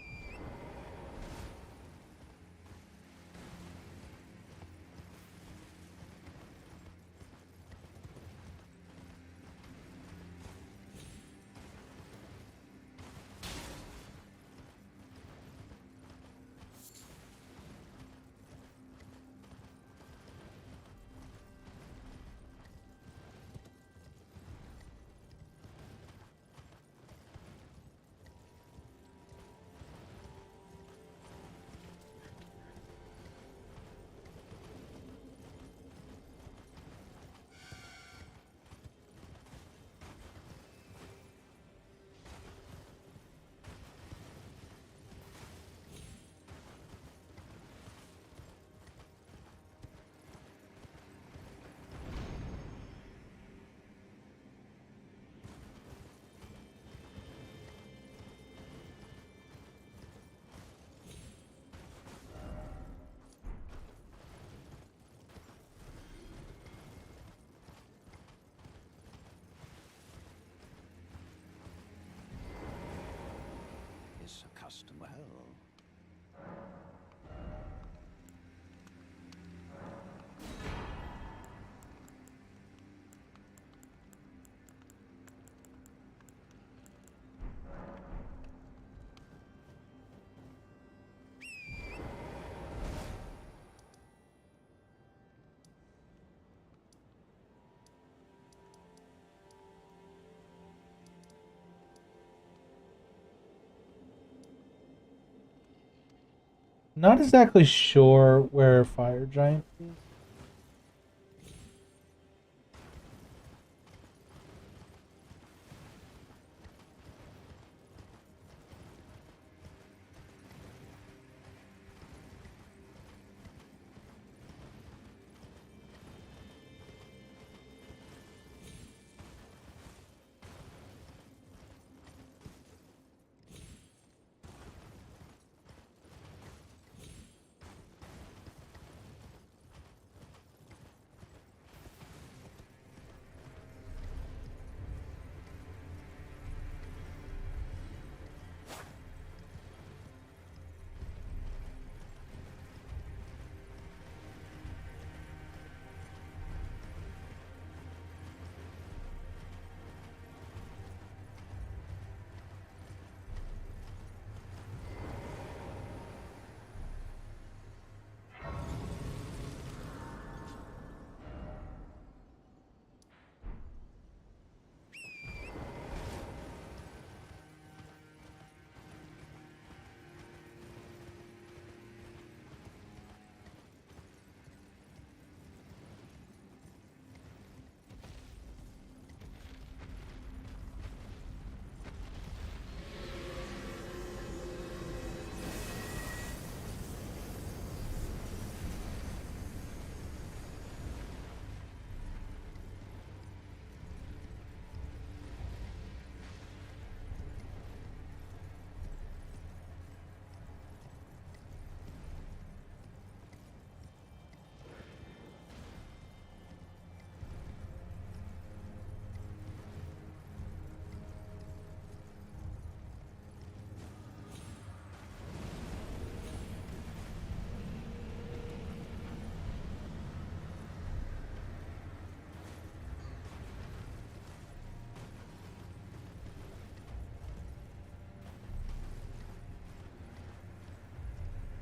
Is a custom well. Not exactly sure where Fire Giant is.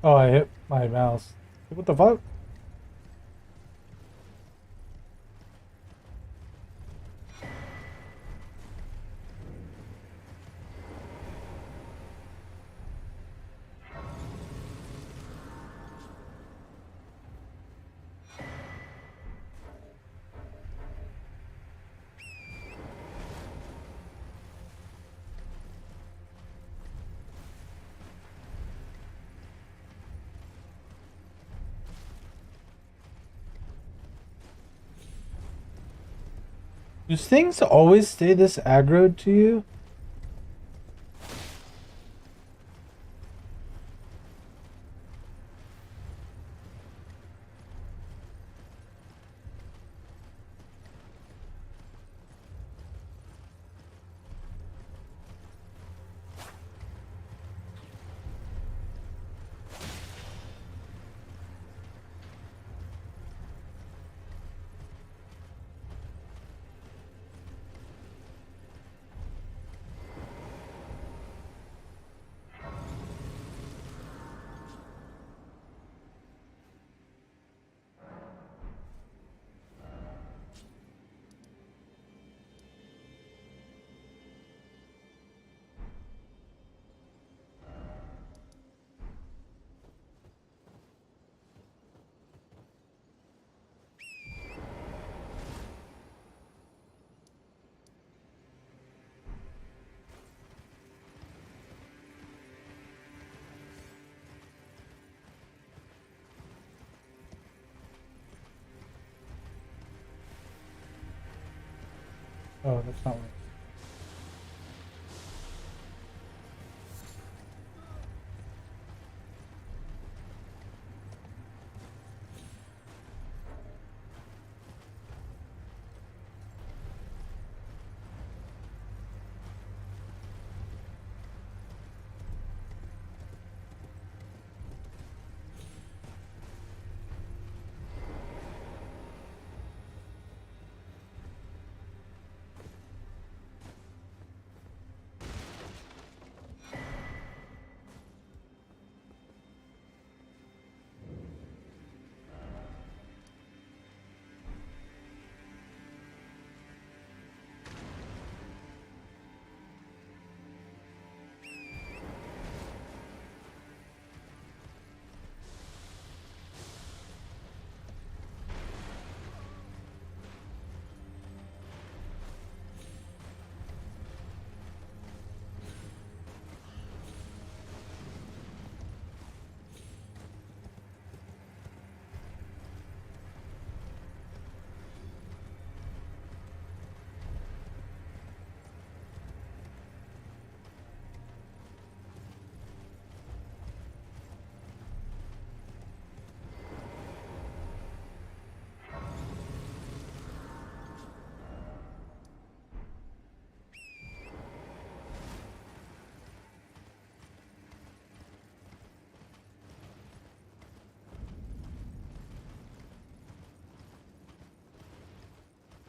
Oh, I hit my mouse. What the fuck? Do things always stay this aggroed to you? Oh, that's not right.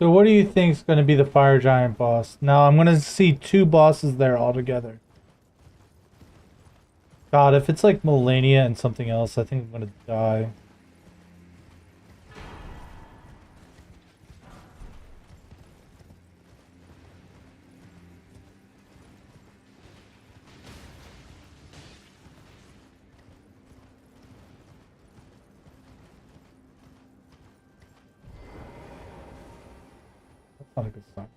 So what do you think is going to be the fire giant boss? Now I'm going to see two bosses there altogether. God, if it's like Melania and something else, I think I'm going to die. That's not a good sign.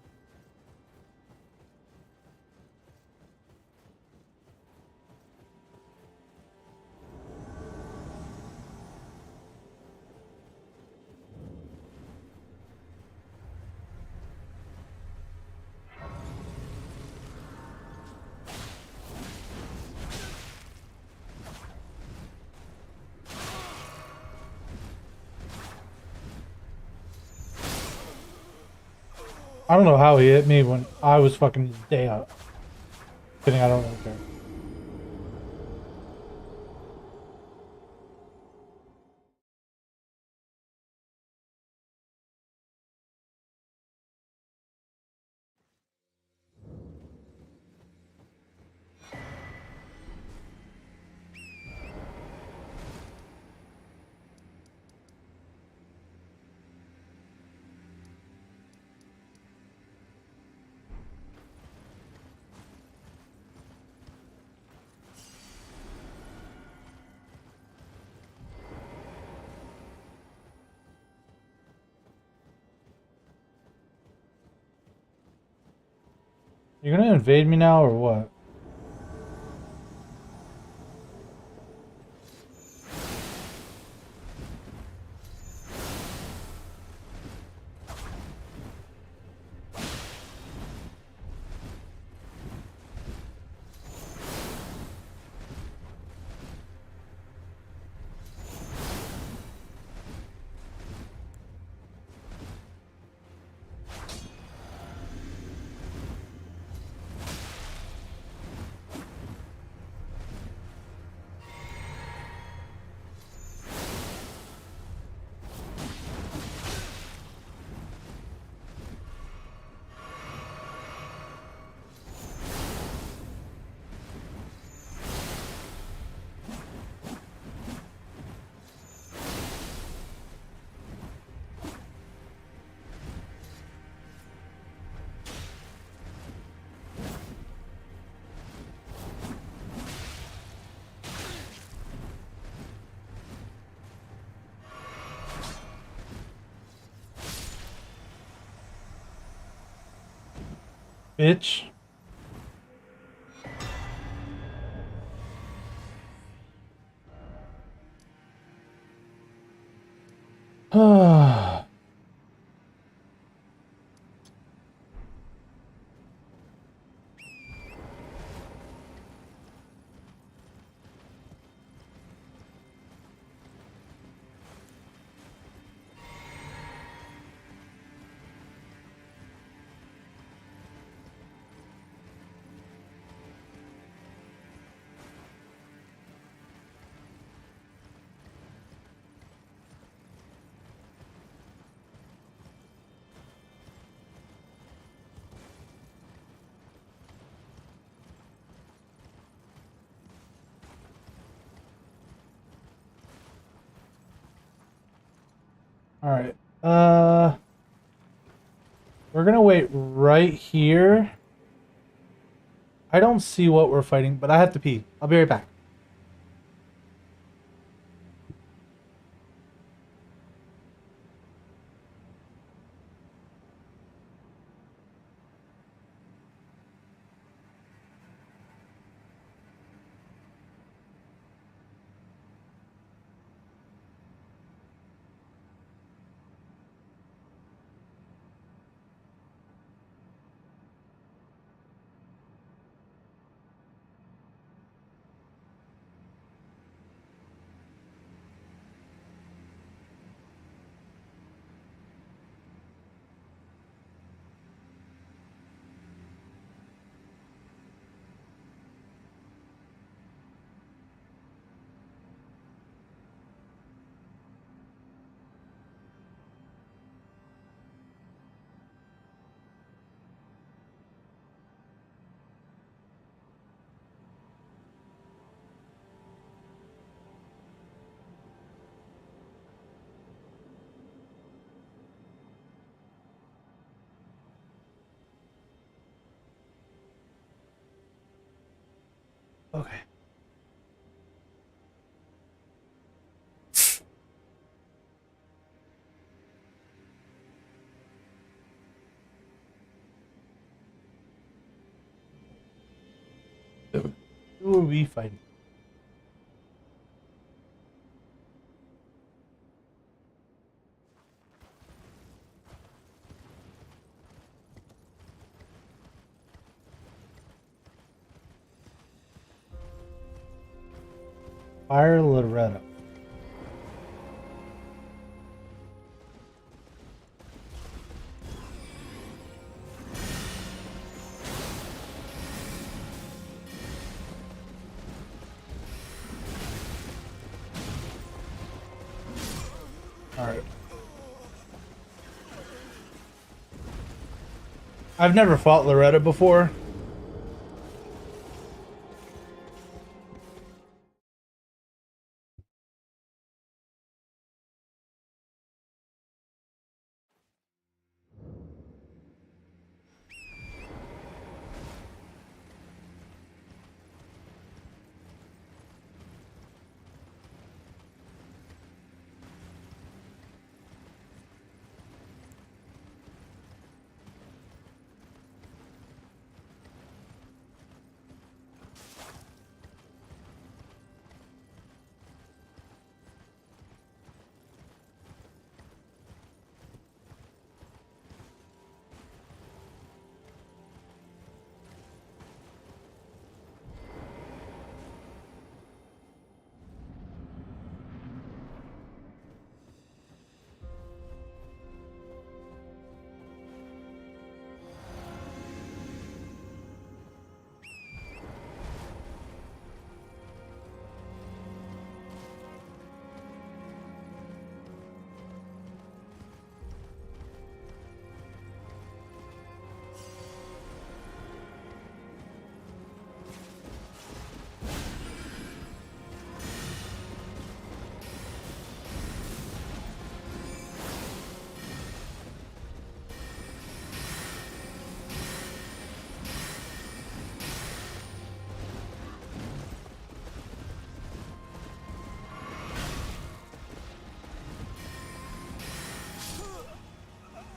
I don't know how he hit me when I was fucking day out. Kidding, I don't really care. You're gonna invade me now or what? Bitch. All right. We're gonna wait right here. I don't see what we're fighting, but I have to pee. I'll be right back. Okay. Who are we fighting? Fire Loretta. Alright. I've never fought Loretta before.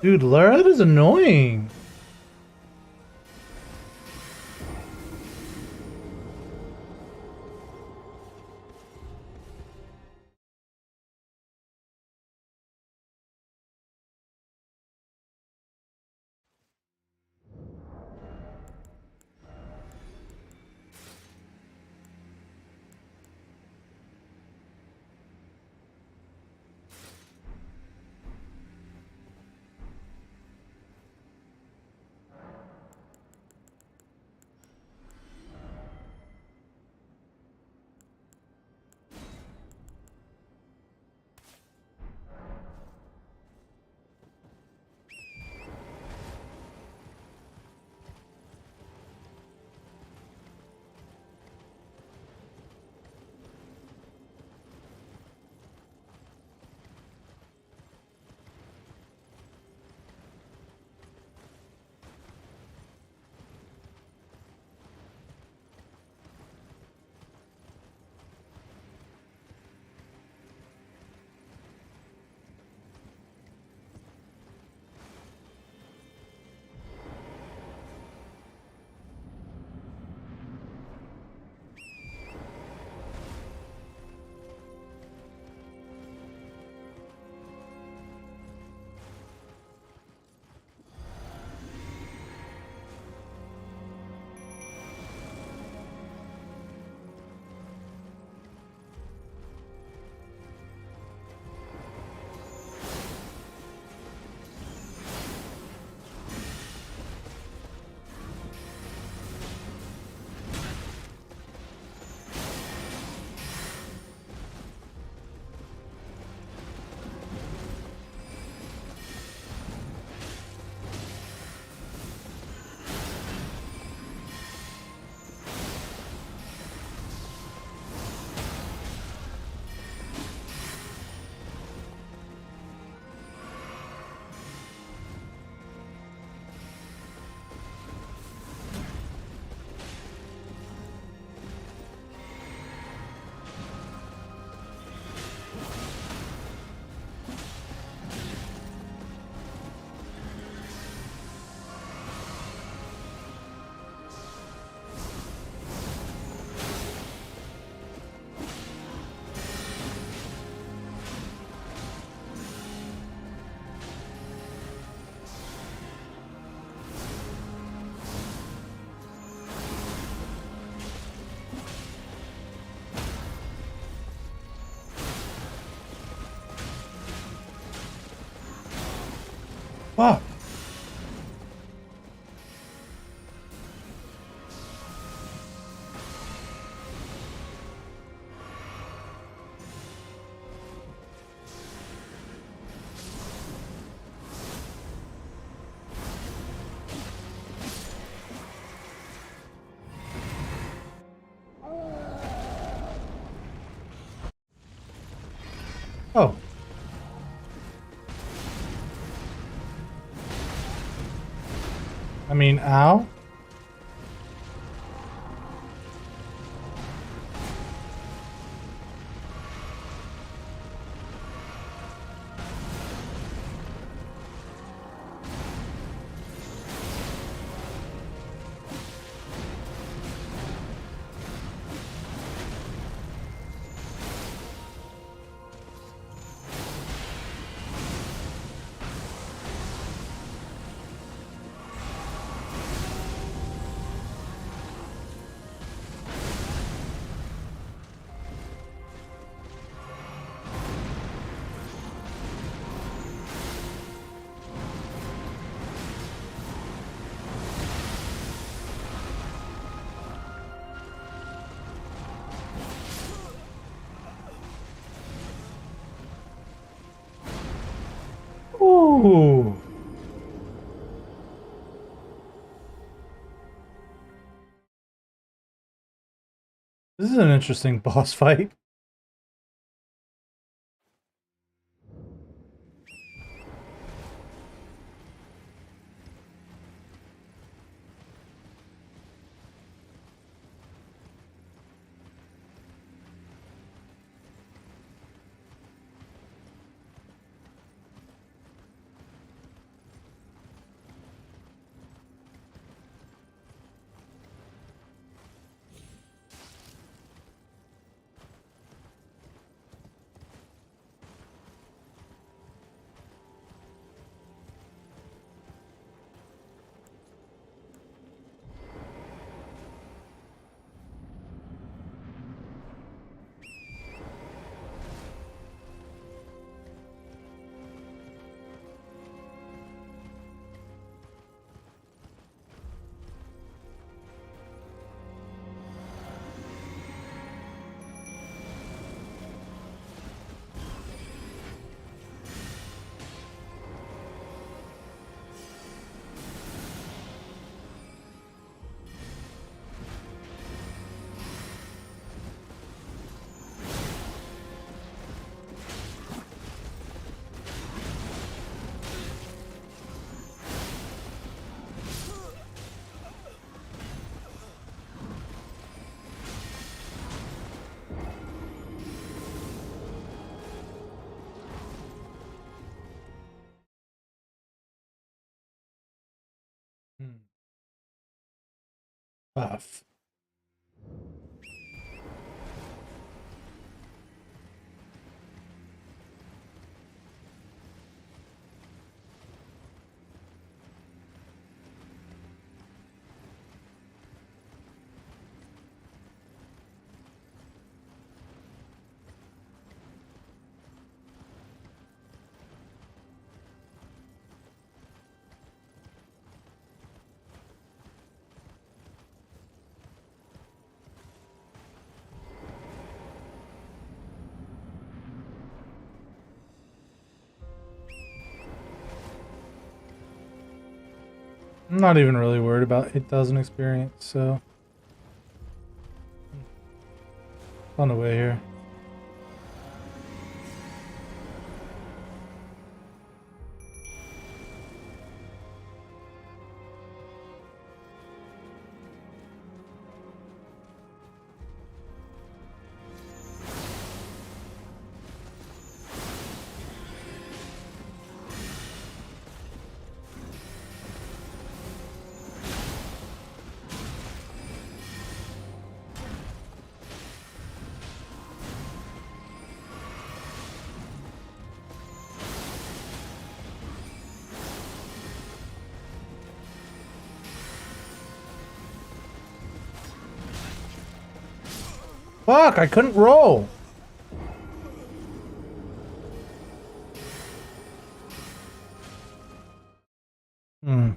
Dude, Laird is annoying. Fuck. Oh. I mean, ow. Ooh. This is an interesting boss fight. Buff. I'm not even really worried about 8,000 experience, so on the way here. Fuck, I couldn't roll. Hmm.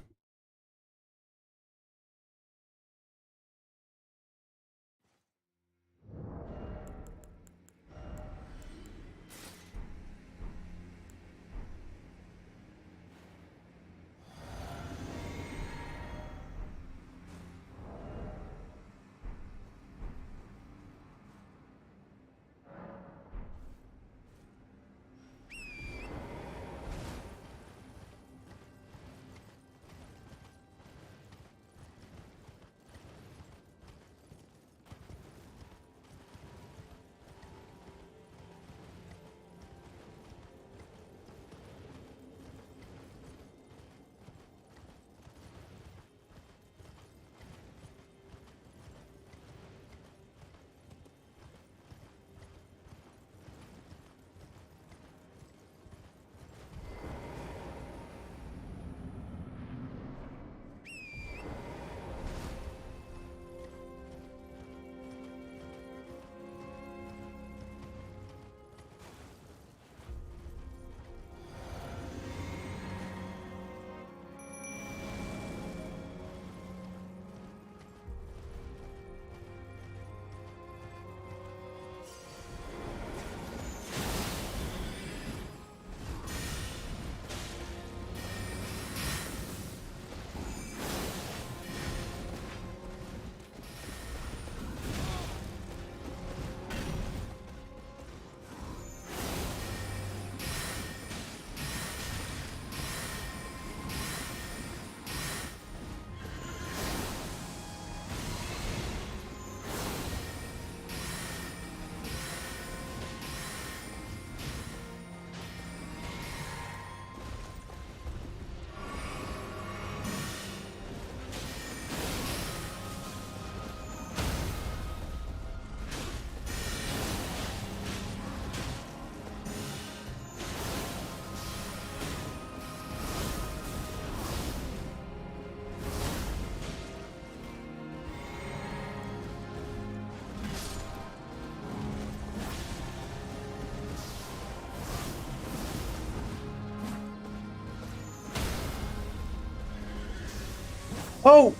Oh!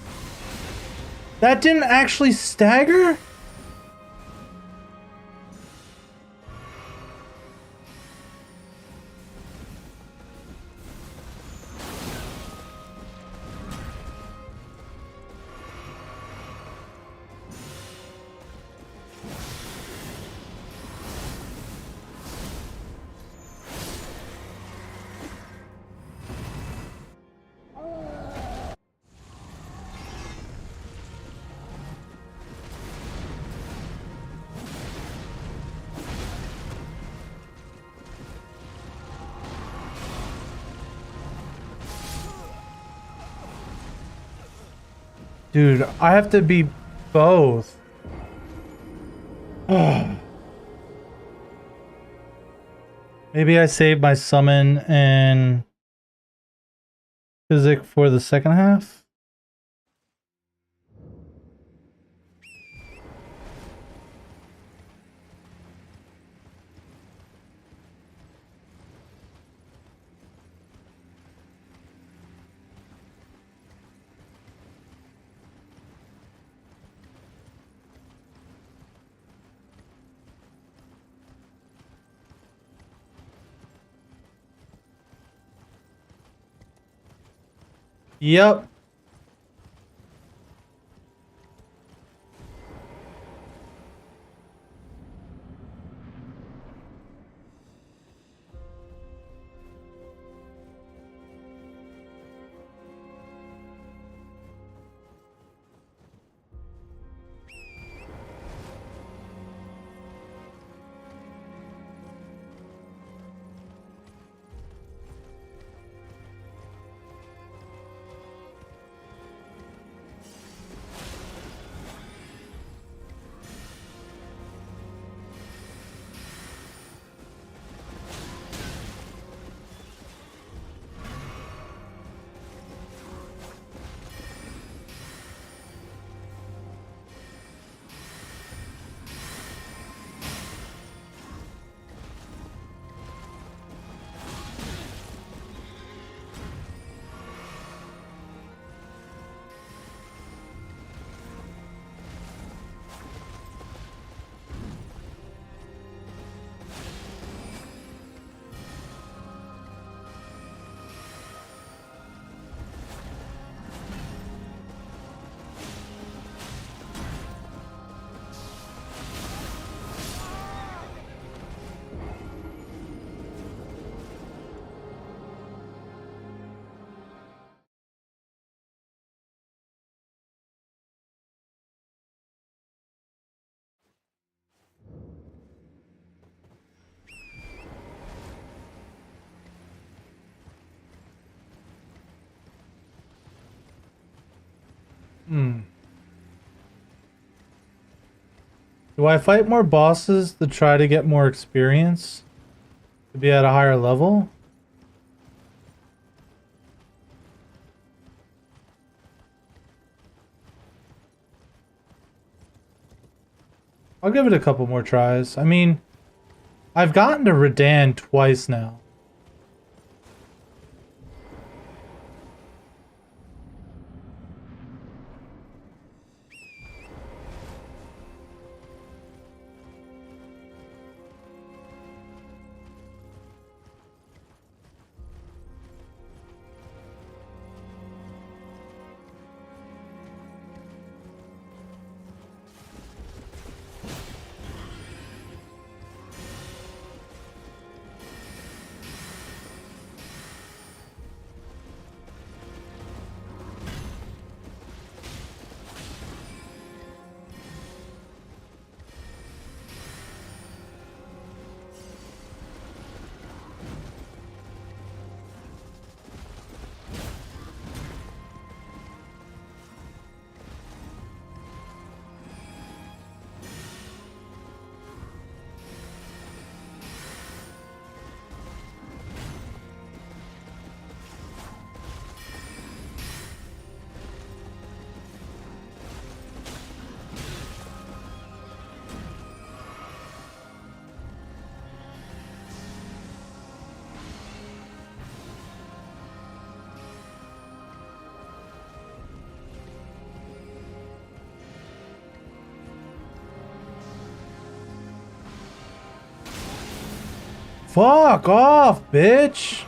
That didn't actually stagger? Dude, I have to be both. Maybe I save my summon and physic for the second half. Yep. Do I fight more bosses to try to get more experience? To be at a higher level? I'll give it a couple more tries. I mean, I've gotten to Redan twice now. Fuck off, bitch!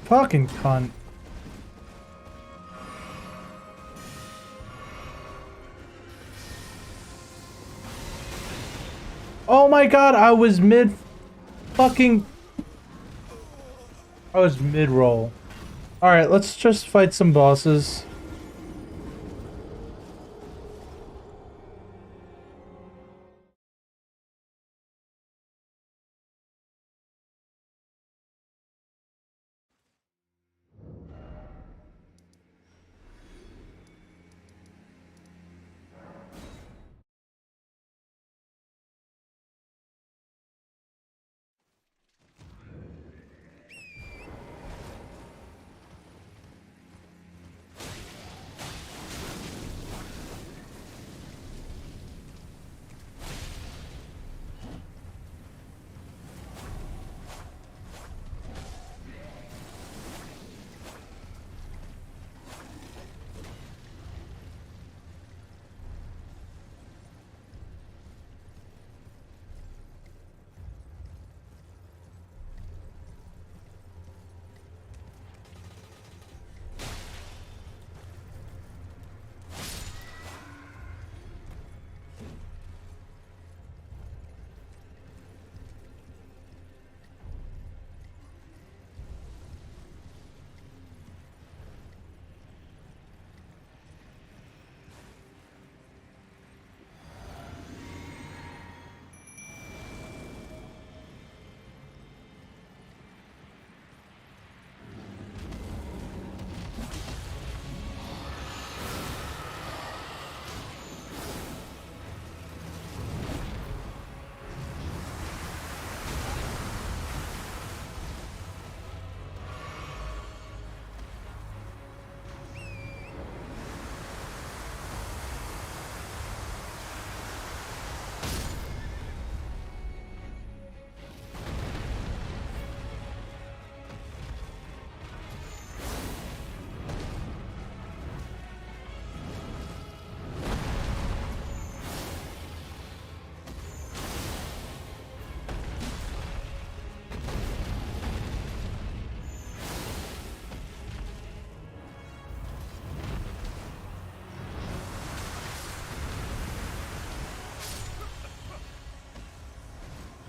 Fucking cunt. Oh my god, I was mid roll. Alright, let's just fight some bosses.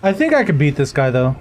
I think I could beat this guy though.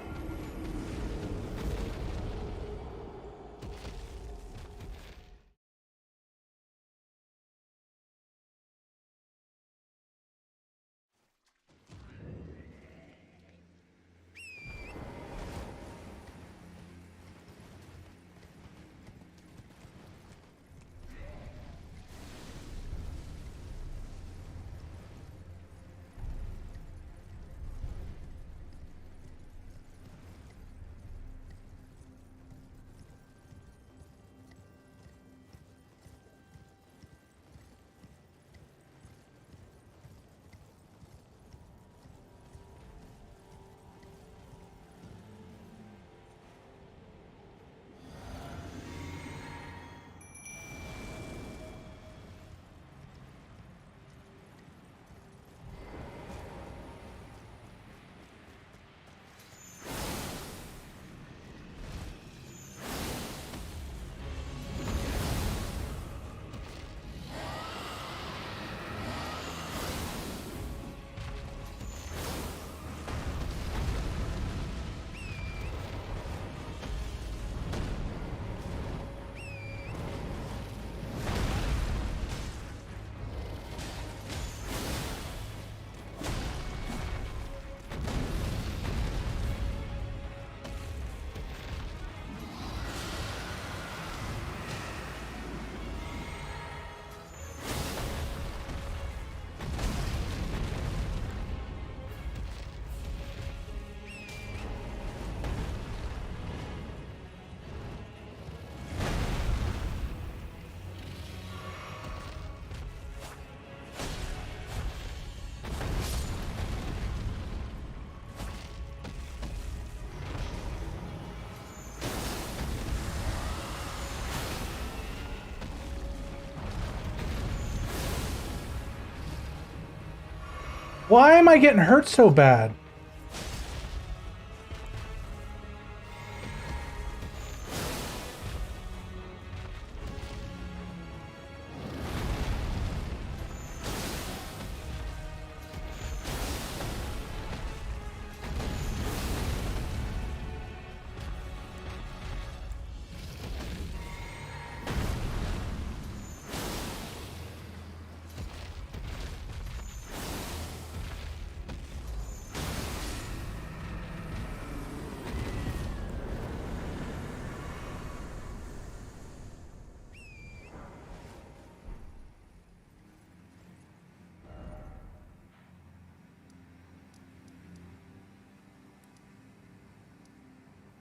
Why am I getting hurt so bad?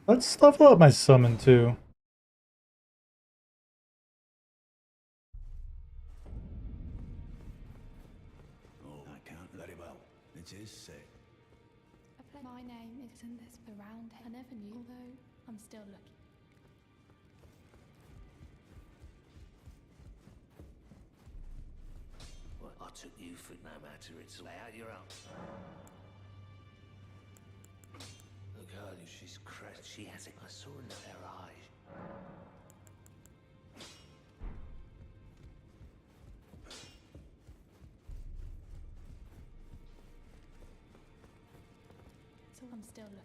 Let's level up my summon too. Oh, I can't very well. It is sick. My name isn't this around. I never knew, although I'm still looking. Well, I took you for no matter. It's lay out your own. Look, girl, she's crushed. She has it. I saw in her eyes. So I'm still looking.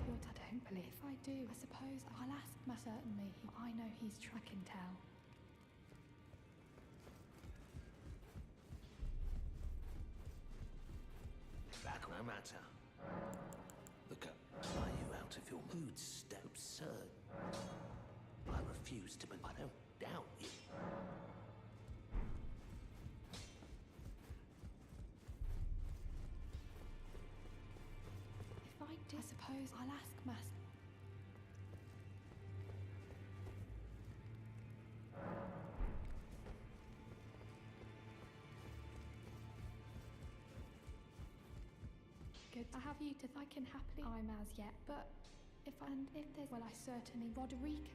What I don't believe. If I do, I suppose I'll ask my certainly. I know he's I can tell. Back no matter. Look, are you out of your mood? Step absurd. I refuse to, but I don't doubt you. If I do, I suppose I'll ask my. Good. I have you to. I can happily. I'm as yet, but if there's, well, I certainly Roderick.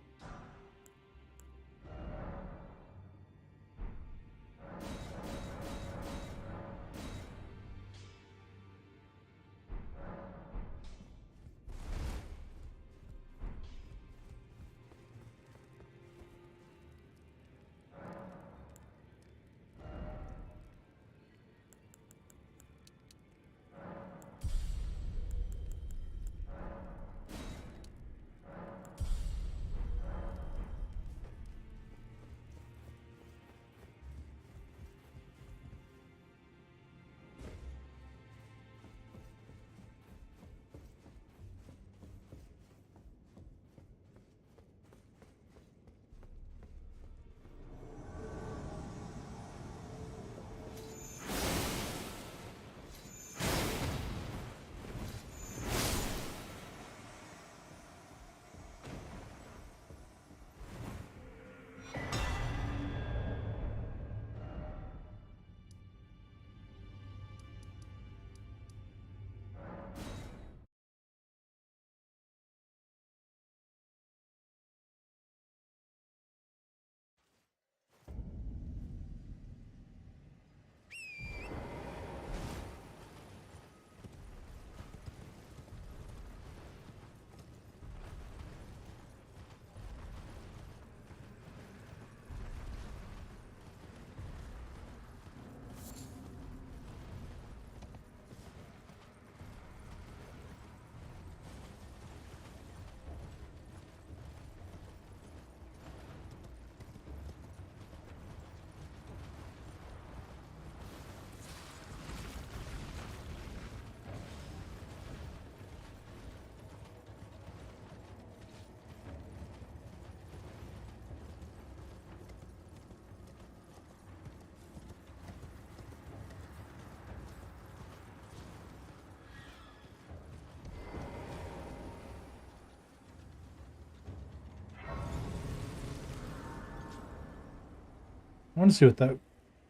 I want to see what that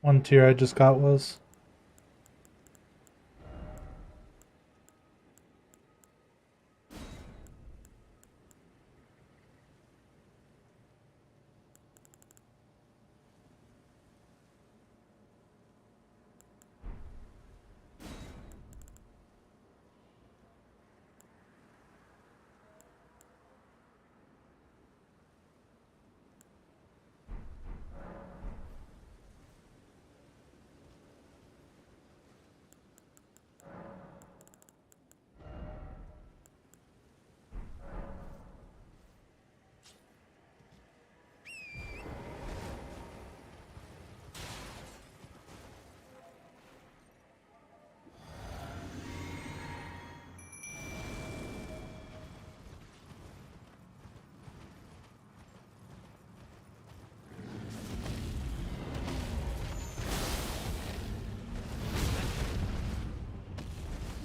one tier I just got was.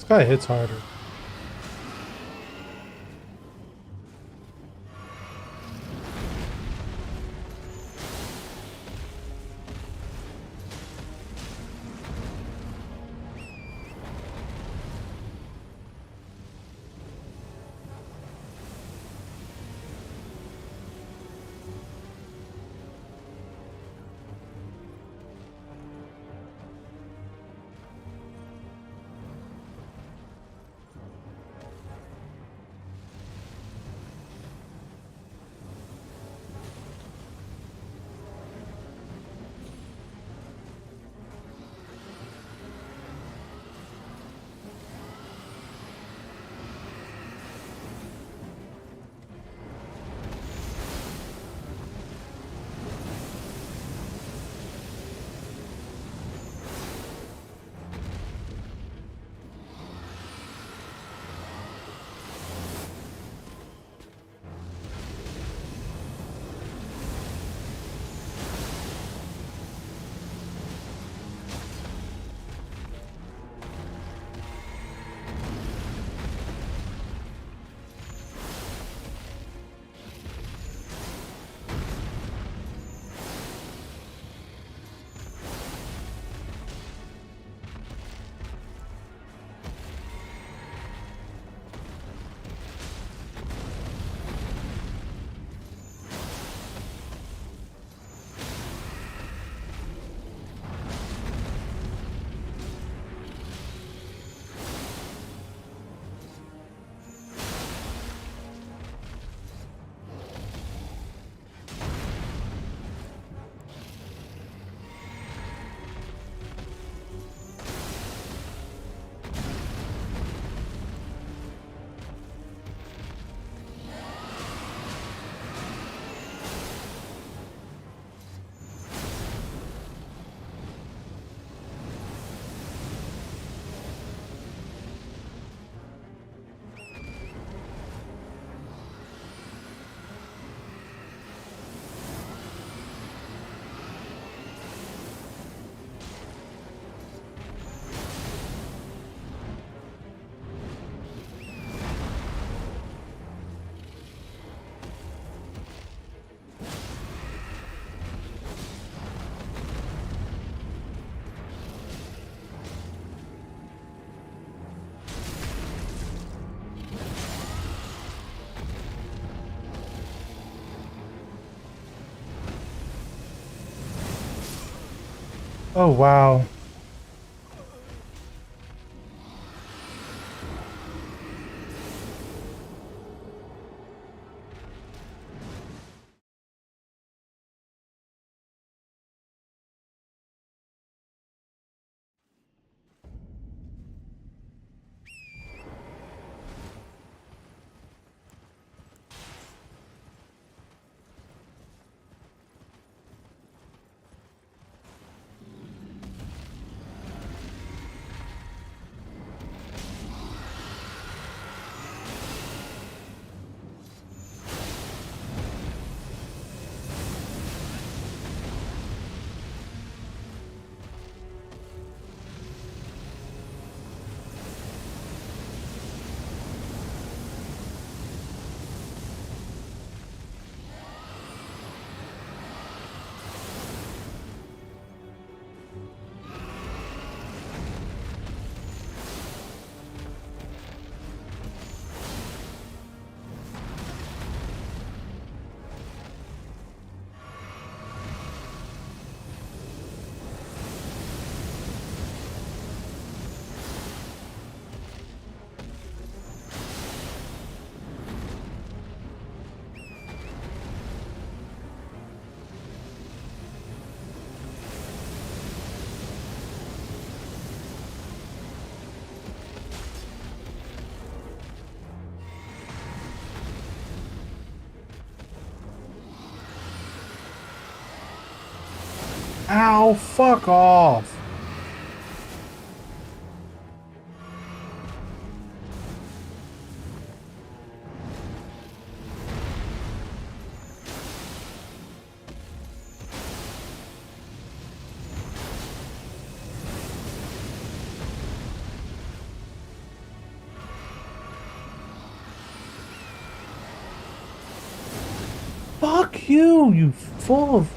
This guy hits harder. Oh, wow. Ow, fuck off. Fuck you, you full of...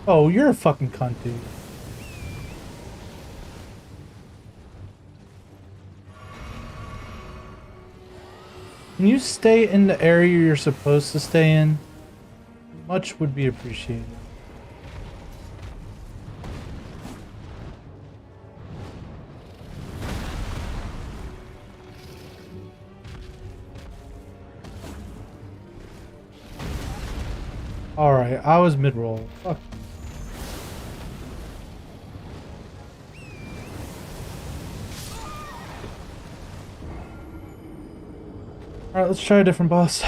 Oh, you're a fucking cunt, dude. Can you stay in the area you're supposed to stay in? Much would be appreciated. Alright, I was mid-roll. Fuck. Alright, let's try a different boss.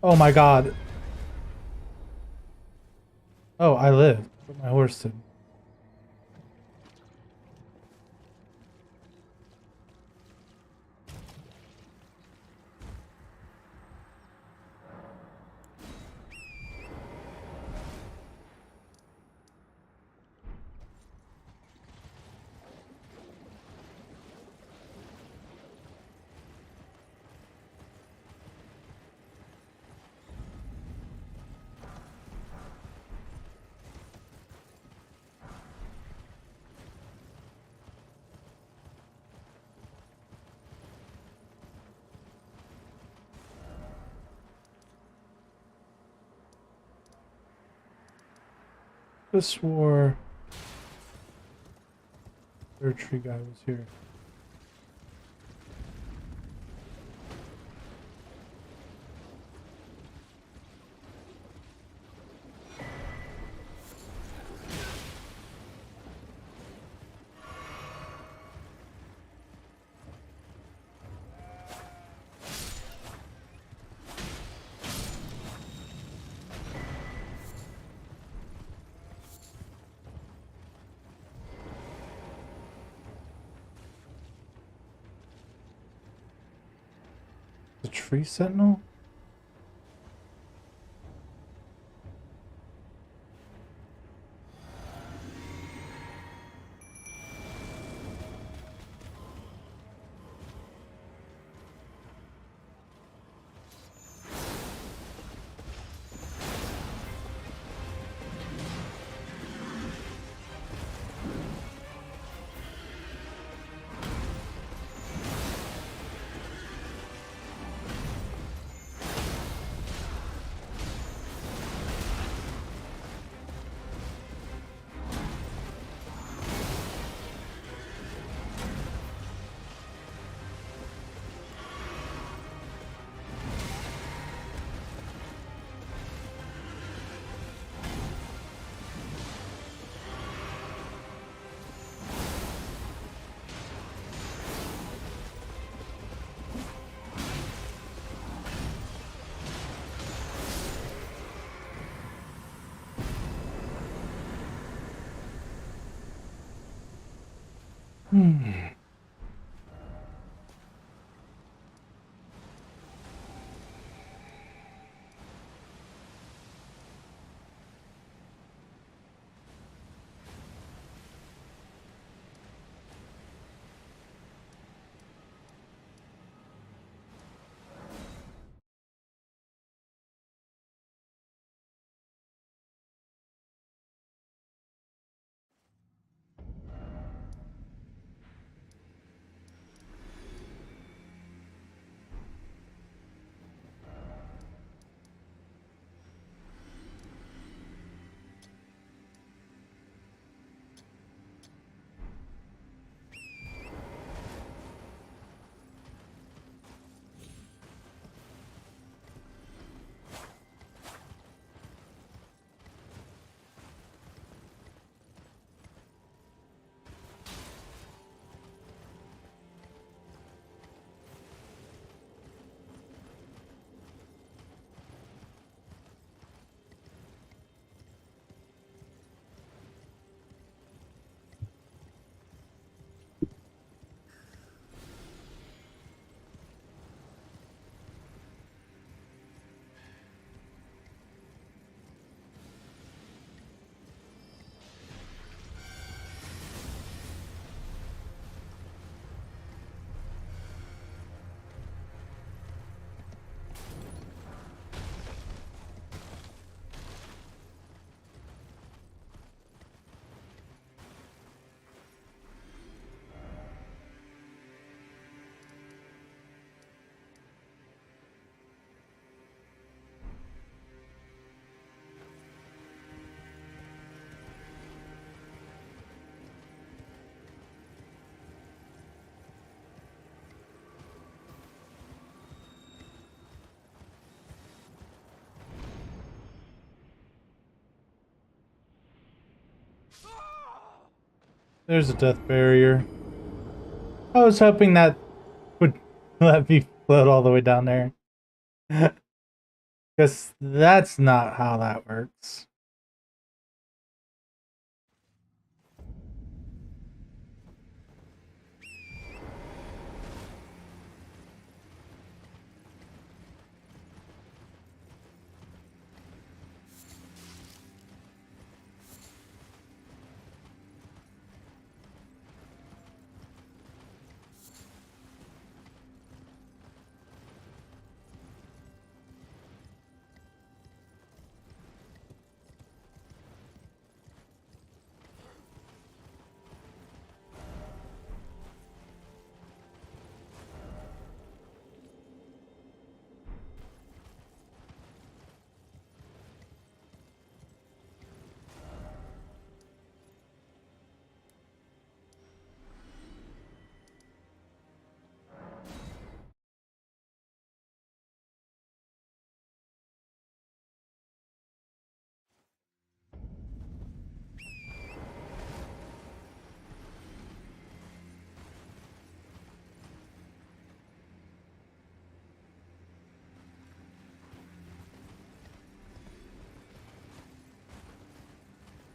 Oh my god. Oh, I lived, but my horse didn't. I swore third tree guy was here. The tree sentinel? There's a death barrier. I was hoping that would let me float all the way down there. Because that's not how that works.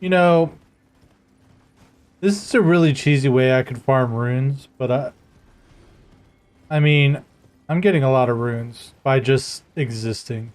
You know, this is a really cheesy way I could farm runes, but I mean, I'm getting a lot of runes by just existing.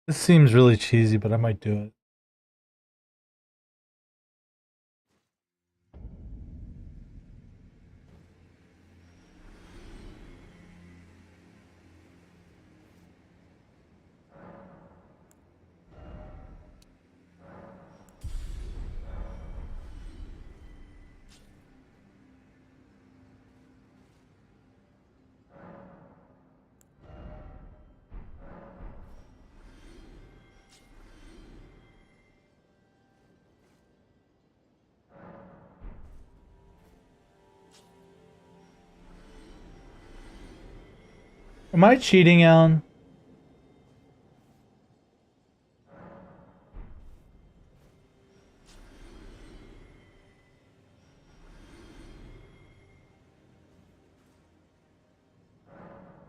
This seems really cheesy, but I might do it. Am I cheating, Alan?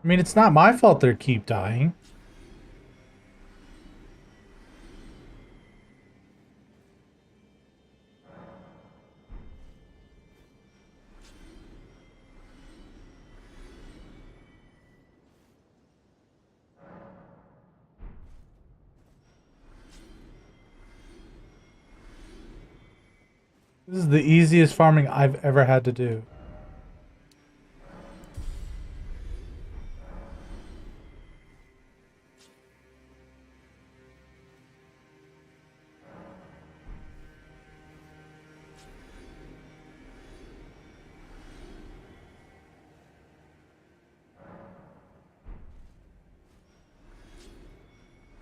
I mean, it's not my fault they keep dying. This is the easiest farming I've ever had to do.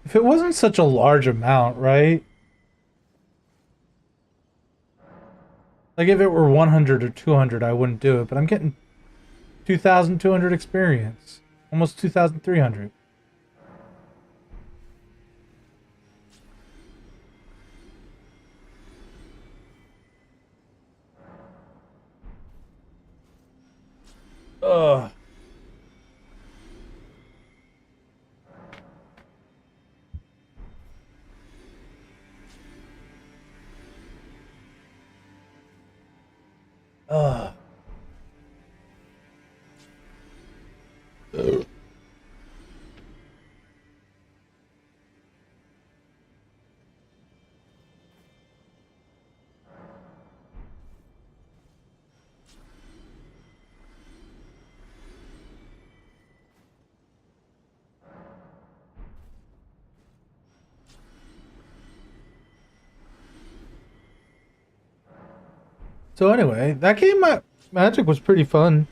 If it wasn't such a large amount, right? Like if it were 100 or 200, I wouldn't do it, but I'm getting 2,200 experience. Almost 2,300. Ugh. Ugh. So anyway, that game Magic was pretty fun.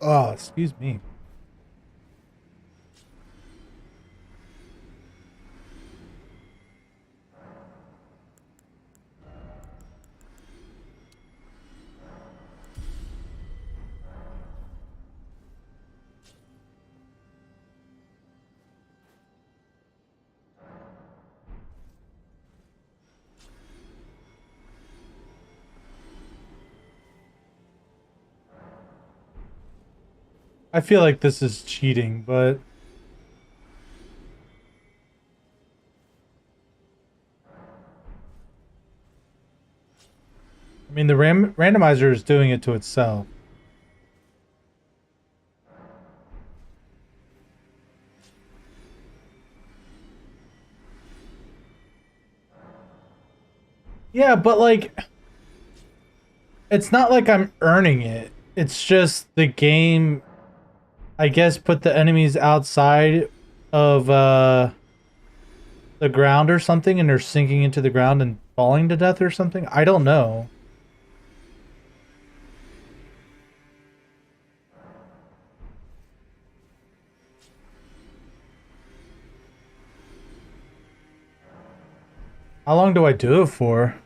Oh, excuse me. I feel like this is cheating, but I mean the randomizer is doing it to itself. Yeah, but like it's not like I'm earning it. It's just the game, I guess, put the enemies outside of the ground or something, and they're sinking into the ground and falling to death or something. I don't know. How long do I do it for?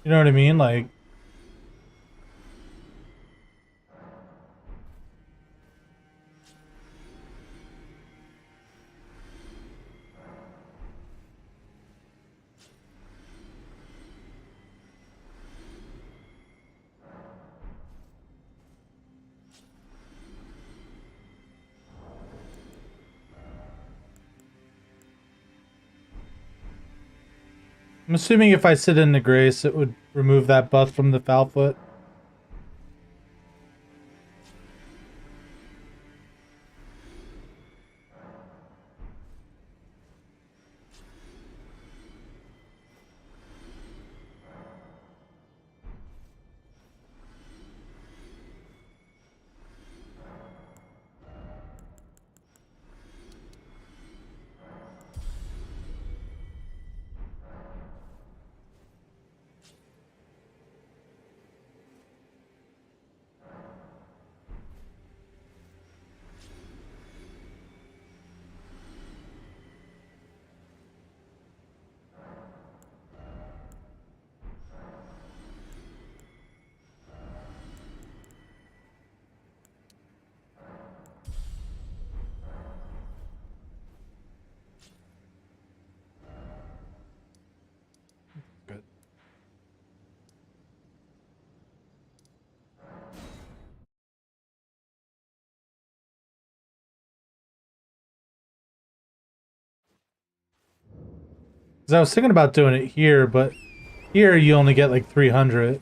You know what I mean? Like, I'm assuming if I sit in the grace, it would remove that buff from the foul foot. Good. 'Cause I was thinking about doing it here, but here you only get like 300.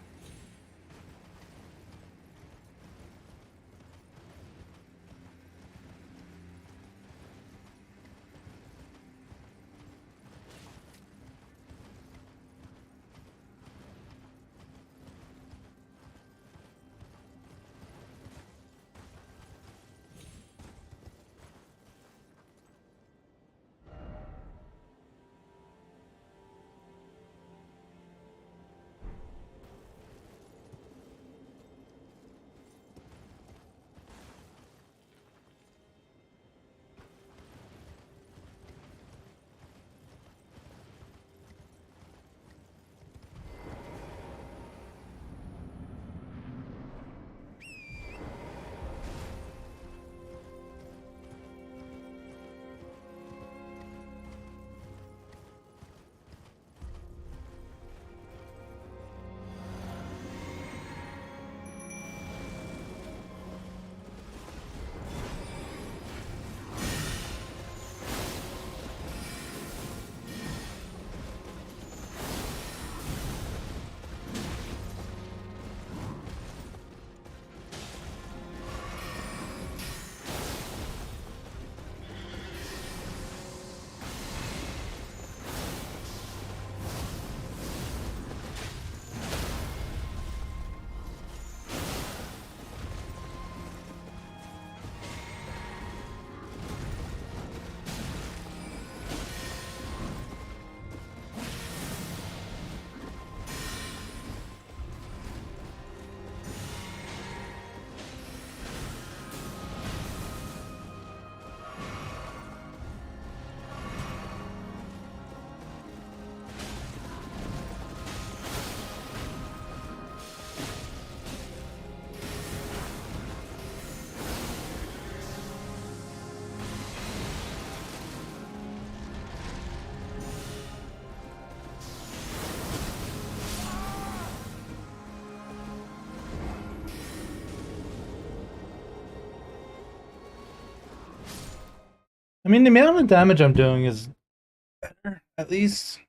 I mean, the amount of damage I'm doing is better, at least.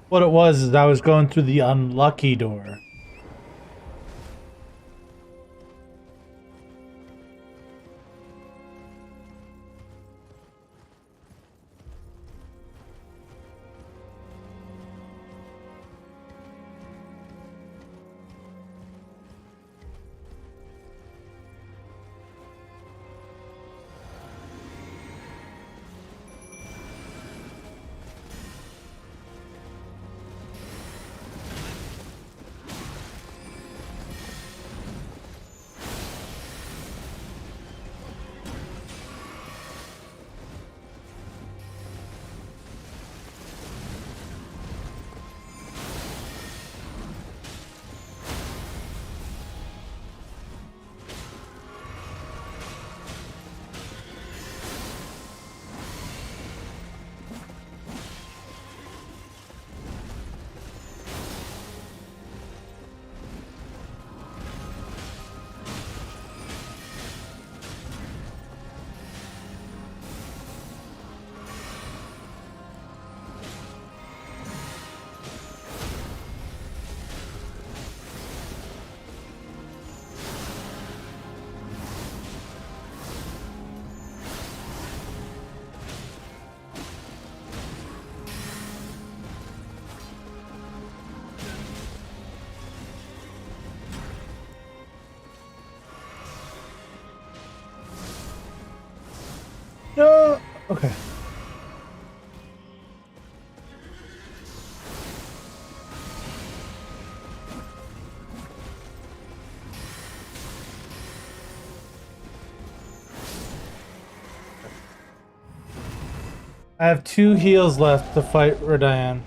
What it was is I was going through the unlucky door. No. Okay. I have 2 heals left to fight Radian.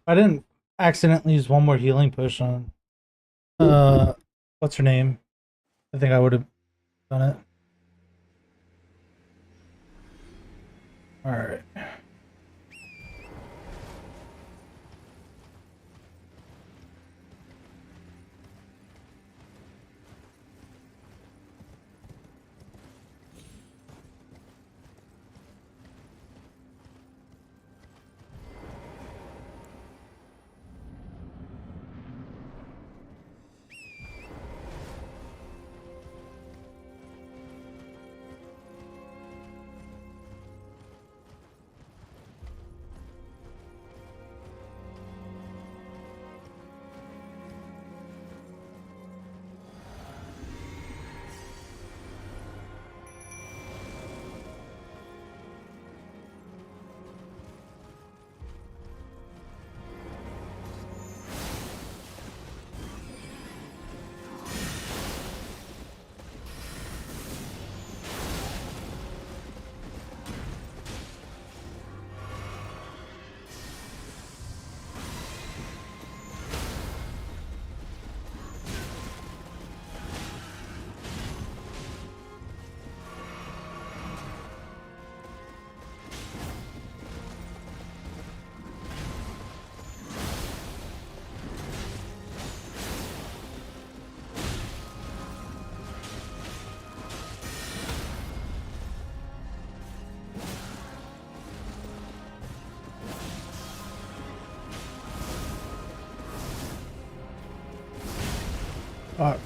I didn't accidentally use one more healing push on what's her name? I think I would have done it. Alright. Fuck.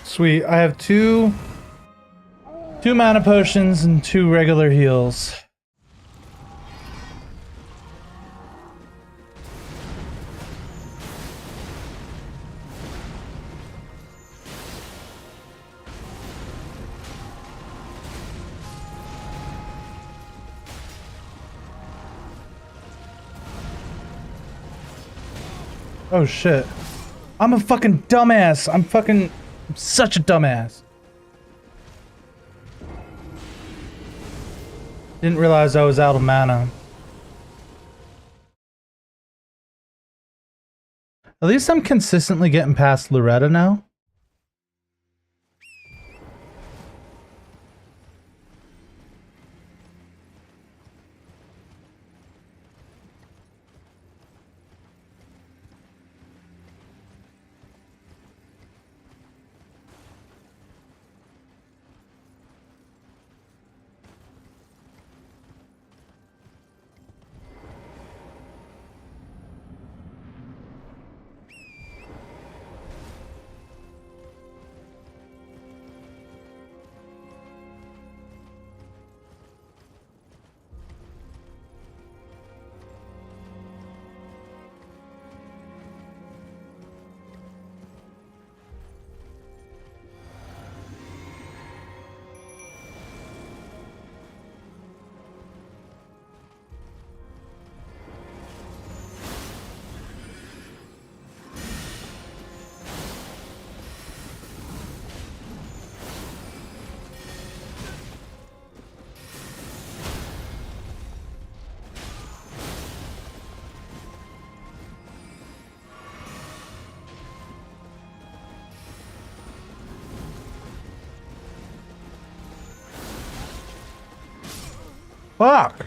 Sweet. I have two mana potions and 2 regular heals. Oh shit. I'm a fucking dumbass. I'm such a dumbass. Didn't realize I was out of mana. At least I'm consistently getting past Loretta now. Fuck!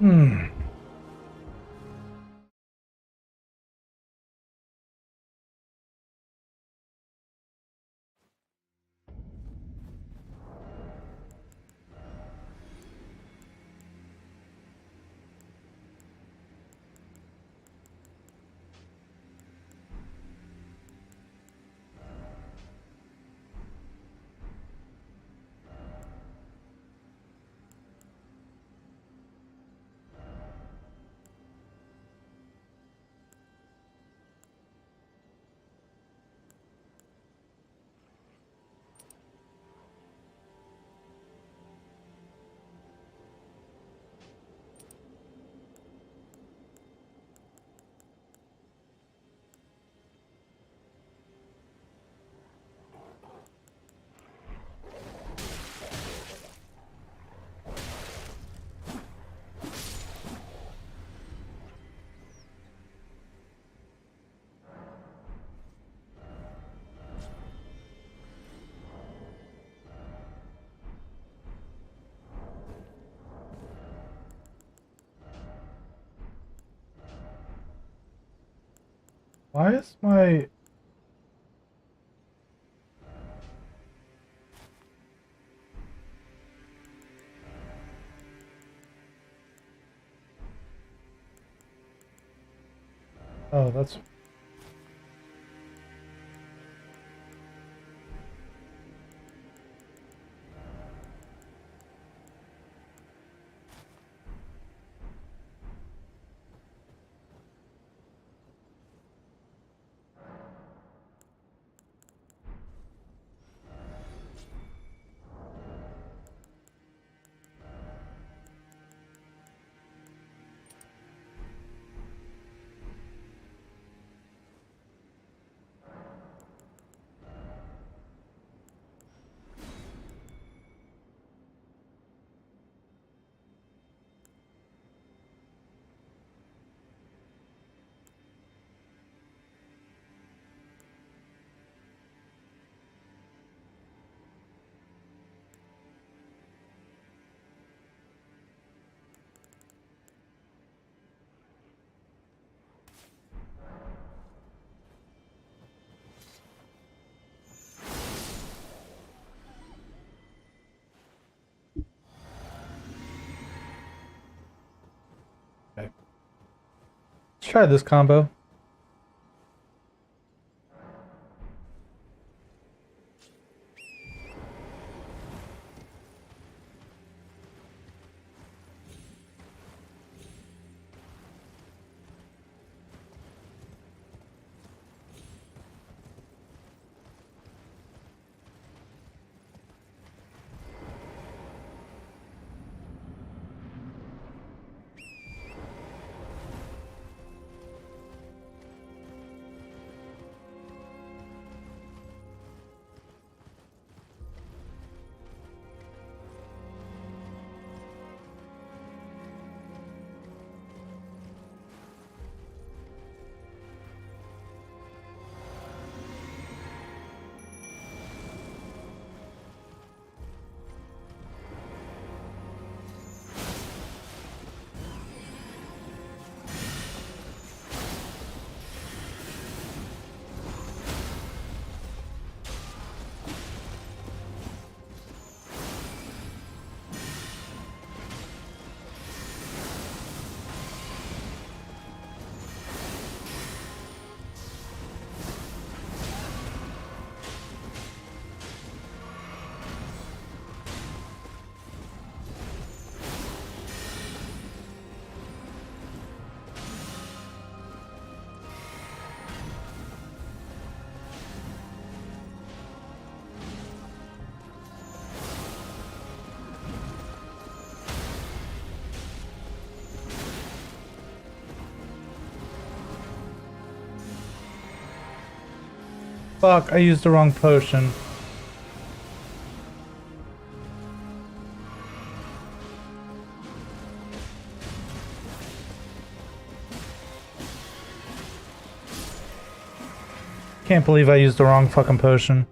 Hmm. Why is my... Oh, that's... Okay. Let's try this combo. Fuck, I used the wrong potion. Can't believe I used the wrong fucking potion.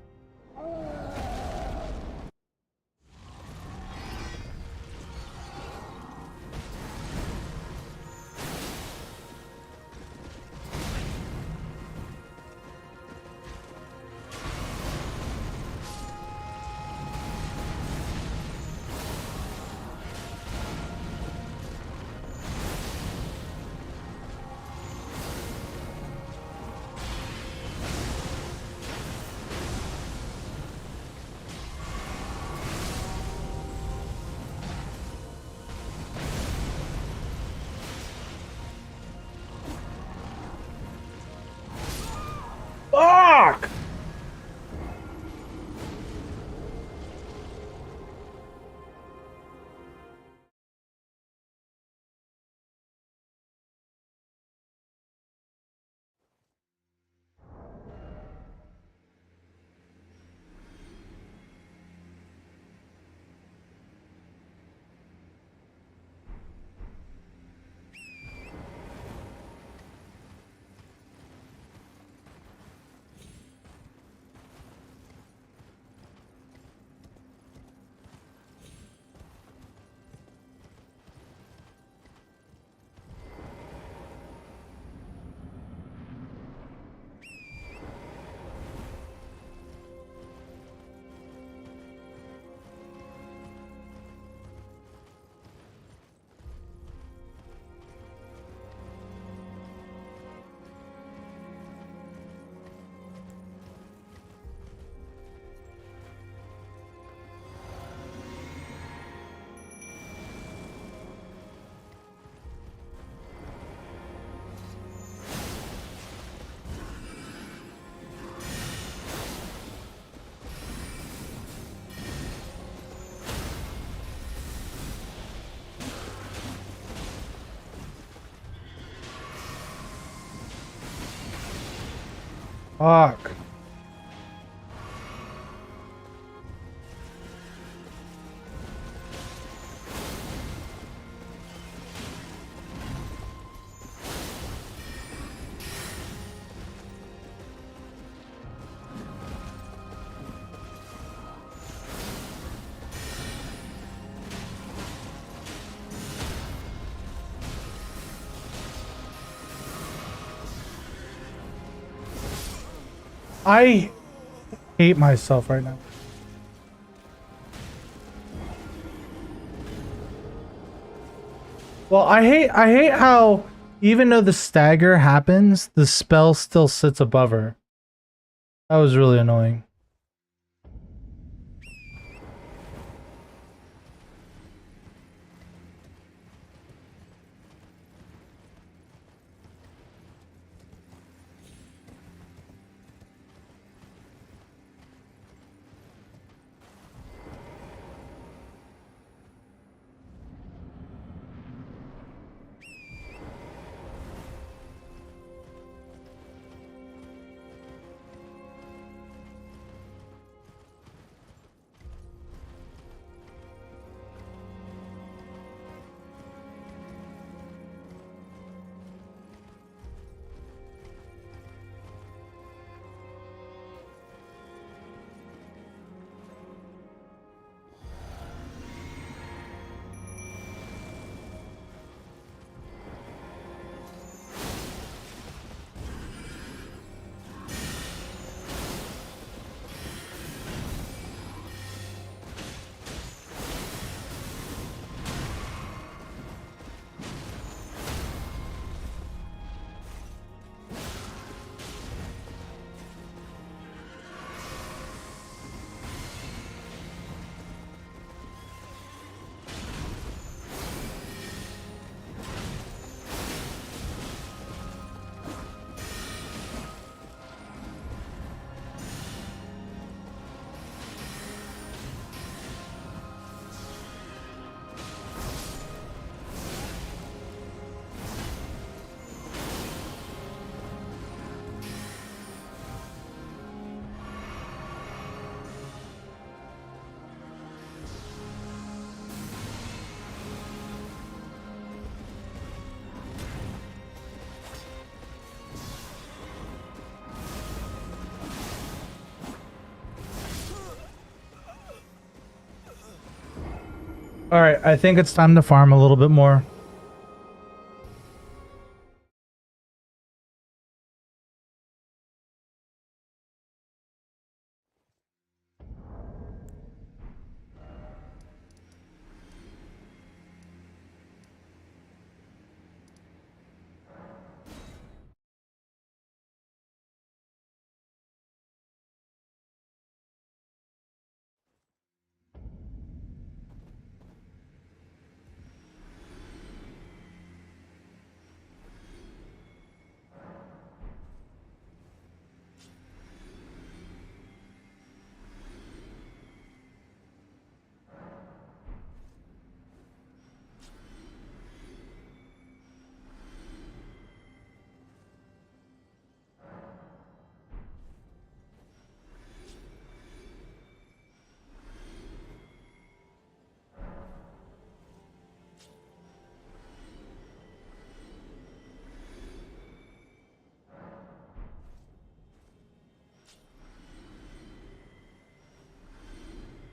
Fuck. I hate myself right now. Well, I hate how even though the stagger happens, the spell still sits above her. That was really annoying. All right, I think it's time to farm a little bit more.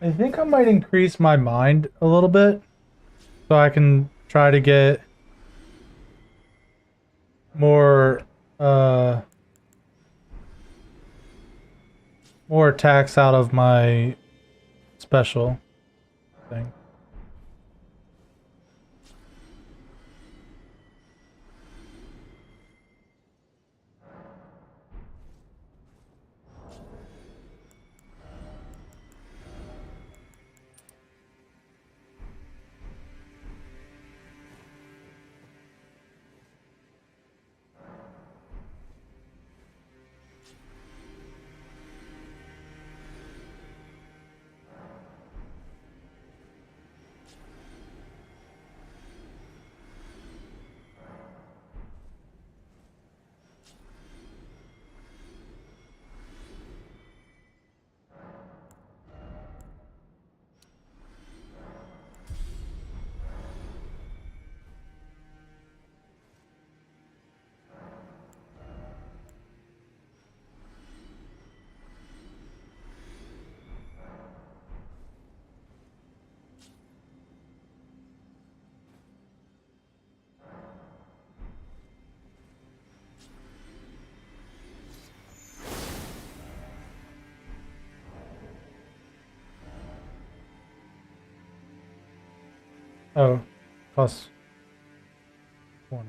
I think I might increase my mind a little bit so I can try to get more more attacks out of my special thing. Oh, plus 20.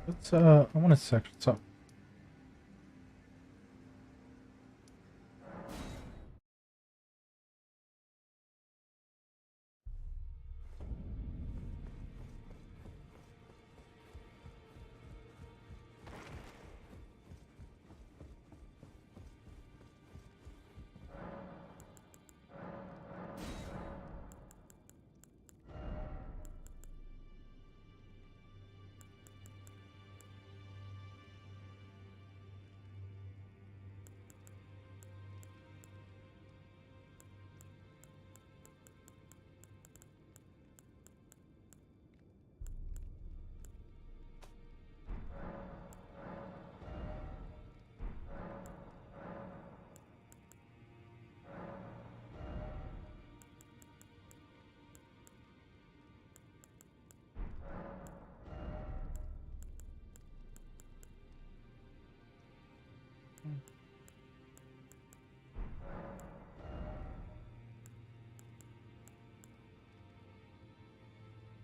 Let's I want to section so.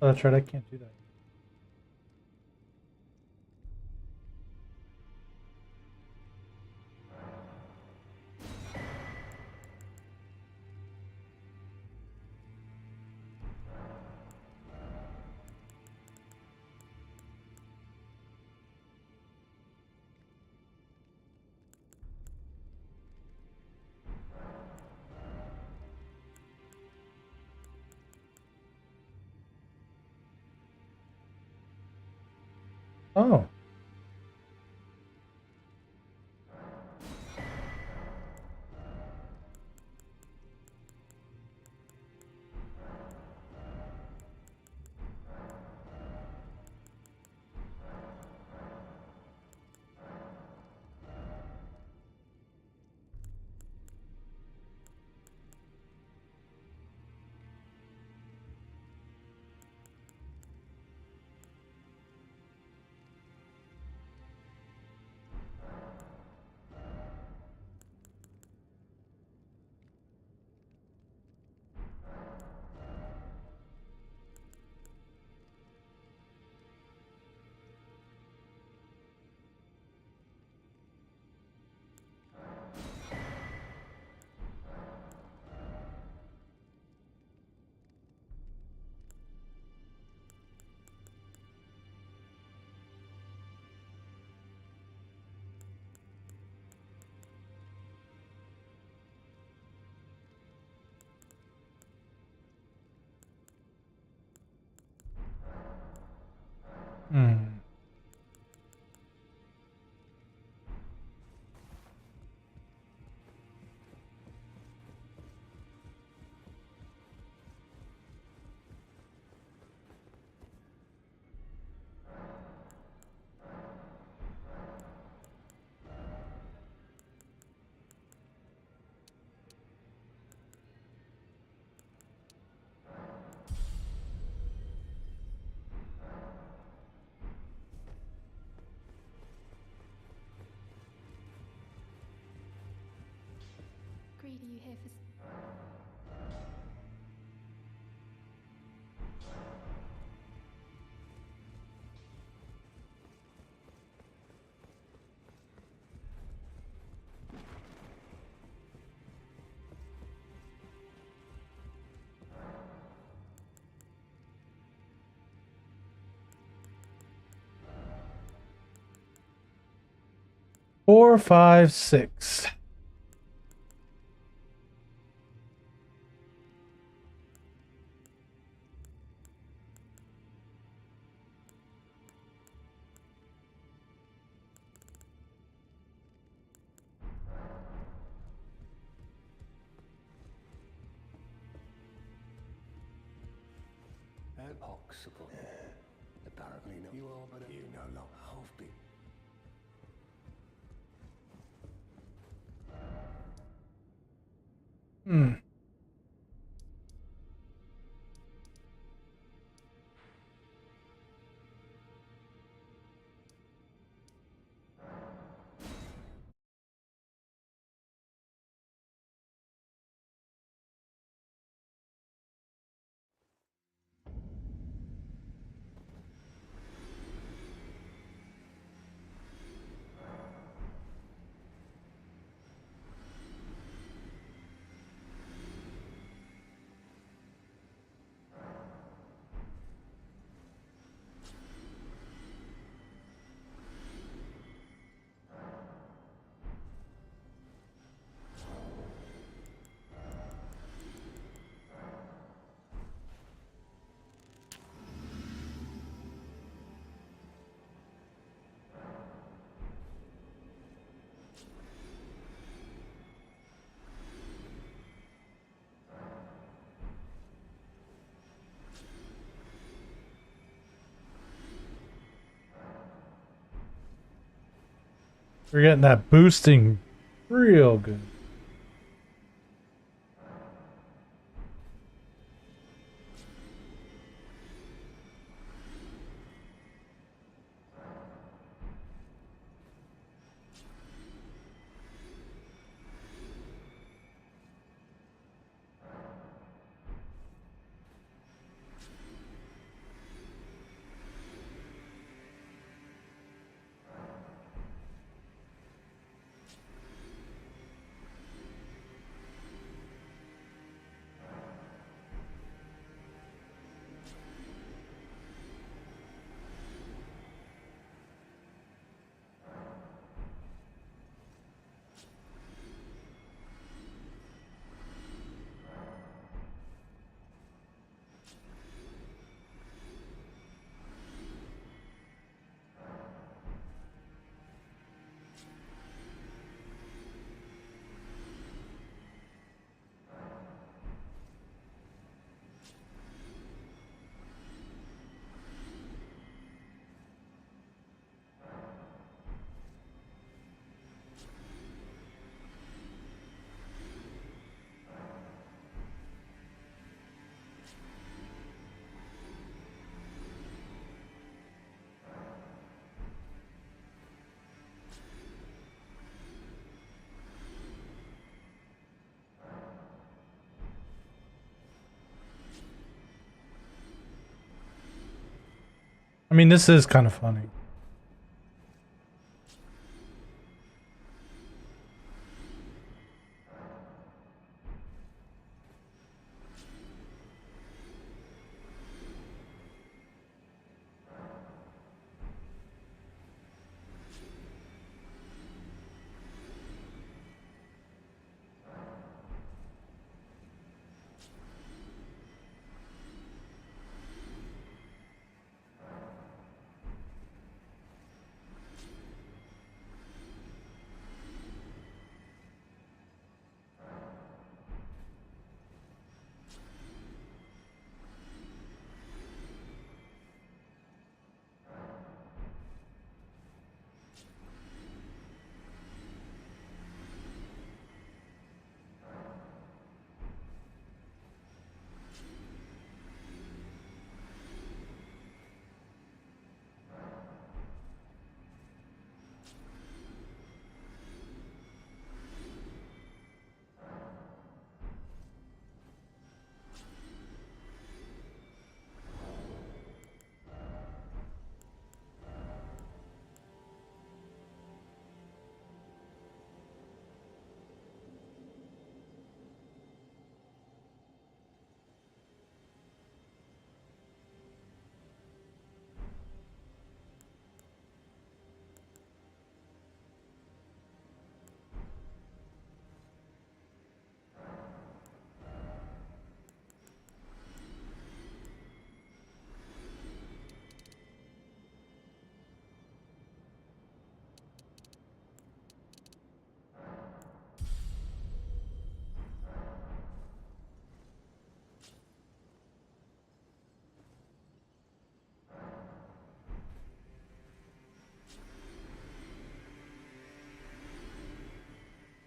Oh, that's right. I can't do that. Oh. Hmm. 4, 5, 6. Impossible. Apparently not. You are, but you no longer half be. Hmm. We're getting that boosting real good. I mean, this is kind of funny.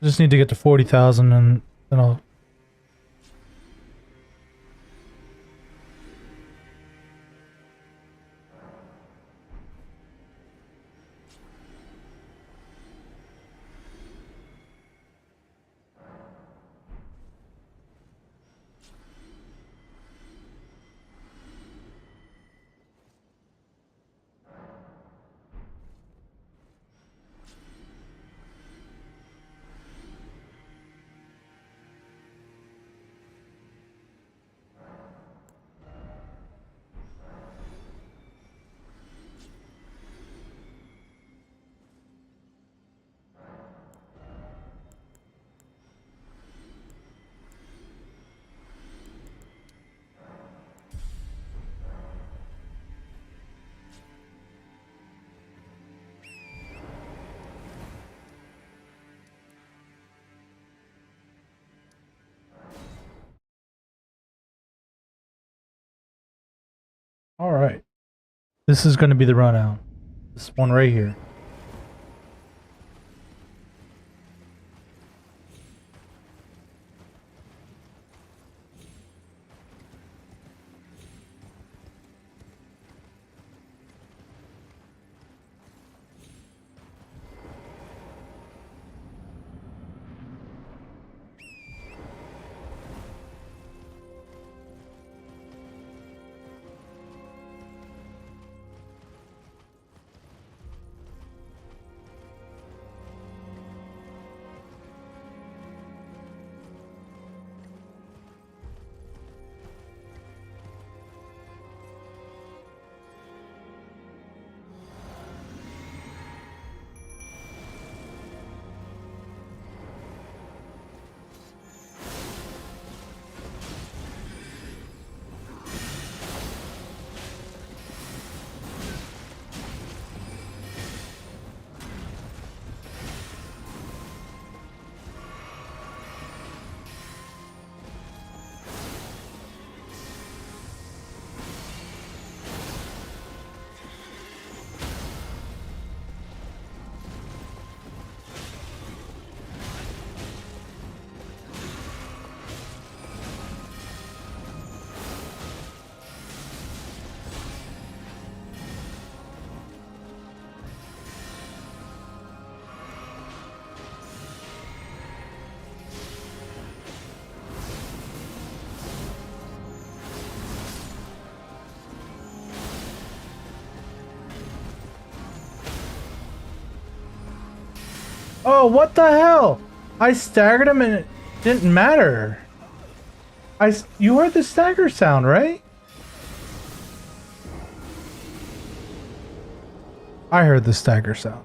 Just need to get to 40,000 and then I'll. All right. This is going to be the rundown. This one right here. Oh, what the hell? I staggered him and it didn't matter. You heard the stagger sound, right? I heard the stagger sound.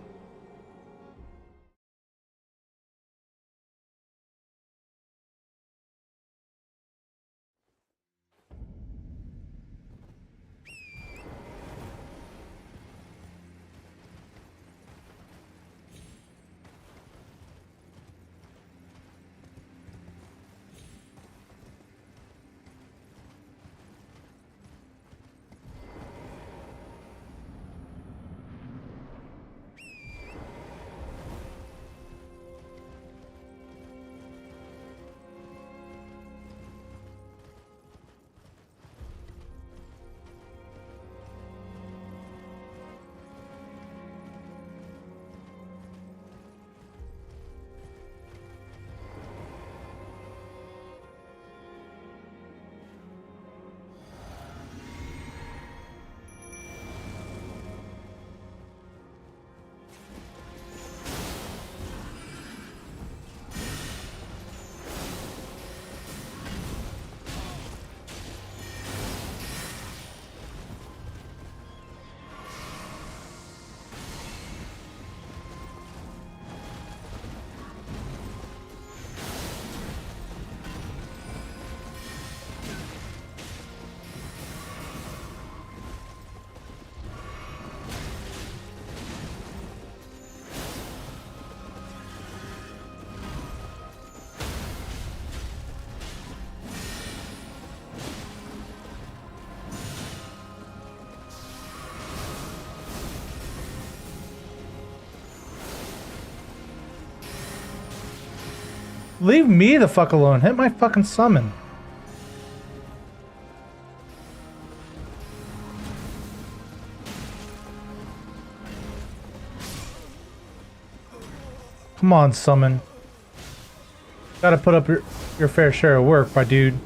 Leave me the fuck alone. Hit my fucking summon. Come on, summon. Gotta put up your fair share of work, my dude.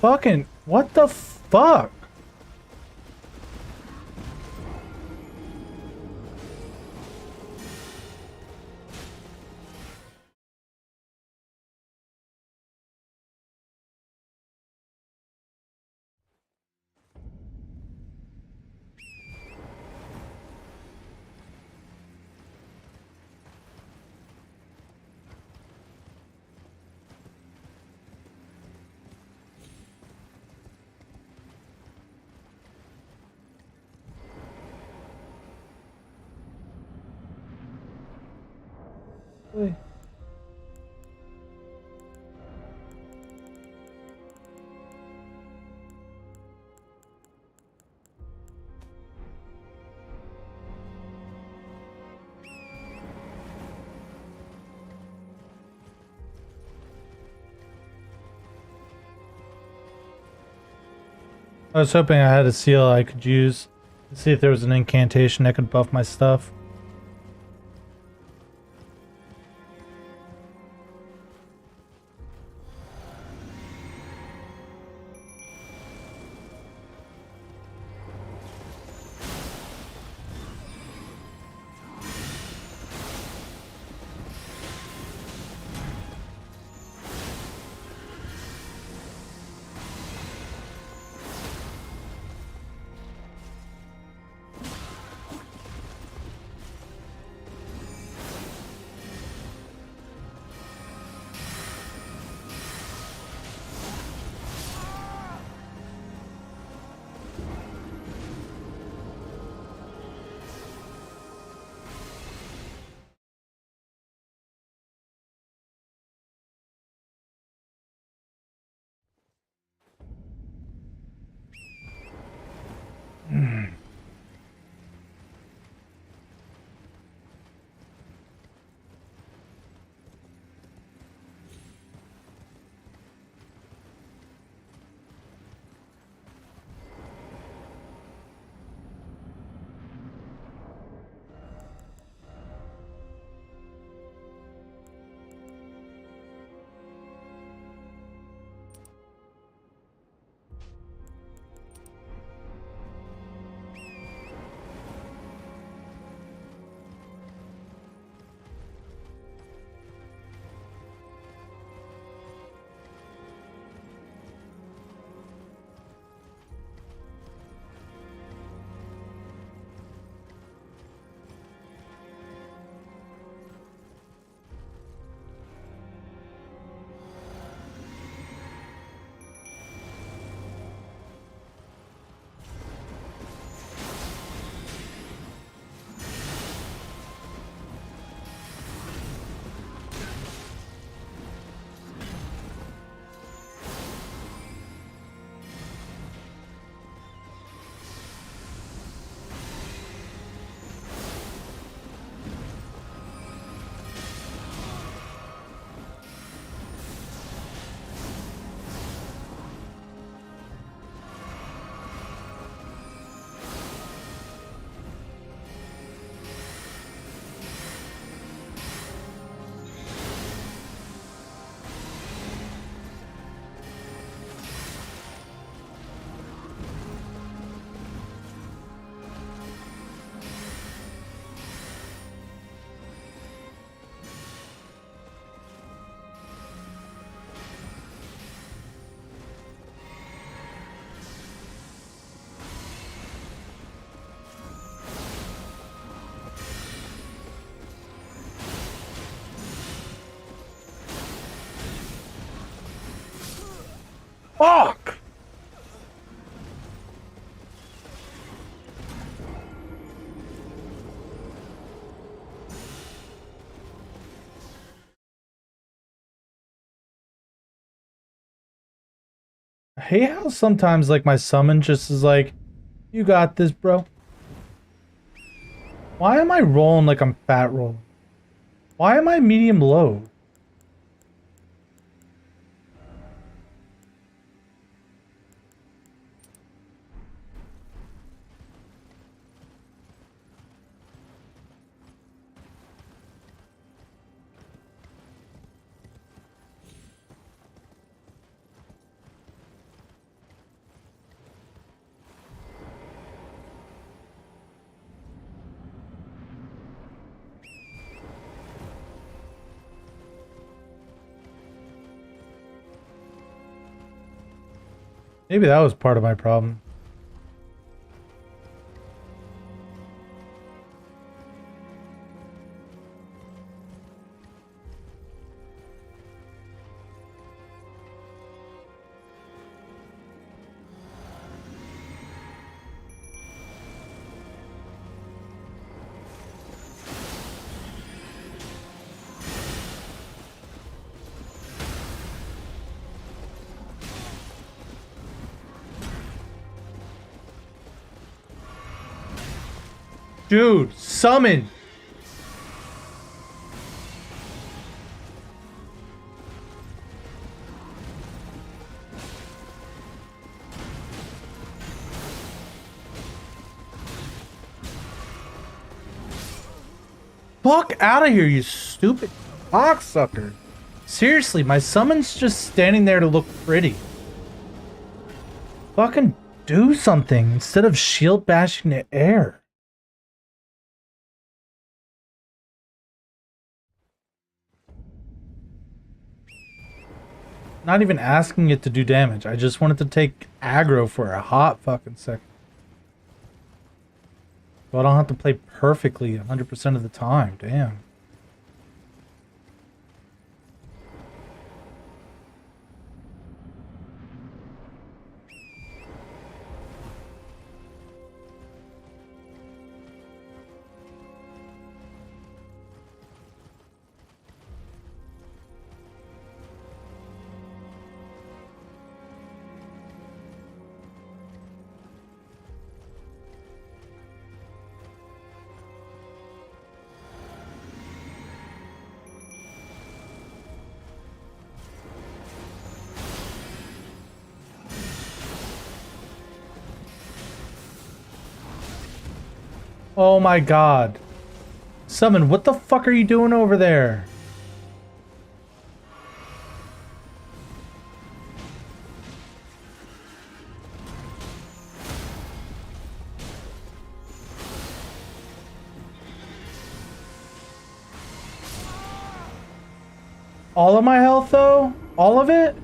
Fucking, what the fuck? Wait. I was hoping I had a seal I could use to see if there was an incantation that could buff my stuff. Fuck! I hate how sometimes like my summon just is like, you got this, bro. Why am I rolling like I'm fat rolling? Why am I medium low? Maybe that was part of my problem. Dude, summon! Fuck out of here, you stupid cocksucker. Seriously, my summon's just standing there to look pretty. Fucking do something instead of shield bashing the air. Not even asking it to do damage. I just wanted to take aggro for a hot fucking second. So I don't have to play perfectly 100% of the time. Damn. Oh my god. Summon, what the fuck are you doing over there? All of my health though? All of it?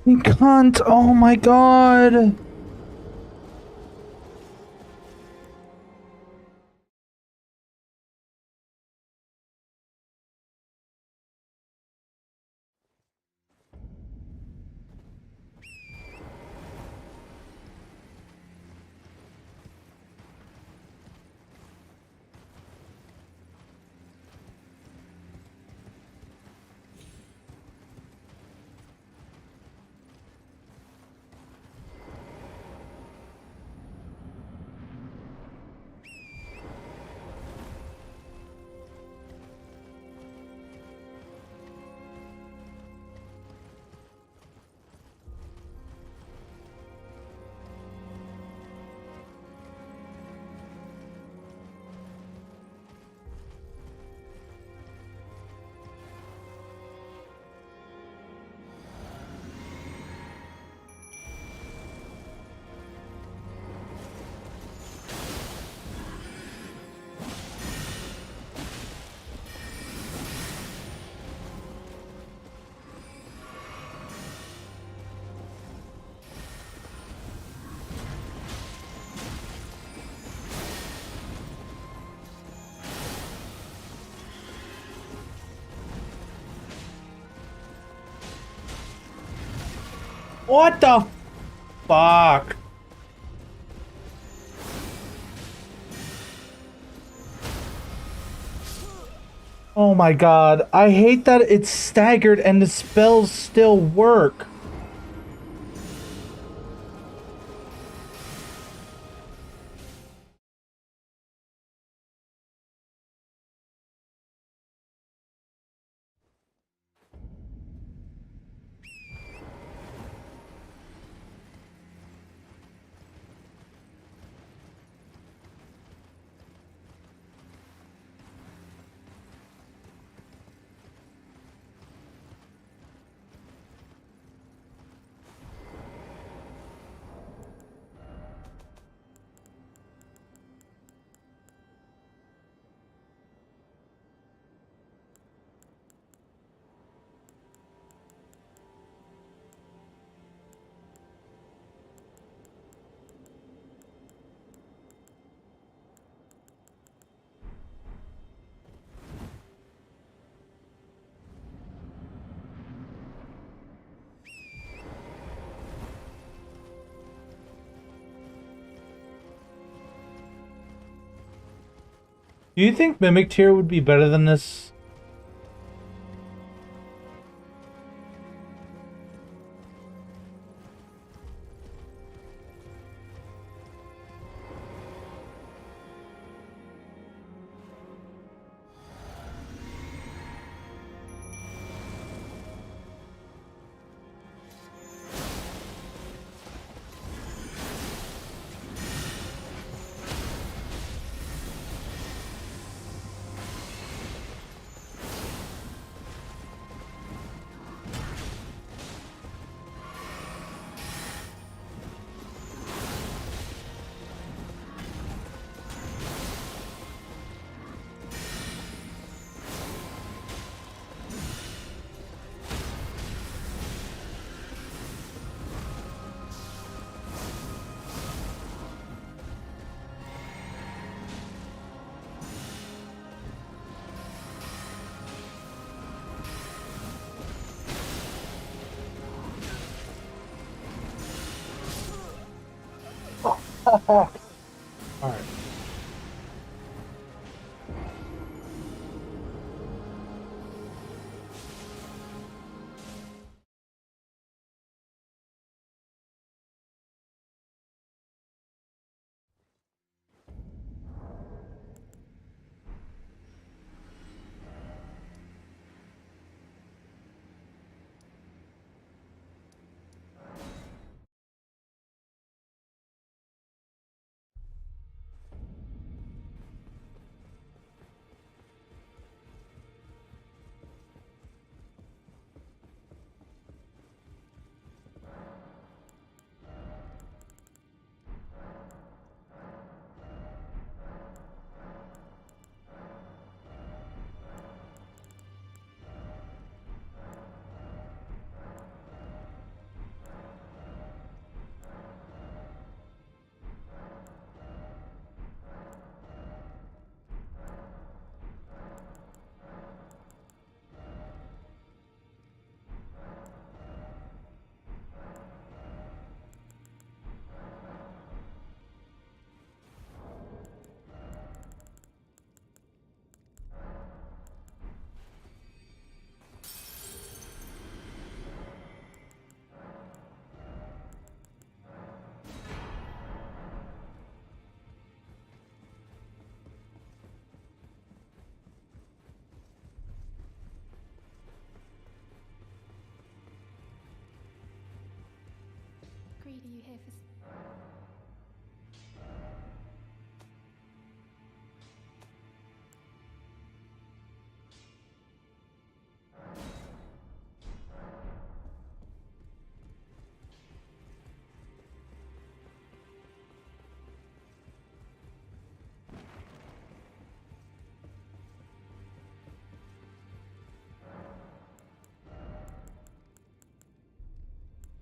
You cunt! Oh my god! What the fuck? Oh my god, I hate that it's staggered and the spells still work. Do you think Mimic Tier would be better than this? Alright.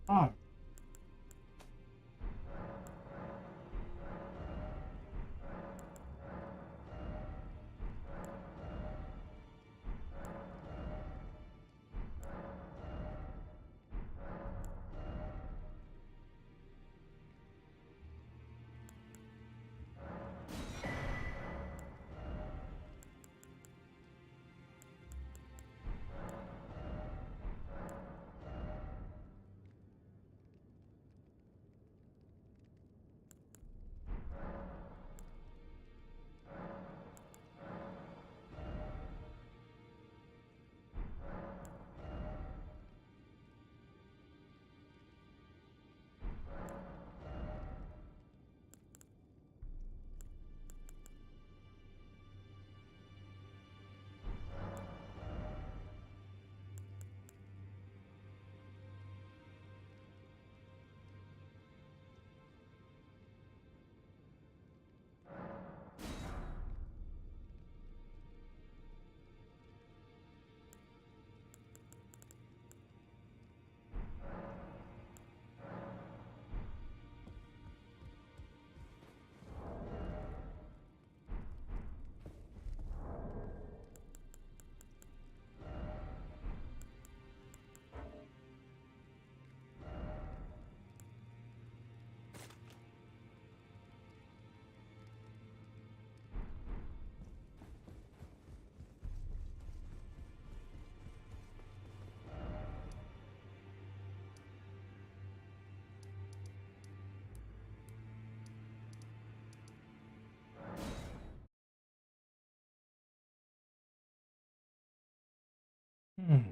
Ah. Hmm.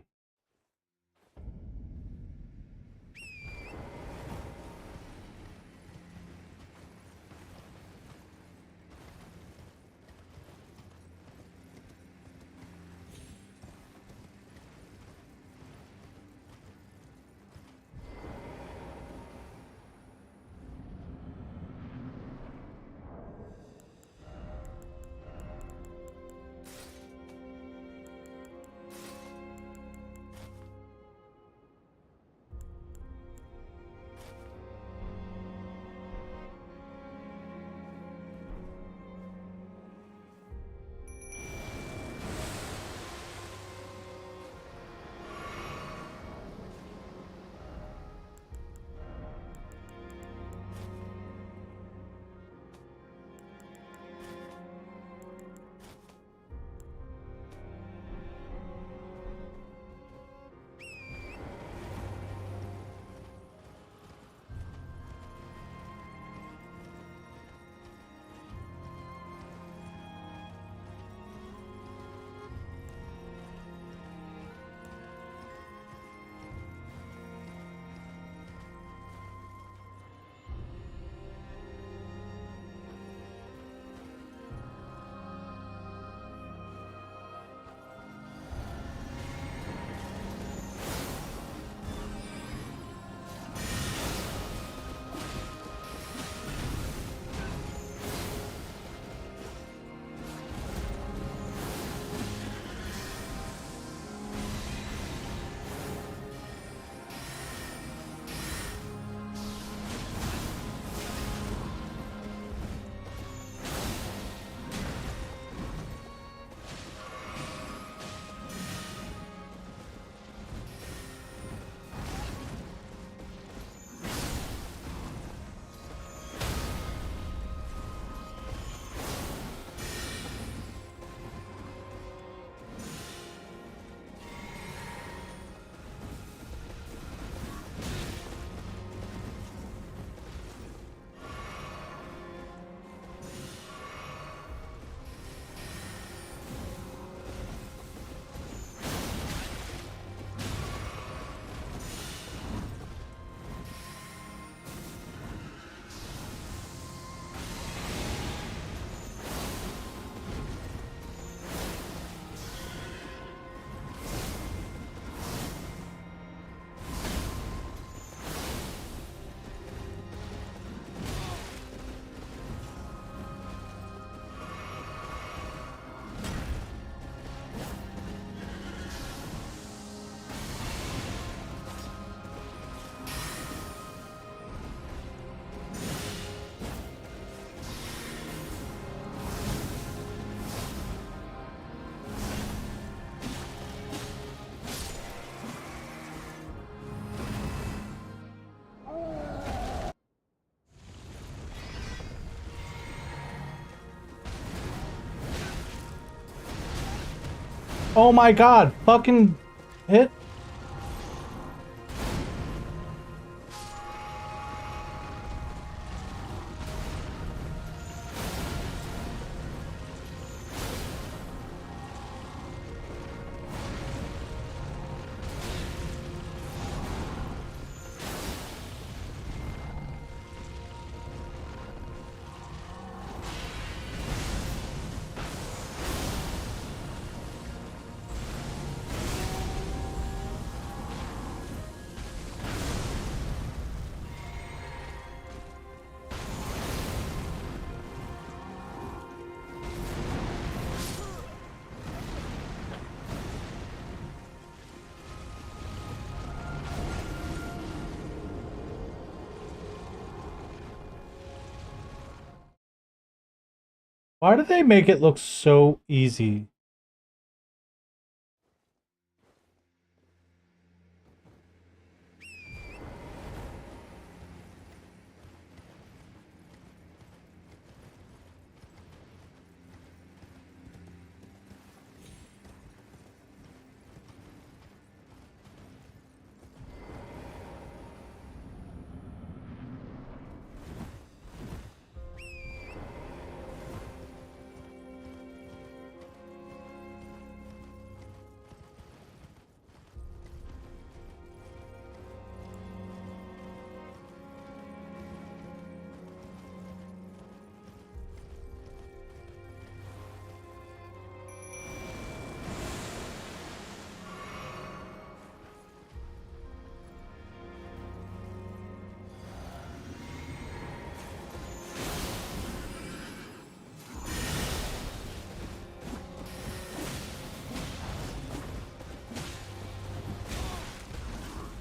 Oh my god, fucking hit. Why do they make it look so easy?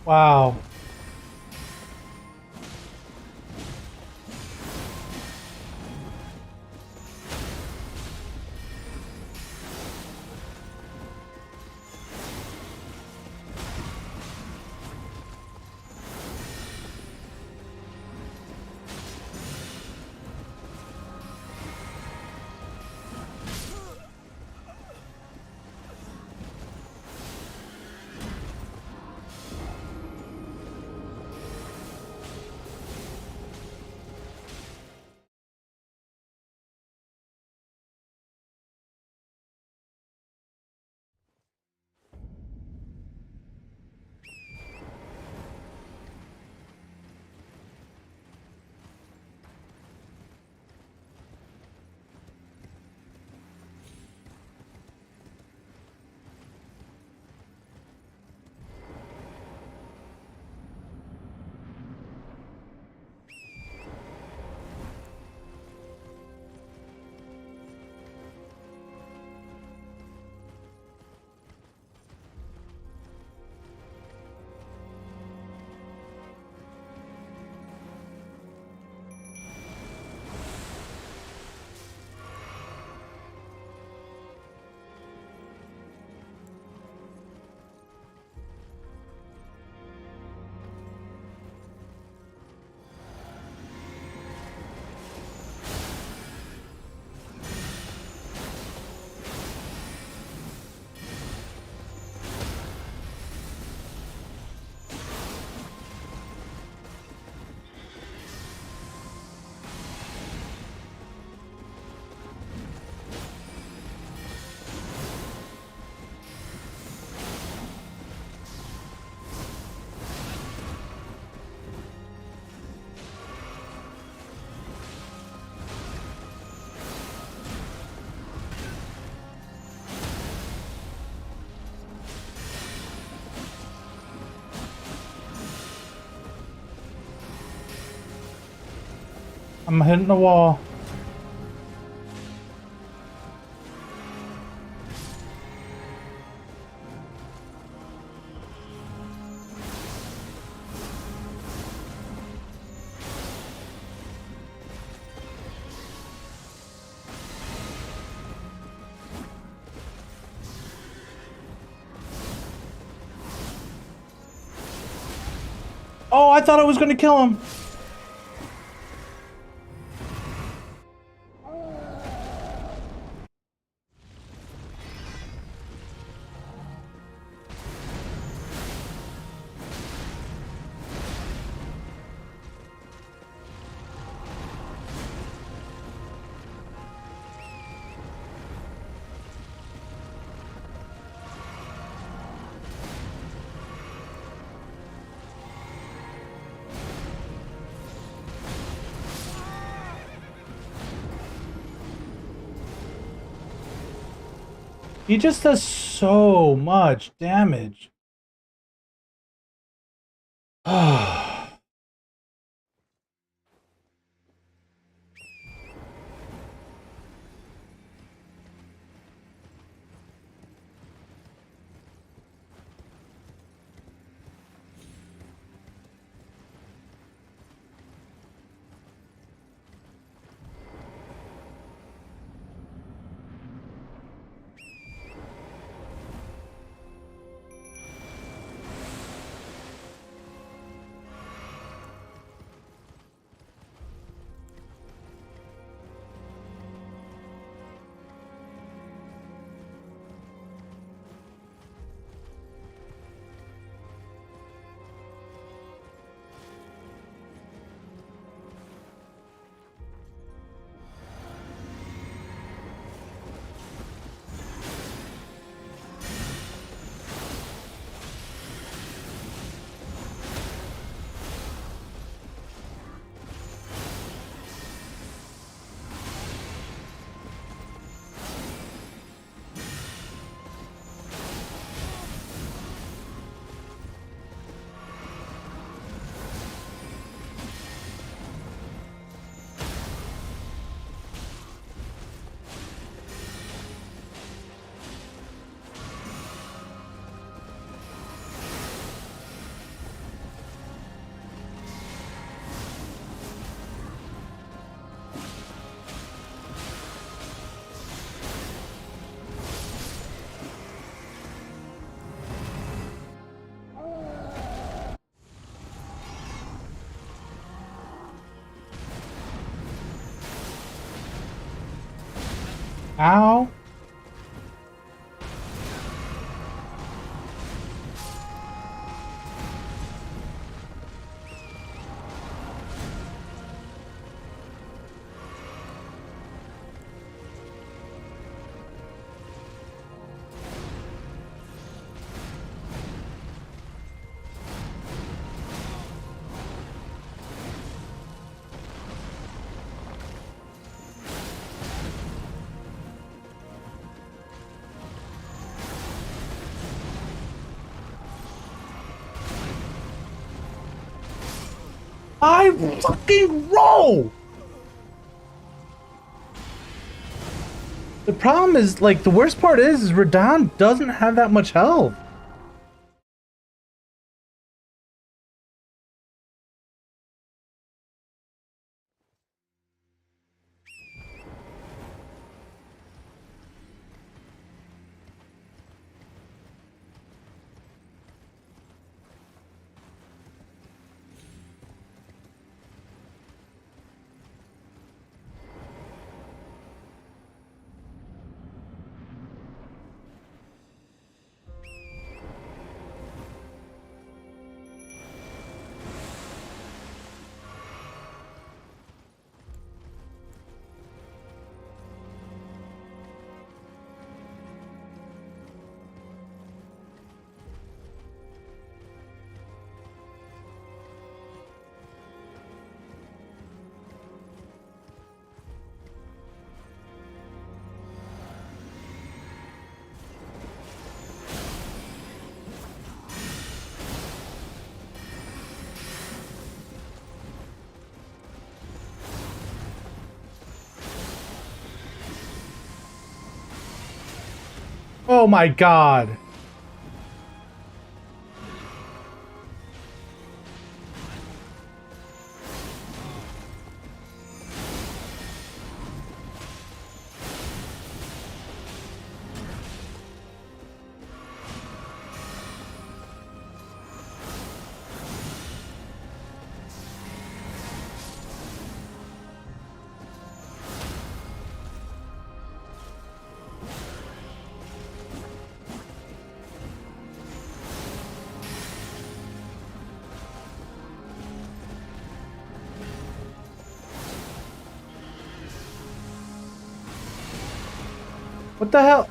Wow. I'm hitting the wall. Oh, I thought I was gonna kill him. He just does so much damage. Ow. I fucking roll! The problem is, like, the worst part is Radon doesn't have that much health. Oh my god. What the hell?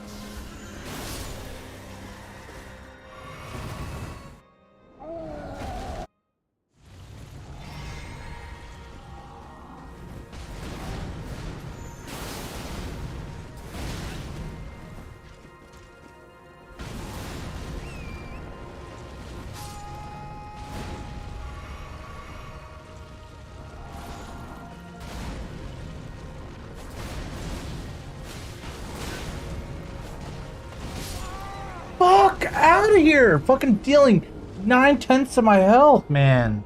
out of here! Fucking dealing 9/10 of my health, man.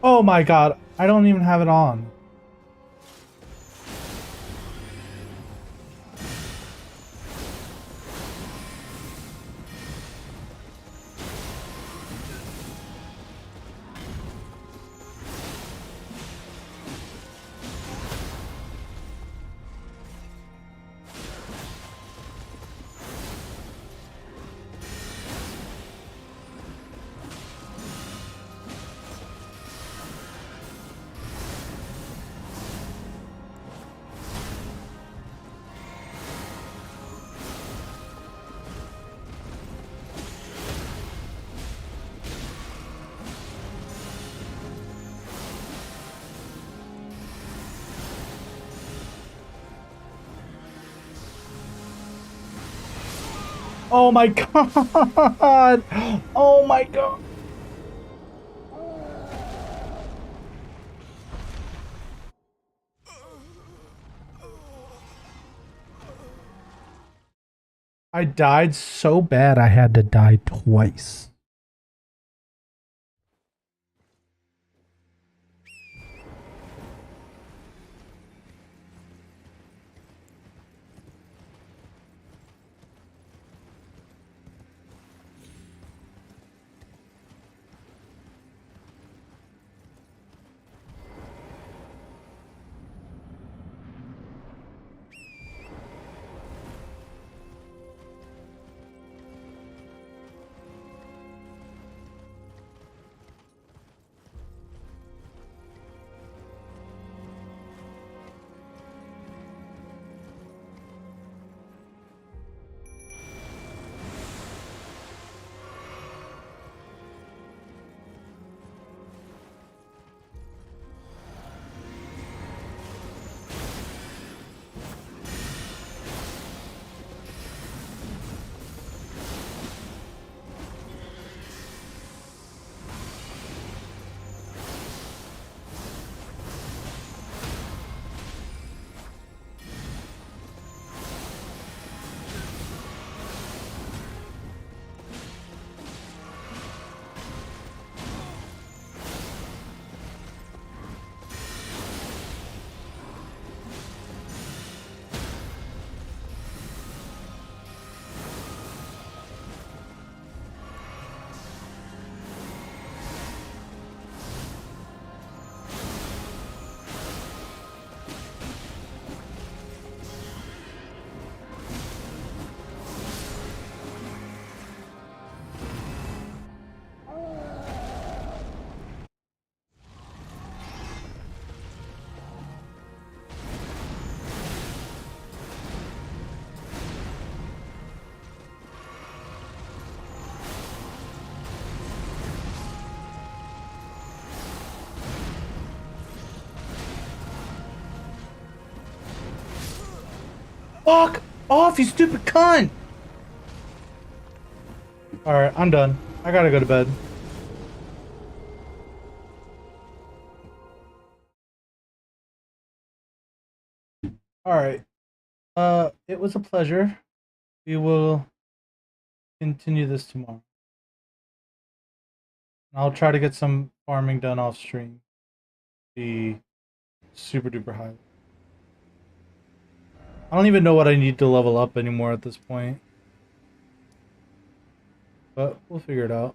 Oh my god, I don't even have it on. Oh my god! Oh my god! I died so bad I had to die twice. Fuck off, you stupid cunt! Alright, I'm done. I gotta go to bed. Alright. It was a pleasure. We will continue this tomorrow. I'll try to get some farming done off stream. Be super duper high. I don't even know what I need to level up anymore at this point. But we'll figure it out.